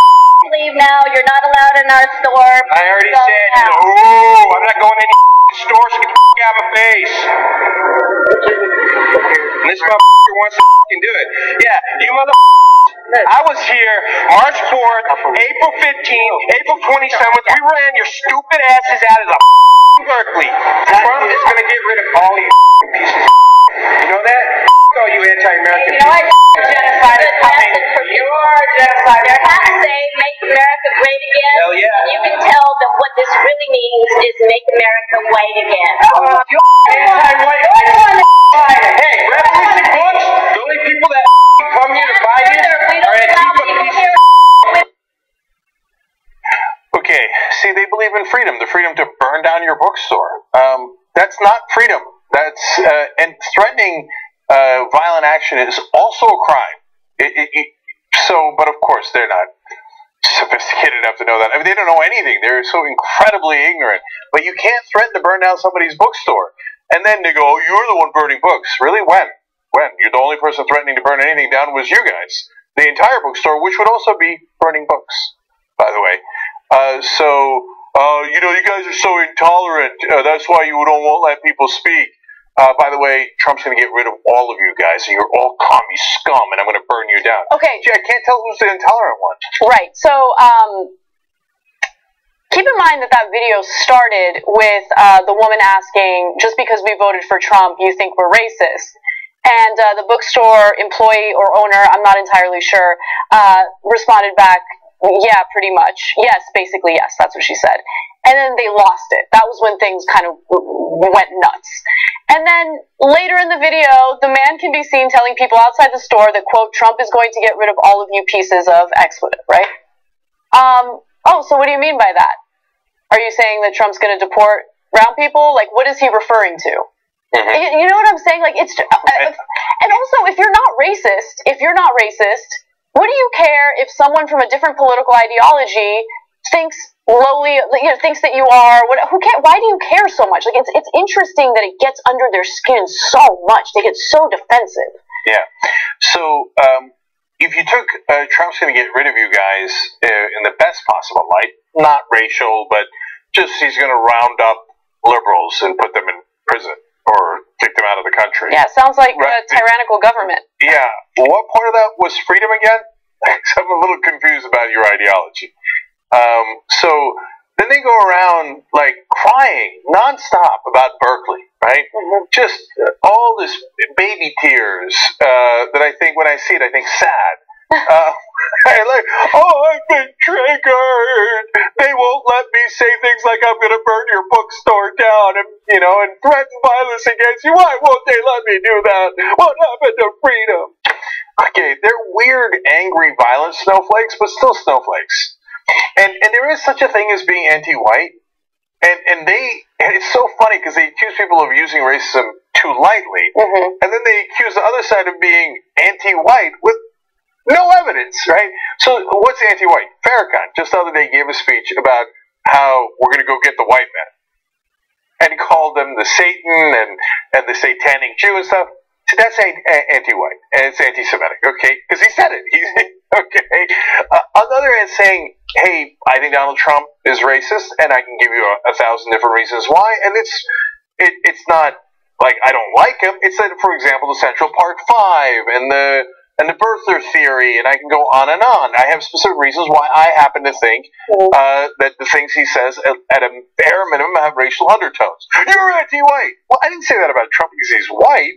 Leave now. You're not allowed in our store. I already said no. I'm not going to any store, so get the out of my face. and this motherfucker wants to fucking do it. Yeah, you motherfucker. I was here March 4th, April 15th, April 27th. We ran your stupid asses out of the Berkeley. Trump is going to get rid of all you pieces of You know that? All you anti-American. You know what? Genocide is coming. You are genocide. They're to say, make America great again. Hell yeah. And you can tell that what this really means is make America white again. You anti-white. Hey, Revolution Books, the only people that come here to buy this are Antifa pieces. Okay, see, they believe in freedom, the freedom to burn down your bookstore. That's not freedom. That's and threatening violent action is also a crime. But of course, they're not sophisticated enough to know that. I mean, they don't know anything. They're so incredibly ignorant. But you can't threaten to burn down somebody's bookstore. And then they go, oh, you're the one burning books. Really? When? When? You're the only person threatening to burn anything down was you guys. The entire bookstore, which would also be burning books, by the way. You guys are so intolerant. That's why you won't let people speak. By the way, Trump's going to get rid of all of you guys, and you're all commie scum, and I'm going to burn you down. Okay. Gee, I can't tell who's the intolerant one. Right. So, keep in mind that video started with the woman asking, just because we voted for Trump, you think we're racist? And the bookstore employee or owner, I'm not entirely sure, responded back, yeah, pretty much. Yes, basically yes. That's what she said. And then they lost it. That was when things kind of went nuts. And then later in the video, the man can be seen telling people outside the store that, quote, Trump is going to get rid of all of you pieces of expletive, right? So what do you mean by that? Are you saying that Trump's going to deport brown people? Like, what is he referring to? Mm-hmm. You know what I'm saying? Like, it's, and also, if you're not racist, what do you care if someone from a different political ideology thinks thinks that you are? Who cares? Why do you care so much? Like, it's interesting that it gets under their skin so much. They get so defensive. Yeah. So, if you took Trump's going to get rid of you guys in the best possible light, not racial, but just he's going to round up liberals and put them in prison or kick them out of the country. Yeah, sounds like a tyrannical government. Yeah. What part of that was freedom again? I'm a little confused about your ideology. So then they go around like crying nonstop about Berkeley, right? Mm-hmm. Just all this baby tears that I think when I see it, I think sad. I've been triggered. They won't let me say things like I'm going to burn your bookstore down and threaten violence against you. Why won't they let me do that? What happened to freedom? Okay, they're weird, angry, violent snowflakes, but still snowflakes. And there is such a thing as being anti-white. And it's so funny because they accuse people of using racism too lightly. Mm-hmm. And then they accuse the other side of being anti-white with no evidence, right? So what's anti-white? Farrakhan just the other day gave a speech about how we're going to go get the white men. And called them the Satan and the satanic Jew and stuff. So that's anti-white, and it's anti-Semitic, okay? Because he said it. Okay. On the other hand, saying, hey, I think Donald Trump is racist, and I can give you 1,000 different reasons why, and it's not like I don't like him. It's that, for example, the Central Park 5 and the birther theory, and I can go on and on. I have specific reasons why I happen to think that the things he says at a bare minimum have racial undertones. You're anti-white. Well, I didn't say that about Trump because he's white,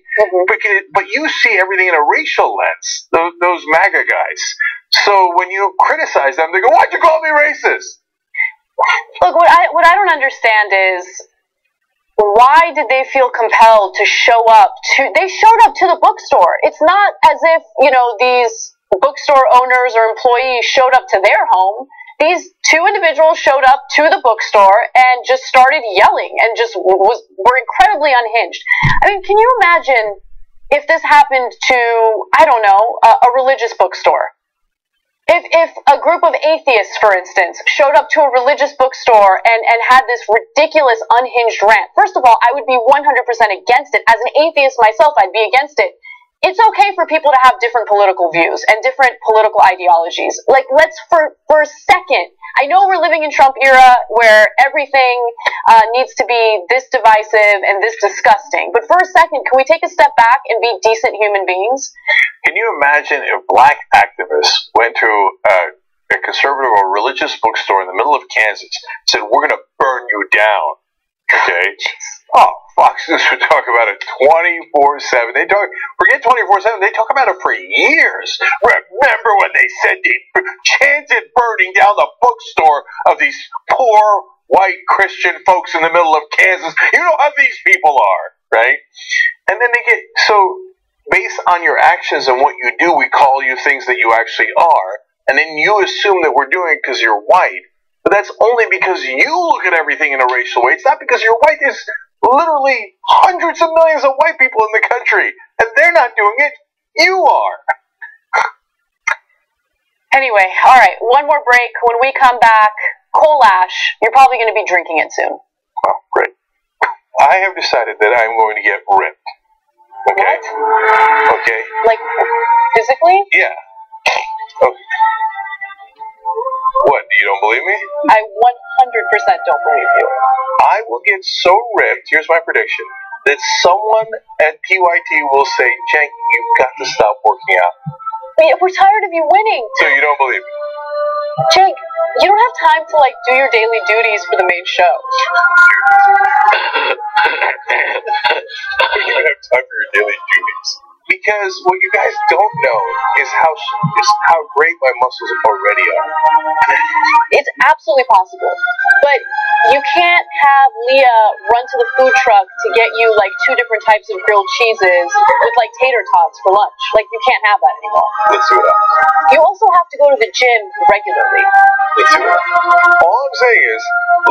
but you see everything in a racial lens, those MAGA guys. So when you criticize them, they go, why'd you call me racist? Look, what I don't understand is, why did they feel compelled to show up they showed up to the bookstore. It's not as if, these bookstore owners or employees showed up to their home. These two individuals showed up to the bookstore and just started yelling and just were incredibly unhinged. I mean, can you imagine if this happened to, I don't know, a religious bookstore? If a group of atheists, for instance, showed up to a religious bookstore and had this ridiculous unhinged rant, first of all, I would be 100% against it. As an atheist myself, I'd be against it. It's okay for people to have different political views and different political ideologies. Like, let's for a second I know we're living in Trump era where everything needs to be this divisive and this disgusting. But for a second, can we take a step back and be decent human beings? Can you imagine if black activists went to a conservative or religious bookstore in the middle of Kansas and said, "We're going to burn you down"? Okay. Oh, Fox News would talk about it 24/7. They talk, forget 24/7. They talk about it for years. Remember when they said they chanted burning down the bookstore of these poor white Christian folks in the middle of Kansas? You know how these people are, right? And then they get so based on your actions and what you do, we call you things that you actually are, and then you assume that we're doing it because you're white. But that's only because you look at everything in a racial way. It's not because you're white. There's literally hundreds of millions of white people in the country, and they're not doing it. You are. Anyway, all right, one more break. When we come back, Coal Ash, you're probably going to be drinking it soon. Oh, great. I have decided that I'm going to get ripped. Okay? What? Okay. Like, physically? Yeah. Okay. What, you don't believe me? I 100% don't believe you. I will get so ripped, here's my prediction, that someone at PYT will say, "Cenk, you've got to stop working out." Wait, we're tired of you winning. So you don't believe me? Cenk, you don't have time to, like, do your daily duties for the main show. You don't have time for your daily duties. Because what you guys don't know is how great my muscles already are. It's absolutely possible. But you can't have Leah run to the food truck to get you, like, 2 different types of grilled cheeses with, like, tater tots for lunch. Like, you can't have that anymore. Let's see what happens. You also have to go to the gym regularly. Let's see what happens. All I'm saying is,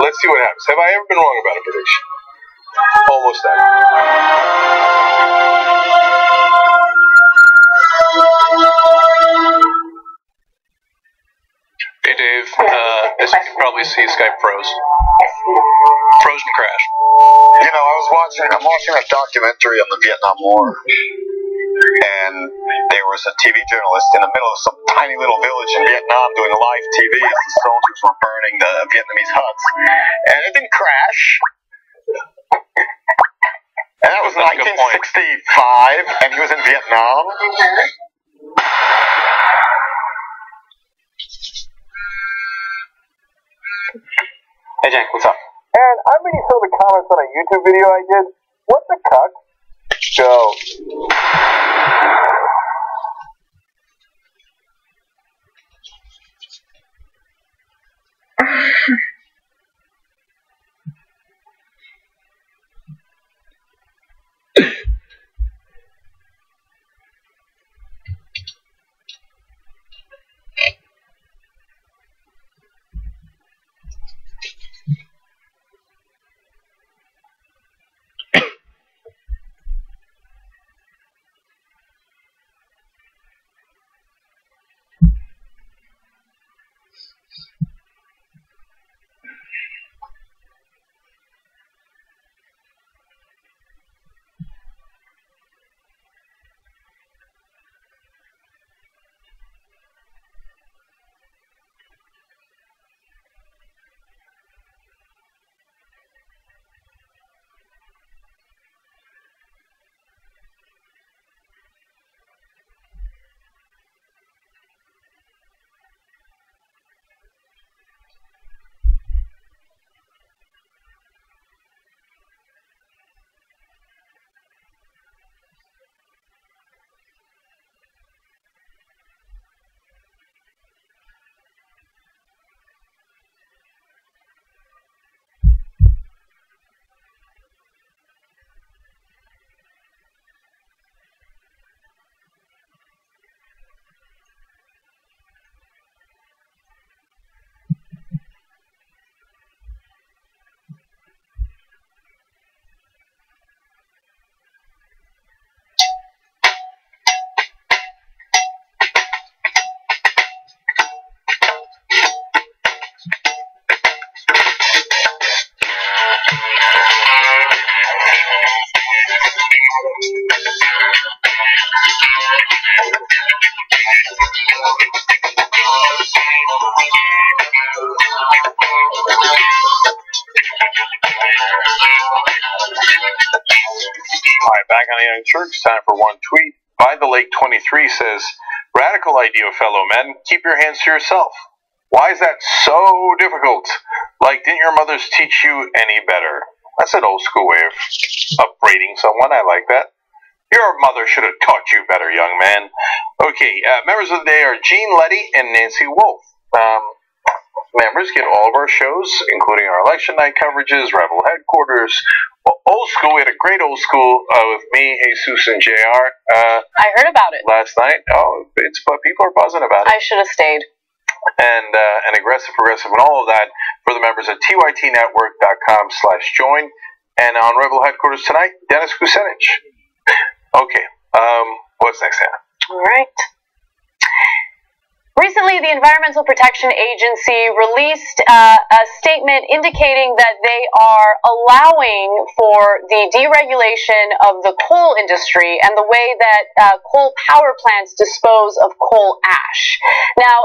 let's see what happens. Have I ever been wrong about a prediction? Almost that. Hey Dave, as you can probably see, Skype froze. Froze and crashed. You know, I'm watching a documentary on the Vietnam War, and there was a TV journalist in the middle of some tiny little village in Vietnam doing live TV as the soldiers were burning the Vietnamese huts, and it didn't crash. And that was 1965, and he was in Vietnam. Hey, Cenk, what's up? And I'm reading some of the comments on a YouTube video I did. What the cuck? Go. answer. It's time for one tweet. By the Lake 23 says, radical idea, fellow men. Keep your hands to yourself. Why is that so difficult? Like, didn't your mothers teach you any better? That's an old school way of upbraiding someone. I like that. Your mother should have taught you better, young man. Okay, members of the day are Gene Letty and Nancy Wolf. Members get all of our shows, including our election night coverages, Rebel headquarters. Well, old school, we had a great old school with me, Jesus, and JR. I heard about it last night. Oh, but people are buzzing about it. I should have stayed. And aggressive, progressive, and all of that for the members at tytnetwork.com/join. And on Rebel headquarters tonight, Dennis Kucinich. Okay, what's next, Hannah? All right. Recently, the Environmental Protection Agency released a statement indicating that they are allowing for the deregulation of the coal industry and the way that coal power plants dispose of coal ash. Now,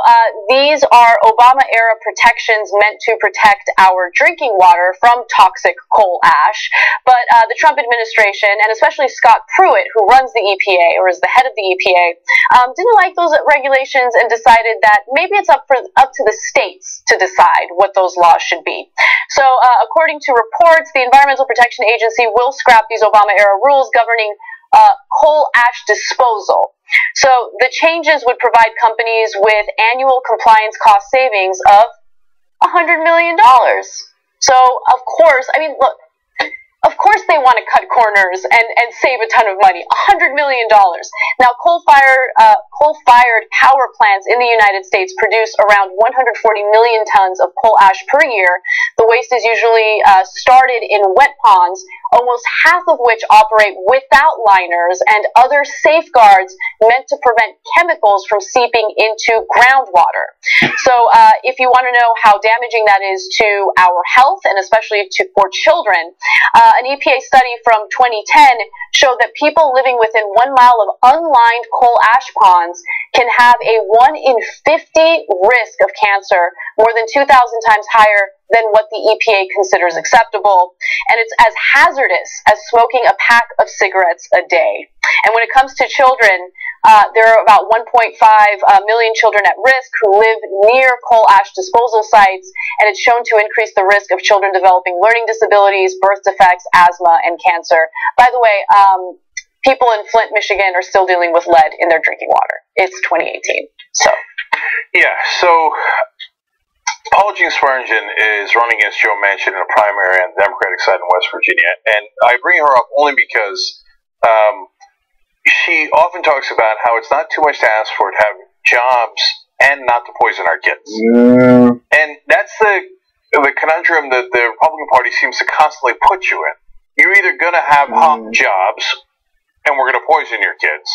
these are Obama-era protections meant to protect our drinking water from toxic coal ash, but the Trump administration, and especially Scott Pruitt, who runs the EPA, or is the head of the EPA, didn't like those regulations and decided that maybe it's up to the states to decide what those laws should be. So, according to reports, the Environmental Protection Agency will scrap these Obama-era rules governing coal ash disposal. So, the changes would provide companies with annual compliance cost savings of $100 million. So, of course, I mean, look, of course they want to cut corners and save a ton of money. $100 million. Now, coal-fired power plants in the United States produce around 140 million tons of coal ash per year. The waste is usually started in wet ponds, almost half of which operate without liners and other safeguards meant to prevent chemicals from seeping into groundwater. So if you want to know how damaging that is to our health, and especially for children, an EPA study from 2010 showed that people living within 1 mile of unlined coal ash ponds can have a 1 in 50 risk of cancer, more than 2,000 times higher than what the EPA considers acceptable. And it's as hazardous as smoking a pack of cigarettes a day. And when it comes to children, there are about 1.5 million children at risk who live near coal ash disposal sites, and it's shown to increase the risk of children developing learning disabilities, birth defects, asthma, and cancer. By the way, people in Flint, Michigan are still dealing with lead in their drinking water. It's 2018. Yeah, so Paula Jean Swearengin is running against Joe Manchin in a primary on the Democratic side in West Virginia, and I bring her up only because she often talks about how it's not too much to ask for to have jobs and not to poison our kids. And that's the conundrum that the Republican Party seems to constantly put you in. You're either going to have jobs, and we're going to poison your kids,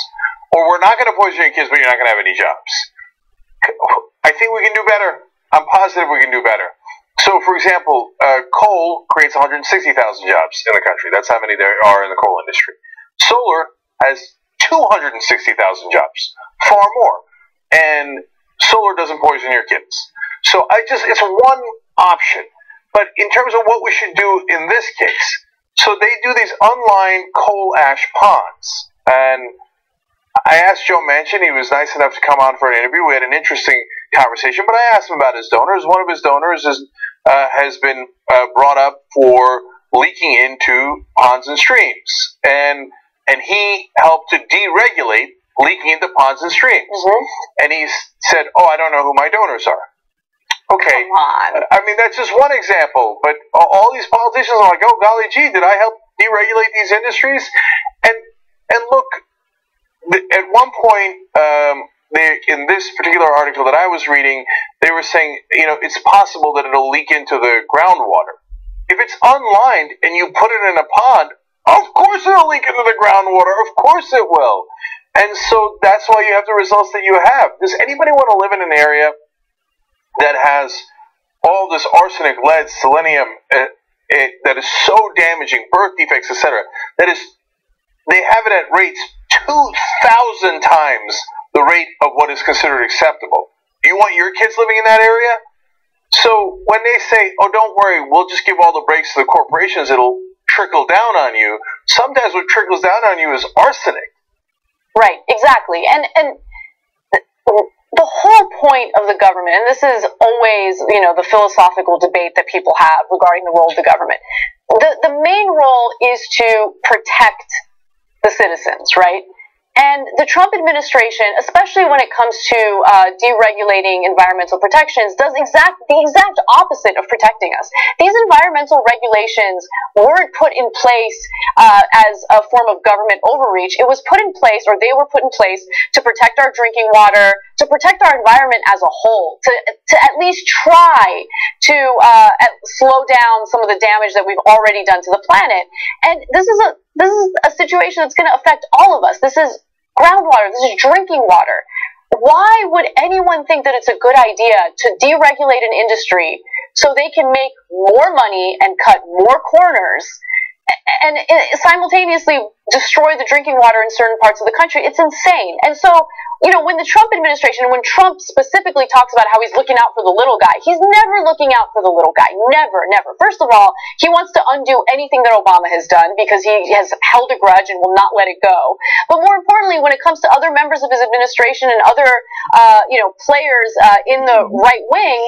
or we're not going to poison your kids, but you're not going to have any jobs. I think we can do better. I'm positive we can do better. So, for example, coal creates 160,000 jobs in the country. That's how many there are in the coal industry. Solar has 260,000 jobs, far more. And solar doesn't poison your kids. So it's one option. But in terms of what we should do in this case, so they do these unlined coal ash ponds. And I asked Joe Manchin, he was nice enough to come on for an interview. We had an interesting conversation, but I asked him about his donors. One of his donors has been brought up for leaking into ponds and streams. And he helped to deregulate leaking into ponds and streams. And he said, I don't know who my donors are. Okay. Come on. I mean, that's just one example. But all these politicians are like, oh, golly gee, did I help deregulate these industries? And look, at one point, in this particular article that I was reading, they were saying, it's possible that it'll leak into the groundwater. If it's unlined and you put it in a pond, of course it'll leak into the groundwater. Of course it will. And so that's why you have the results that you have. Does anybody want to live in an area that has all this arsenic, lead, selenium, that is so damaging, birth defects, etc., they have it at rates 2,000 times the rate of what is considered acceptable? Do you want your kids living in that area? So when they say, don't worry, we'll just give all the breaks to the corporations, it'll trickle down on you. Sometimes what trickles down on you is arsenic. Right, exactly. And the whole point of the government, and this is always, the philosophical debate that people have regarding the role of the government. The main role is to protect the citizens, right? And the Trump administration, especially when it comes to deregulating environmental protections, does the exact opposite of protecting us. These environmental regulations weren't put in place as a form of government overreach. It was put in place, or they were put in place, to protect our drinking water, to protect our environment as a whole, to at least try to slow down some of the damage that we've already done to the planet. And this is a situation that's going to affect all of us. This is groundwater. This is drinking water. Why would anyone think that it's a good idea to deregulate an industry so they can make more money and cut more corners and simultaneously destroy the drinking water in certain parts of the country? It's insane. And so, when the Trump administration, when Trump specifically talks about how he's looking out for the little guy, he's never looking out for the little guy. Never, never. First of all, he wants to undo anything that Obama has done because he has held a grudge and will not let it go. But more importantly, when it comes to other members of his administration and other, players in the right wing,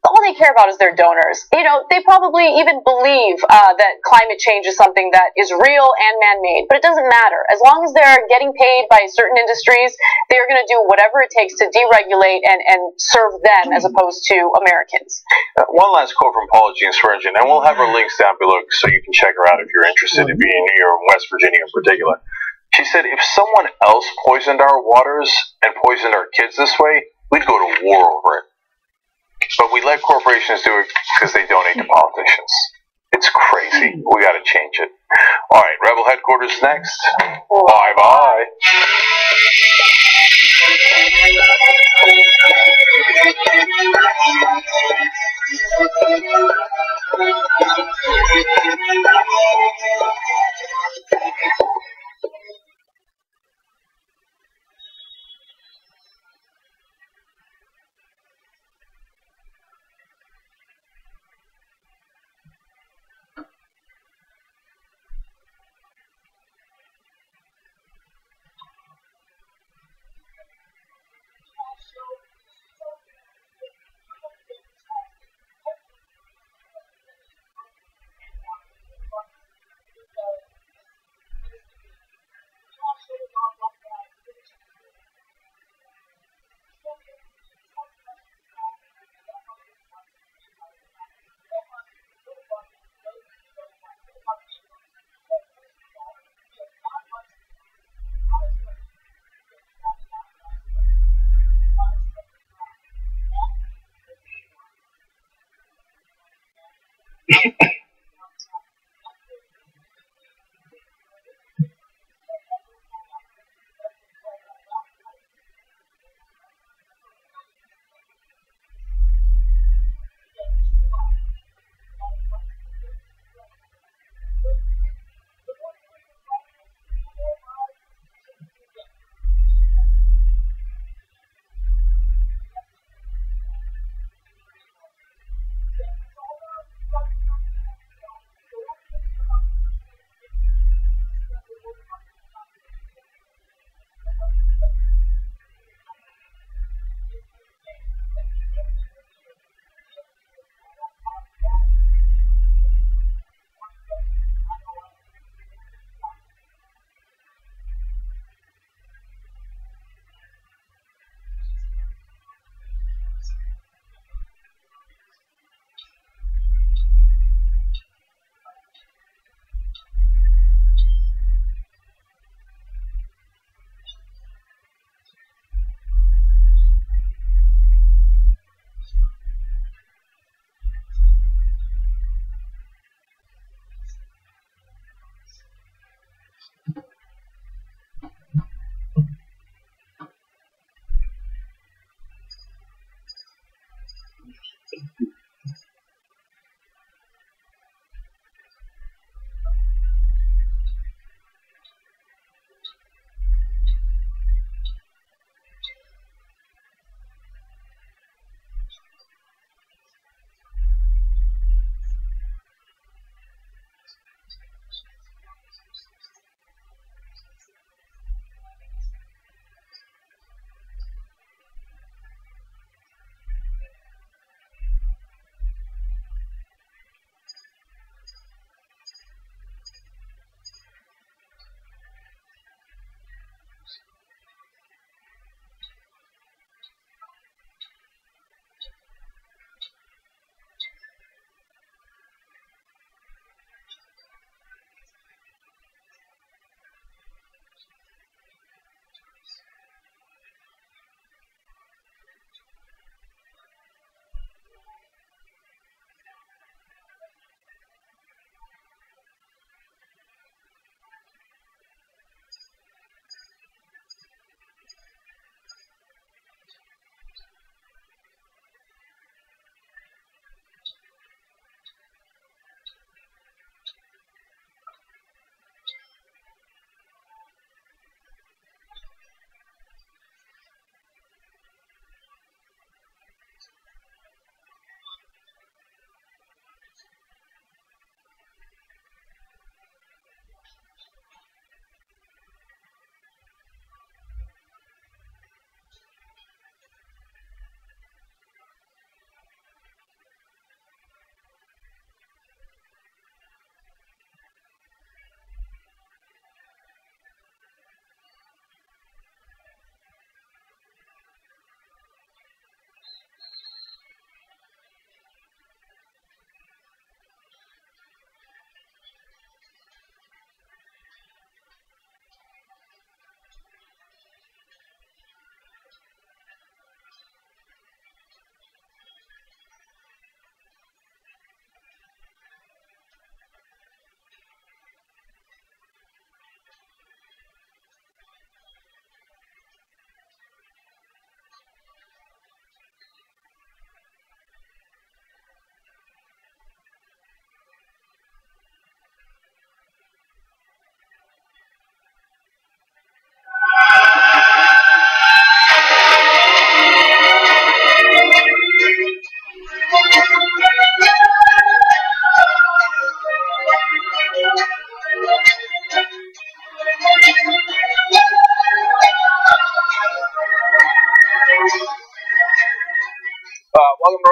all they care about is their donors. They probably even believe that climate change is something that is real and man-made, but it doesn't matter. As long as they're getting paid by certain industries, they're going to do whatever it takes to deregulate and serve them as opposed to Americans. One last quote from Paula Jean Swearengin, and we'll have her links down below so you can check her out if you're interested, if you're in New York, West Virginia in particular. She said, if someone else poisoned our waters and poisoned our kids this way, we'd go to war over it. But we let corporations do it because they donate to politicians. It's crazy. We got to change it. All right, Rebel Headquarters next. Bye-bye.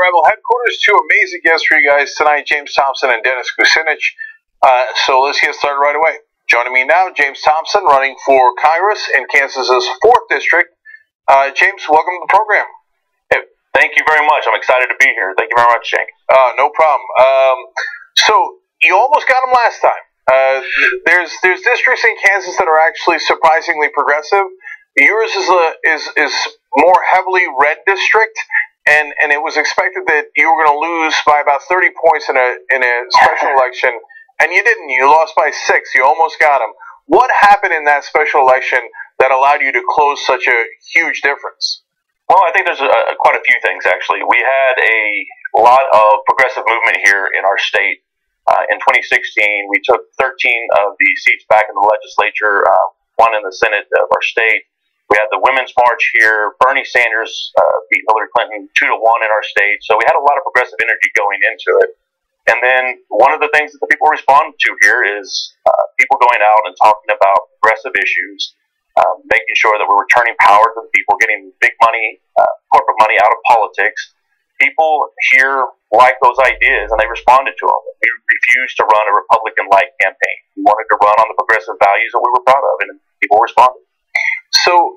Rebel headquarters. Two amazing guests for you guys tonight, James Thompson and Dennis Kucinich. So let's get started right away. Joining me now, James Thompson, running for Congress in Kansas's 4th District. James, welcome to the program. Thank you very much. I'm excited to be here. Thank you very much, Jake. No problem. So you almost got them last time. There's districts in Kansas that are actually surprisingly progressive. Yours is more heavily red district, and it was expected that you were going to lose by about 30 points in a special election, and you didn't. You lost by 6. You almost got them. What happened in that special election that allowed you to close such a huge difference? Well, I think there's quite a few things, actually. We had a lot of progressive movement here in our state. In 2016, we took 13 of the seats back in the legislature, 1 in the Senate of our state. We had the Women's March here. Bernie Sanders beat Hillary Clinton 2-1 in our state. So we had a lot of progressive energy going into it. And then one of the things that the people respond to here is people going out and talking about progressive issues, making sure that we're returning power to the people, getting big money, corporate money out of politics. People here like those ideas, and they responded to them. We refused to run a Republican-like campaign. We wanted to run on the progressive values that we were proud of, and people responded. So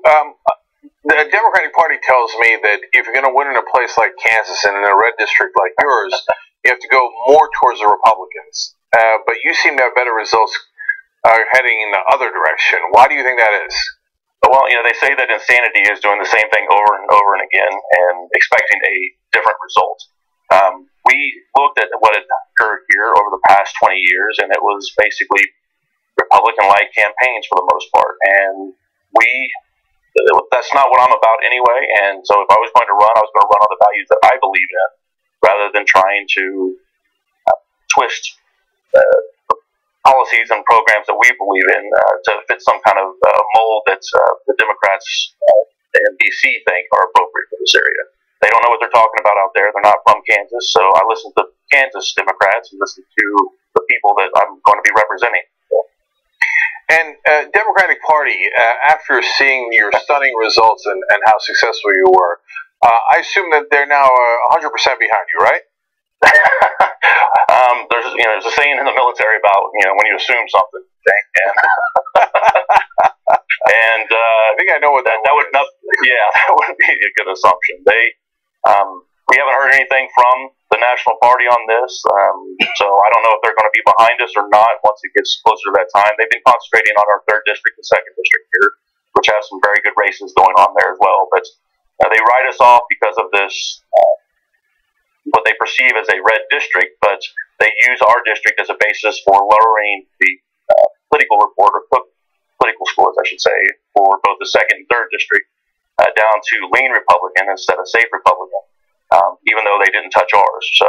the Democratic Party tells me that if you're going to win in a place like Kansas and in a red district like yours, you have to go more towards the Republicans. But you seem to have better results heading in the other direction. Why do you think that is? Well, they say that insanity is doing the same thing over and over and again and expecting a different result. We looked at what had occurred here over the past 20 years, and it was basically Republican-like campaigns for the most part. And that's not what I'm about anyway. And so if I was going to run, I was going to run on the values that I believe in rather than trying to twist policies and programs that we believe in to fit some kind of mold that the Democrats in D.C. think are appropriate for this area. They don't know what they're talking about out there. They're not from Kansas, so I listen to Kansas Democrats and listen to the people that I'm going to be representing. And Democratic Party, after seeing your stunning results and how successful you were, I assume that they're now 100% behind you, right? There's a saying in the military about when you assume something, and I think I know what that would not. Yeah, that wouldn't be a good assumption. We haven't heard anything from the National Party on this, so I don't know if they're going to be behind us or not once it gets closer to that time. They've been concentrating on our 3rd district and 2nd district here, which have some very good races going on there as well. But they write us off because of this, what they perceive as a red district, but they use our district as a basis for lowering the political report or political scores, I should say, for both the 2nd and 3rd district down to lean Republican instead of safe Republican. Even though they didn't touch ours. So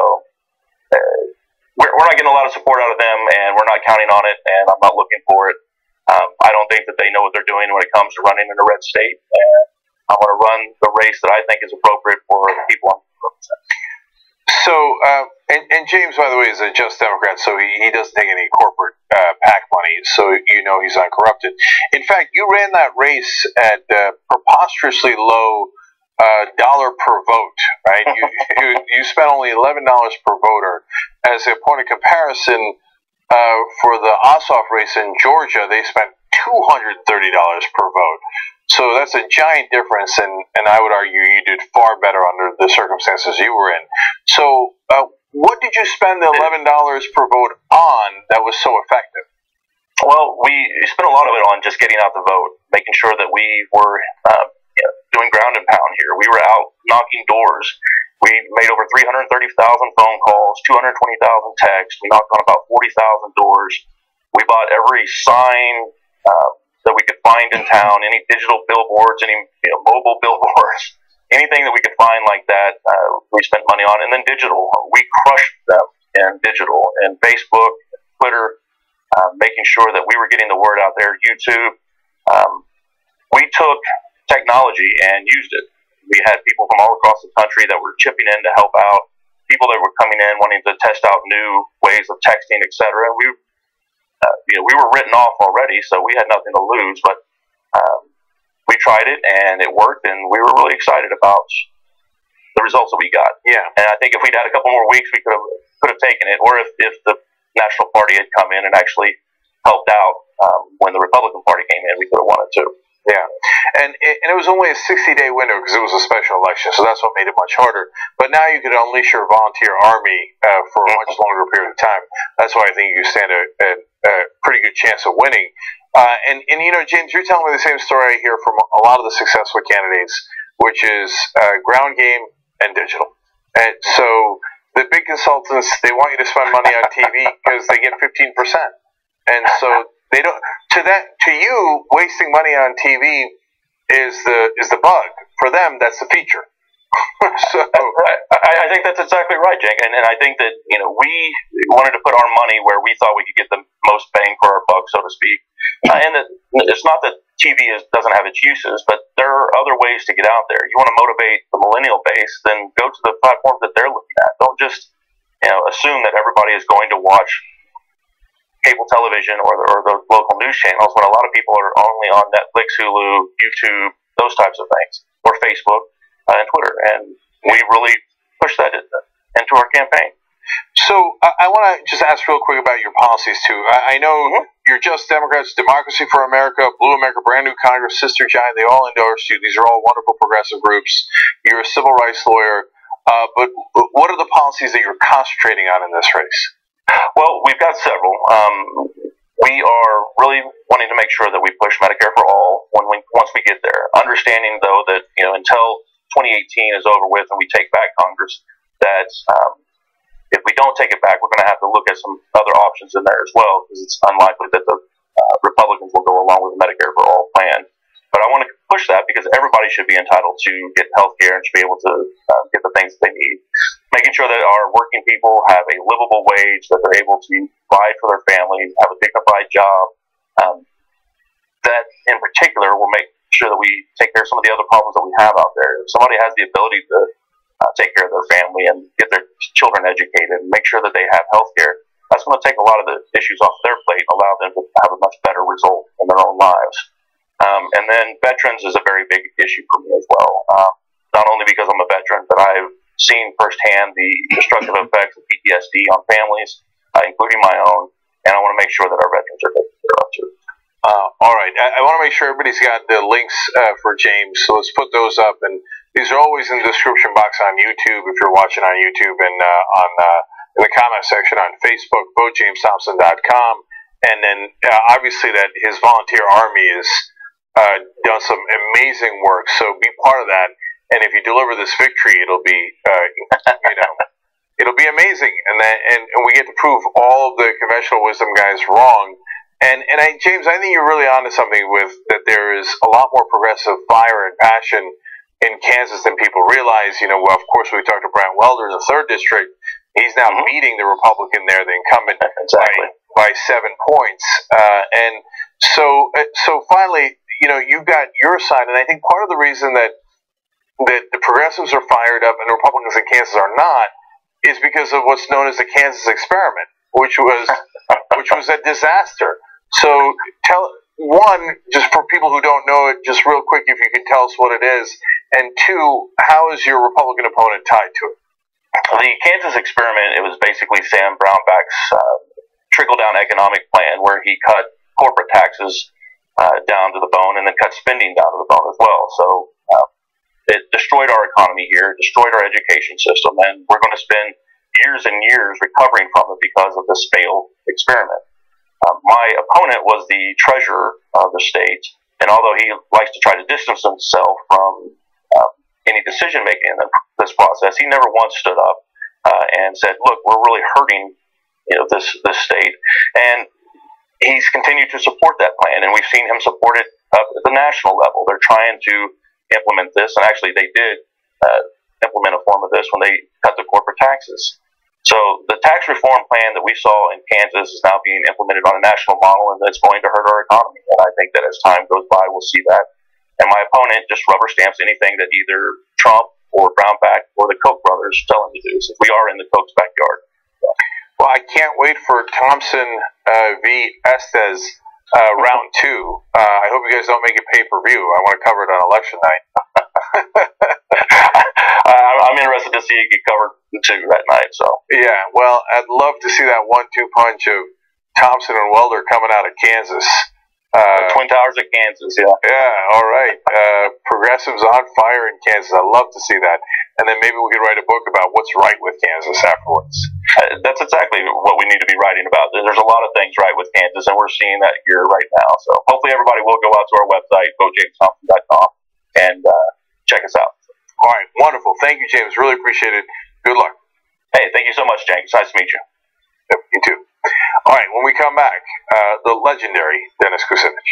we're not getting a lot of support out of them, and we're not counting on it, and I'm not looking for it. I don't think that they know what they're doing when it comes to running in a red state, and I want to run the race that I think is appropriate for the people I'm representing. So, and James, by the way, is a just Democrat, so he doesn't take any corporate PAC money, so he's uncorrupted. In fact, you ran that race at preposterously low dollar per vote, right? You spent only $11 per voter. As a point of comparison, for the Ossoff race in Georgia, they spent $230 per vote. So that's a giant difference, and I would argue you did far better under the circumstances you were in. So what did you spend the $11 per vote on that was so effective? Well, we spent a lot of it on just getting out the vote, making sure that we were doing ground and pound here. We were out knocking doors. We made over 330,000 phone calls, 220,000 texts. We knocked on about 40,000 doors. We bought every sign that we could find in town, any digital billboards, any mobile billboards, anything that we could find like that, we spent money on. And then digital. We crushed them in digital and Facebook, Twitter, making sure that we were getting the word out there, YouTube. We took technology and used it. We had people from all across the country that were chipping in to help out, people that were coming in wanting to test out new ways of texting, etc. We were written off already, so we had nothing to lose, but we tried it and it worked, and we were really excited about the results that we got. Yeah. And I think if we'd had a couple more weeks, we could have taken it. Or if the National Party had come in and actually helped out when the Republican Party came in, we could have won it too. Yeah, and it was only a 60-day window because it was a special election, so that's what made it much harder. But now you could unleash your volunteer army for a much longer period of time. That's why I think you stand a pretty good chance of winning. And you know, James, you're telling me the same story I hear from a lot of the successful candidates, which is ground game and digital. And so the big consultants, they want you to spend money on TV because they get 15%. And so they don't. To you, wasting money on TV is the bug. For them, that's the feature. So I think that's exactly right, Jake. And I think that we wanted to put our money where we thought we could get the most bang for our buck, so to speak. And that it's not that TV doesn't have its uses, but there are other ways to get out there. You want to motivate the millennial base, then go to the platforms that they're looking at. Don't just assume that everybody is going to watch cable television or the local news channels when a lot of people are only on Netflix, Hulu, YouTube, those types of things, or Facebook and Twitter. And we really push that into our campaign. So I want to just ask real quick about your policies too. I know you're Just Democrats, Democracy for America, Blue America, Brand New Congress, Sister Giant. They all endorse you. These are all wonderful progressive groups. You're a civil rights lawyer. But what are the policies that you're concentrating on in this race? Well, we've got several. We are really wanting to make sure that we push Medicare for all once we get there. Understanding, though, that until 2018 is over with and we take back Congress, that if we don't take it back, we're going to have to look at some other options in there as well, because it's unlikely that the Republicans will go along with the Medicare for all plan. But I want to push that because everybody should be entitled to get health care and should be able to get the things that they need. Making sure that our working people have a livable wage, that they're able to provide for their families, have a dignified job. That, in particular, will make sure that we take care of some of the other problems that we have out there. If somebody has the ability to take care of their family and get their children educated and make sure that they have health care, that's going to take a lot of the issues off their plate and allow them to have a much better result in their own lives. And then veterans is a very big issue for me as well. Not only because I'm a veteran, but I've seen firsthand the destructive effects of PTSD on families, including my own, and I want to make sure that our veterans are taken care of too. All right. I want to make sure everybody's got the links for James, so let's put those up. And these are always in the description box on YouTube if you're watching on YouTube, and in the comment section on Facebook, votejamesthompson.com. And then obviously that his volunteer army has done some amazing work, so be part of that. And if you deliver this victory, it'll be, it'll be amazing. And we get to prove all of the conventional wisdom guys wrong. And James, I think you're really onto something with that. There is a lot more progressive fire and passion in Kansas than people realize. Well, of course, we talked to Brent Welder in the 3rd district. He's now beating the Republican there, the incumbent, by 7 points. And so finally, you've got your side. And I think part of the reason that the progressives are fired up and the Republicans in Kansas are not is because of what's known as the Kansas experiment, which was a disaster. So just for people who don't know it, just real quick, if you could tell us what it is, and 2, how is your Republican opponent tied to it? The Kansas experiment, it was basically Sam Brownback's trickle-down economic plan, where he cut corporate taxes down to the bone and then cut spending down to the bone as well. So it destroyed our economy here, destroyed our education system, and we're going to spend years and years recovering from it because of this failed experiment. My opponent was the treasurer of the state, and although he likes to try to distance himself from any decision-making in this process, he never once stood up and said, look, we're really hurting this state. And he's continued to support that plan, and we've seen him support it up at the national level. They're trying to implement this, and actually they did implement a form of this when they cut the corporate taxes. So the tax reform plan that we saw in Kansas is now being implemented on a national model, and that's going to hurt our economy. And I think that as time goes by, we'll see that. And my opponent just rubber stamps anything that either Trump or Brownback or the Koch brothers tell him to do, since we are in the Koch's backyard. Well, I can't wait for Thompson v. Estes round 2. I hope you guys don't make it pay-per-view. I want to cover it on election night. I'm interested to see it get covered too that night. So yeah, well, I'd love to see that 1-2 punch of Thompson and Welder coming out of Kansas. Twin Towers of Kansas, yeah. Yeah, all right. Progressives on fire in Kansas. I'd love to see that. And then maybe we could write a book about what's right with Kansas afterwards. That's exactly what we need to be writing about. There's a lot of things right with Kansas, and we're seeing that here right now. So hopefully everybody will go out to our website, votejamesthompson.com, and check us out. All right, wonderful. Thank you, James. Really appreciate it. Good luck. Hey, thank you so much, James. Nice to meet you. Yep, you too. All right, when we come back, the legendary Dennis Kucinich.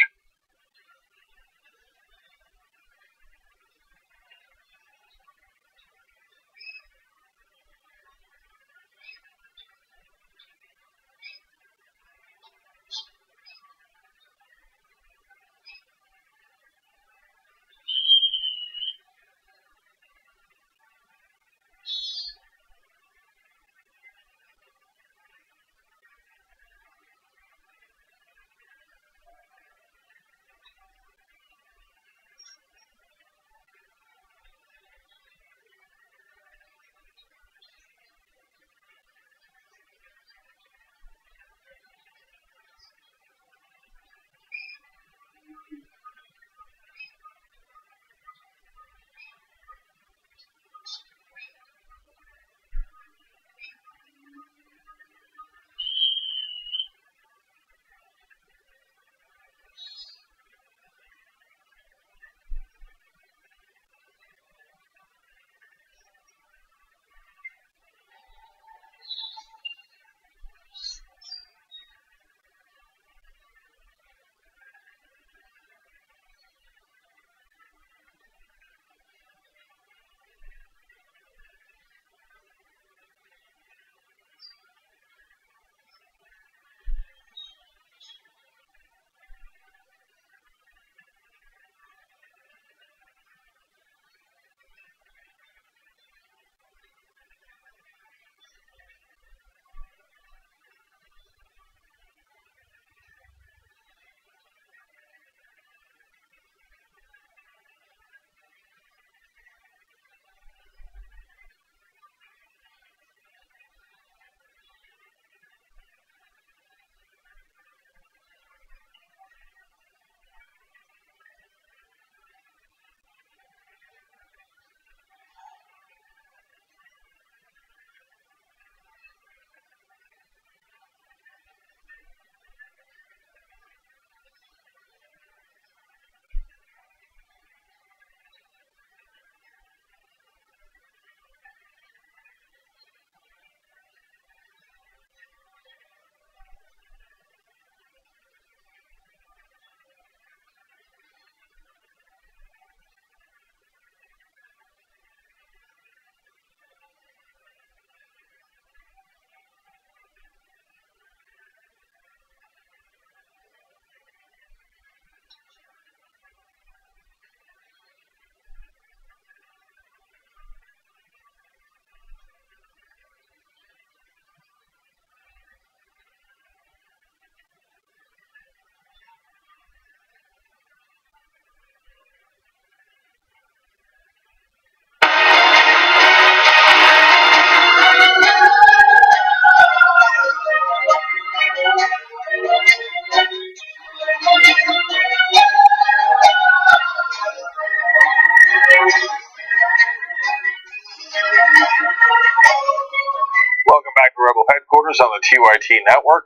Welcome back to Rebel Headquarters on the TYT Network.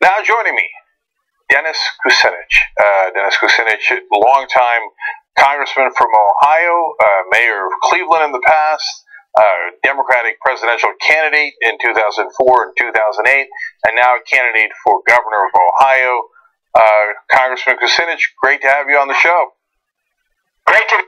Now joining me, Dennis Kucinich. Dennis Kucinich, longtime congressman from Ohio, mayor of Cleveland in the past, Democratic presidential candidate in 2004 and 2008, and now a candidate for governor of Ohio. Congressman Kucinich, great to have you on the show. Great to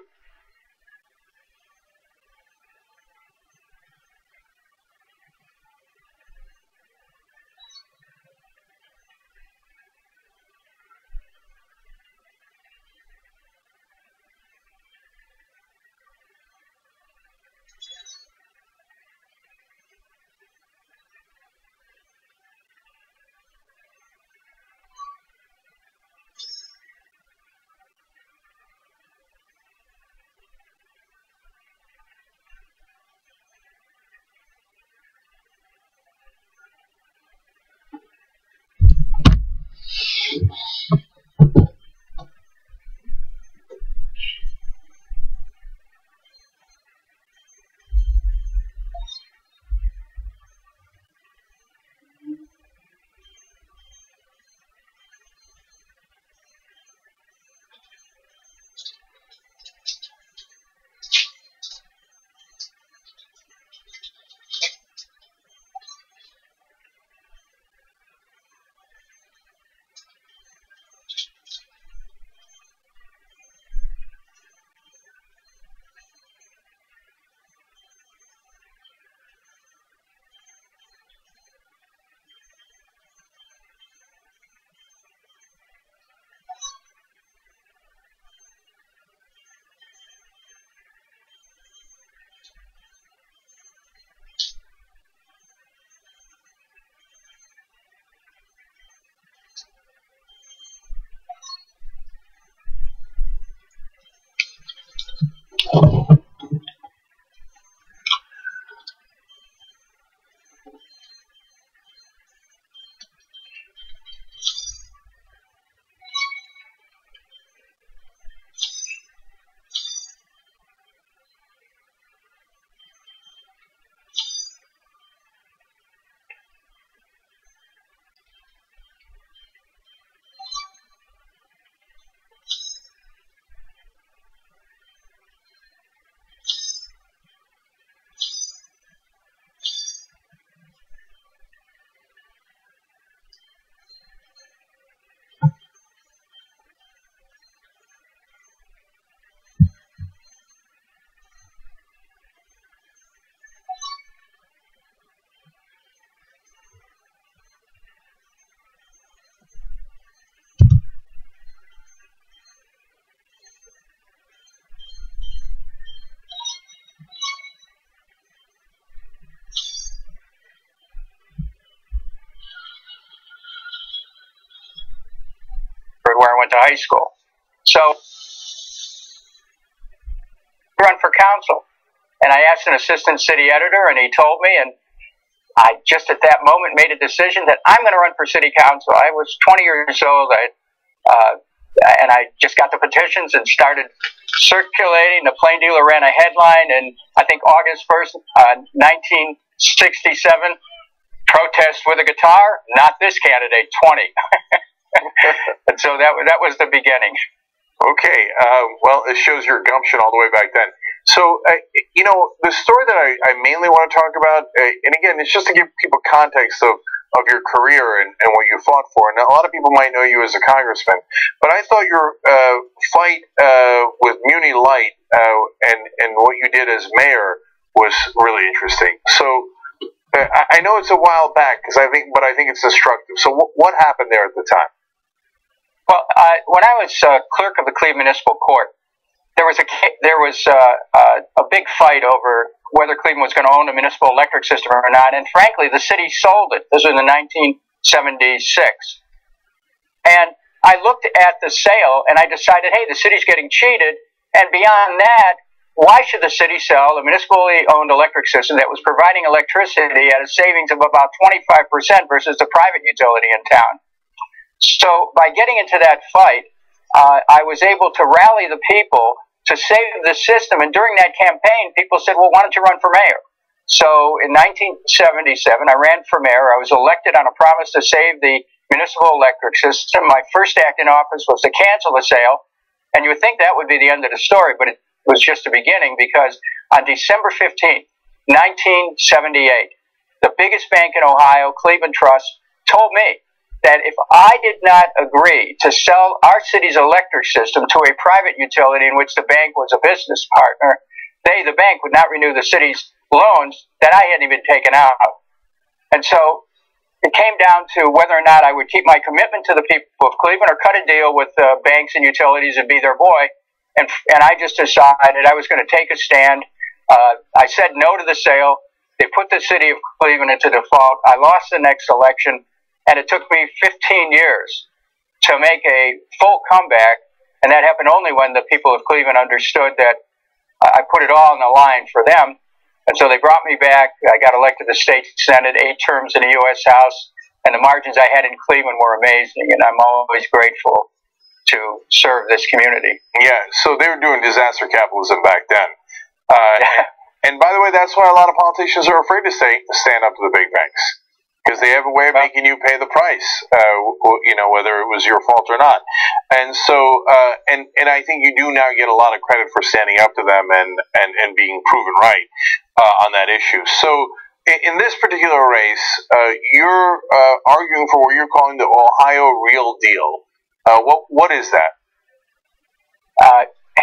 went to high school. So I run for council, and I asked an assistant city editor, and he told me, and I just at that moment made a decision that I'm going to run for city council. I was 20 years old, and I just got the petitions and started circulating. The Plain Dealer ran a headline, and I think August 1st, 1967, protest with a guitar, not this candidate, 20. And so that was the beginning. Okay, well, it shows your gumption all the way back then. So, you know, the story that I mainly want to talk about, and again, it's just to give people context of your career and what you fought for. And a lot of people might know you as a congressman, but I thought your fight with Muni Light and what you did as mayor was really interesting. So, I know it's a while back, but I think it's instructive. So, what happened there at the time? Well, when I was clerk of the Cleveland Municipal Court, there was a big fight over whether Cleveland was going to own a municipal electric system or not, and frankly, the city sold it. This was in 1976, and I looked at the sale and I decided, hey, the city's getting cheated, and beyond that, why should the city sell a municipally owned electric system that was providing electricity at a savings of about 25% versus the private utility in town? So by getting into that fight, I was able to rally the people to save the system. And during that campaign, people said, well, why don't you run for mayor? So in 1977, I ran for mayor. I was elected on a promise to save the municipal electric system. My first act in office was to cancel the sale. And you would think that would be the end of the story, but it was just the beginning, because on December 15th, 1978, the biggest bank in Ohio, Cleveland Trust, told me that if I did not agree to sell our city's electric system to a private utility in which the bank was a business partner, the bank, would not renew the city's loans that I hadn't even taken out. And so it came down to whether or not I would keep my commitment to the people of Cleveland or cut a deal with banks and utilities and be their boy. And I just decided I was going to take a stand. I said no to the sale. They put the city of Cleveland into default. I lost the next election. And it took me 15 years to make a full comeback, and that happened only when the people of Cleveland understood that I put it all on the line for them. And so they brought me back. I got elected to the state senate, 8 terms in the U.S. House, and the margins I had in Cleveland were amazing, and I'm always grateful to serve this community. Yeah, so they were doing disaster capitalism back then. And by the way, that's why a lot of politicians are afraid to stand up to the big banks. Because they have a way of making you pay the price, you know, whether it was your fault or not. And so, and I think you do now get a lot of credit for standing up to them and being proven right on that issue. So, in this particular race, you're arguing for what you're calling the Ohio Real Deal. What is that?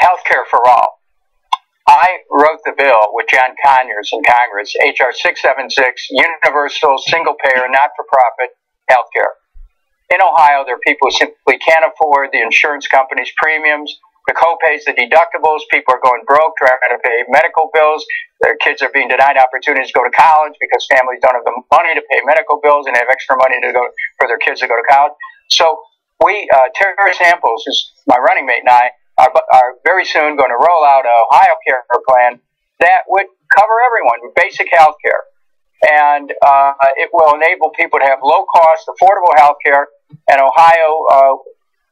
Healthcare for all. I wrote the bill with John Conyers in Congress, H.R. 676, universal, single-payer, not-for-profit health care. In Ohio, there are people who simply can't afford the insurance company's premiums, the co-pays, the deductibles. People are going broke trying to pay medical bills. Their kids are being denied opportunities to go to college because families don't have the money to pay medical bills and have extra money to go for their kids to go to college. So Terry Samples, who's my running mate, and I, are very soon going to roll out a Ohio Care plan that would cover everyone with basic health care. And it will enable people to have low-cost, affordable health care. And Ohio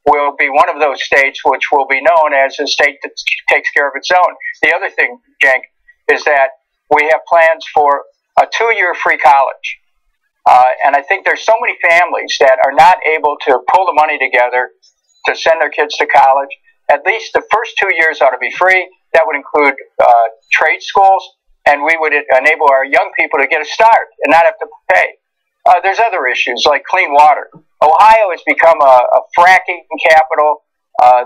will be one of those states which will be known as a state that takes care of its own. The other thing, Cenk, is that we have plans for a 2-year free college. And I think there's so many families that are not able to pull the money together to send their kids to college. At least the first 2 years ought to be free. That would include trade schools, and we would enable our young people to get a start and not have to pay. There's other issues like clean water. Ohio has become a fracking capital.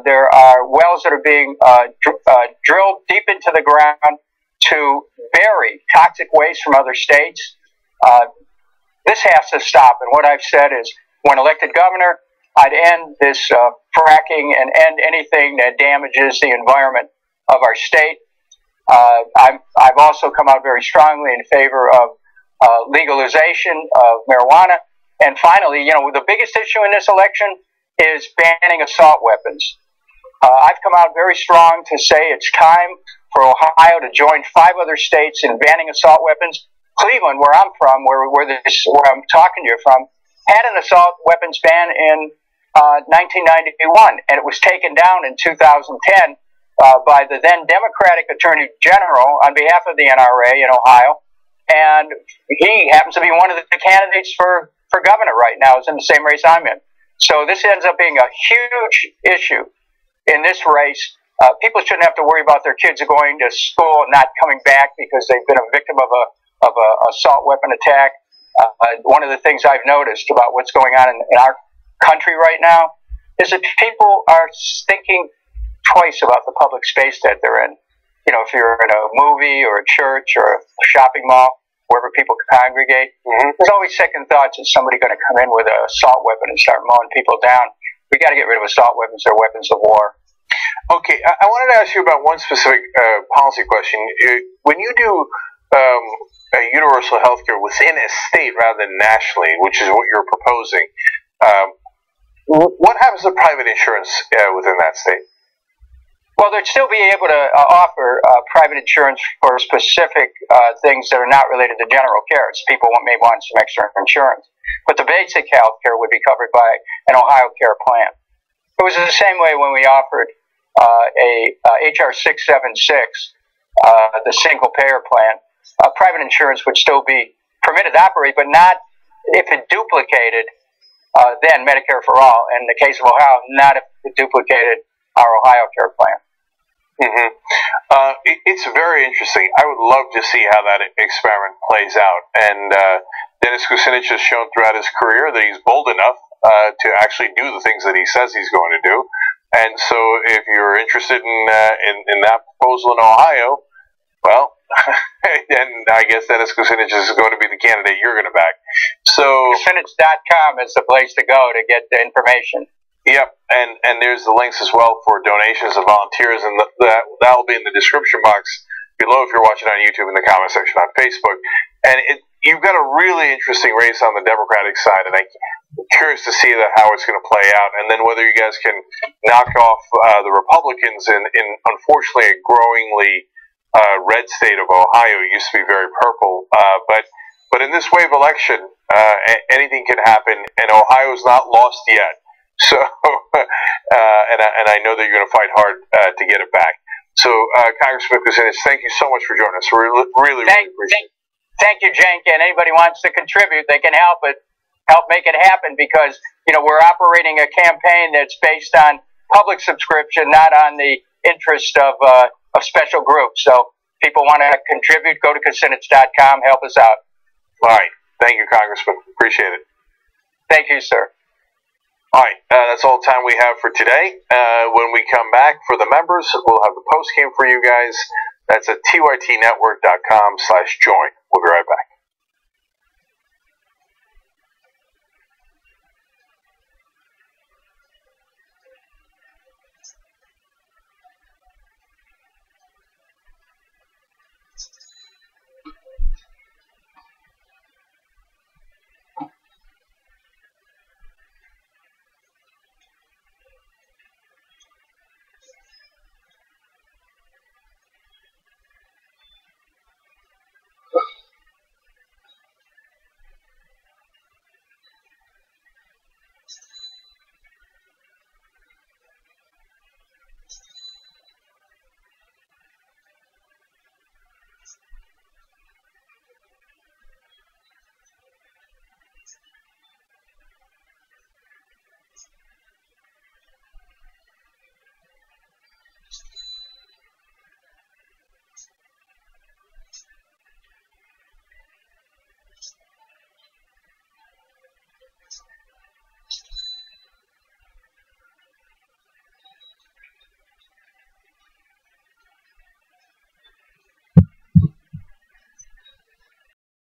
There are wells that are being drilled deep into the ground to bury toxic waste from other states. This has to stop, and what I've said is, when elected governor, I'd end this fracking and end anything that damages the environment of our state. I've also come out very strongly in favor of legalization of marijuana. And finally, you know, the biggest issue in this election is banning assault weapons. I've come out very strong to say it's time for Ohio to join 5 other states in banning assault weapons. Cleveland, where I'm from, where I'm talking to you from, had an assault weapons ban in 1991, and it was taken down in 2010 by the then Democratic Attorney General on behalf of the NRA in Ohio, and he happens to be one of the candidates for governor right now. Is in the same race I'm in. So this ends up being a huge issue in this race. People shouldn't have to worry about their kids going to school and not coming back because they've been a victim of a assault weapon attack. One of the things I've noticed about what's going on in our country right now is that people are thinking twice about the public space that they're in. You know, if you're in a movie or a church or a shopping mall, wherever people congregate, there's always second thoughts. Is somebody going to come in with an assault weapon and start mowing people down? We got to get rid of assault weapons. They're weapons of war. Okay, I wanted to ask you about one specific policy question. When you do universal health care within a state rather than nationally, which is what you're proposing, what happens to private insurance within that state? Well, they'd still be able to offer private insurance for specific things that are not related to general care. It's people may want some extra insurance. But the basic health care would be covered by an Ohio Care plan. It was the same way when we offered HR 676, the single payer plan. Private insurance would still be permitted to operate, but not if it duplicated then Medicare for all. In the case of Ohio, not if it duplicated our Ohio Care plan. It's very interesting. I would love to see how that experiment plays out. And Dennis Kucinich has shown throughout his career that he's bold enough to actually do the things that he says he's going to do. And so if you're interested in that proposal in Ohio, well, then I guess Dennis Kucinich is going to be the candidate you're going to back. So Kucinich.com is the place to go to get the information. Yep, and there's the links as well for donations and volunteers, and that will be in the description box below if you're watching on YouTube, in the comment section on Facebook. And you've got a really interesting race on the Democratic side, and I'm curious to see how it's going to play out, and then whether you guys can knock off the Republicans in unfortunately a growingly red state of Ohio. It used to be very purple, but in this wave election, anything can happen, and Ohio's not lost yet. So, and I know that you're going to fight hard to get it back. So, Congressman Kucinich, thank you so much for joining us. We really appreciate it. Thank you, Cenk. And anybody wants to contribute, they can help make it happen, because we're operating a campaign that's based on public subscription, not on the interest of special groups. So, people want to contribute, go to Kucinich.com, help us out. All right. Thank you, Congressman. Appreciate it. Thank you, sir. All right, that's all the time we have for today. When we come back for the members, we'll have the post game for you guys. That's at tytnetwork.com/join. We'll be right back.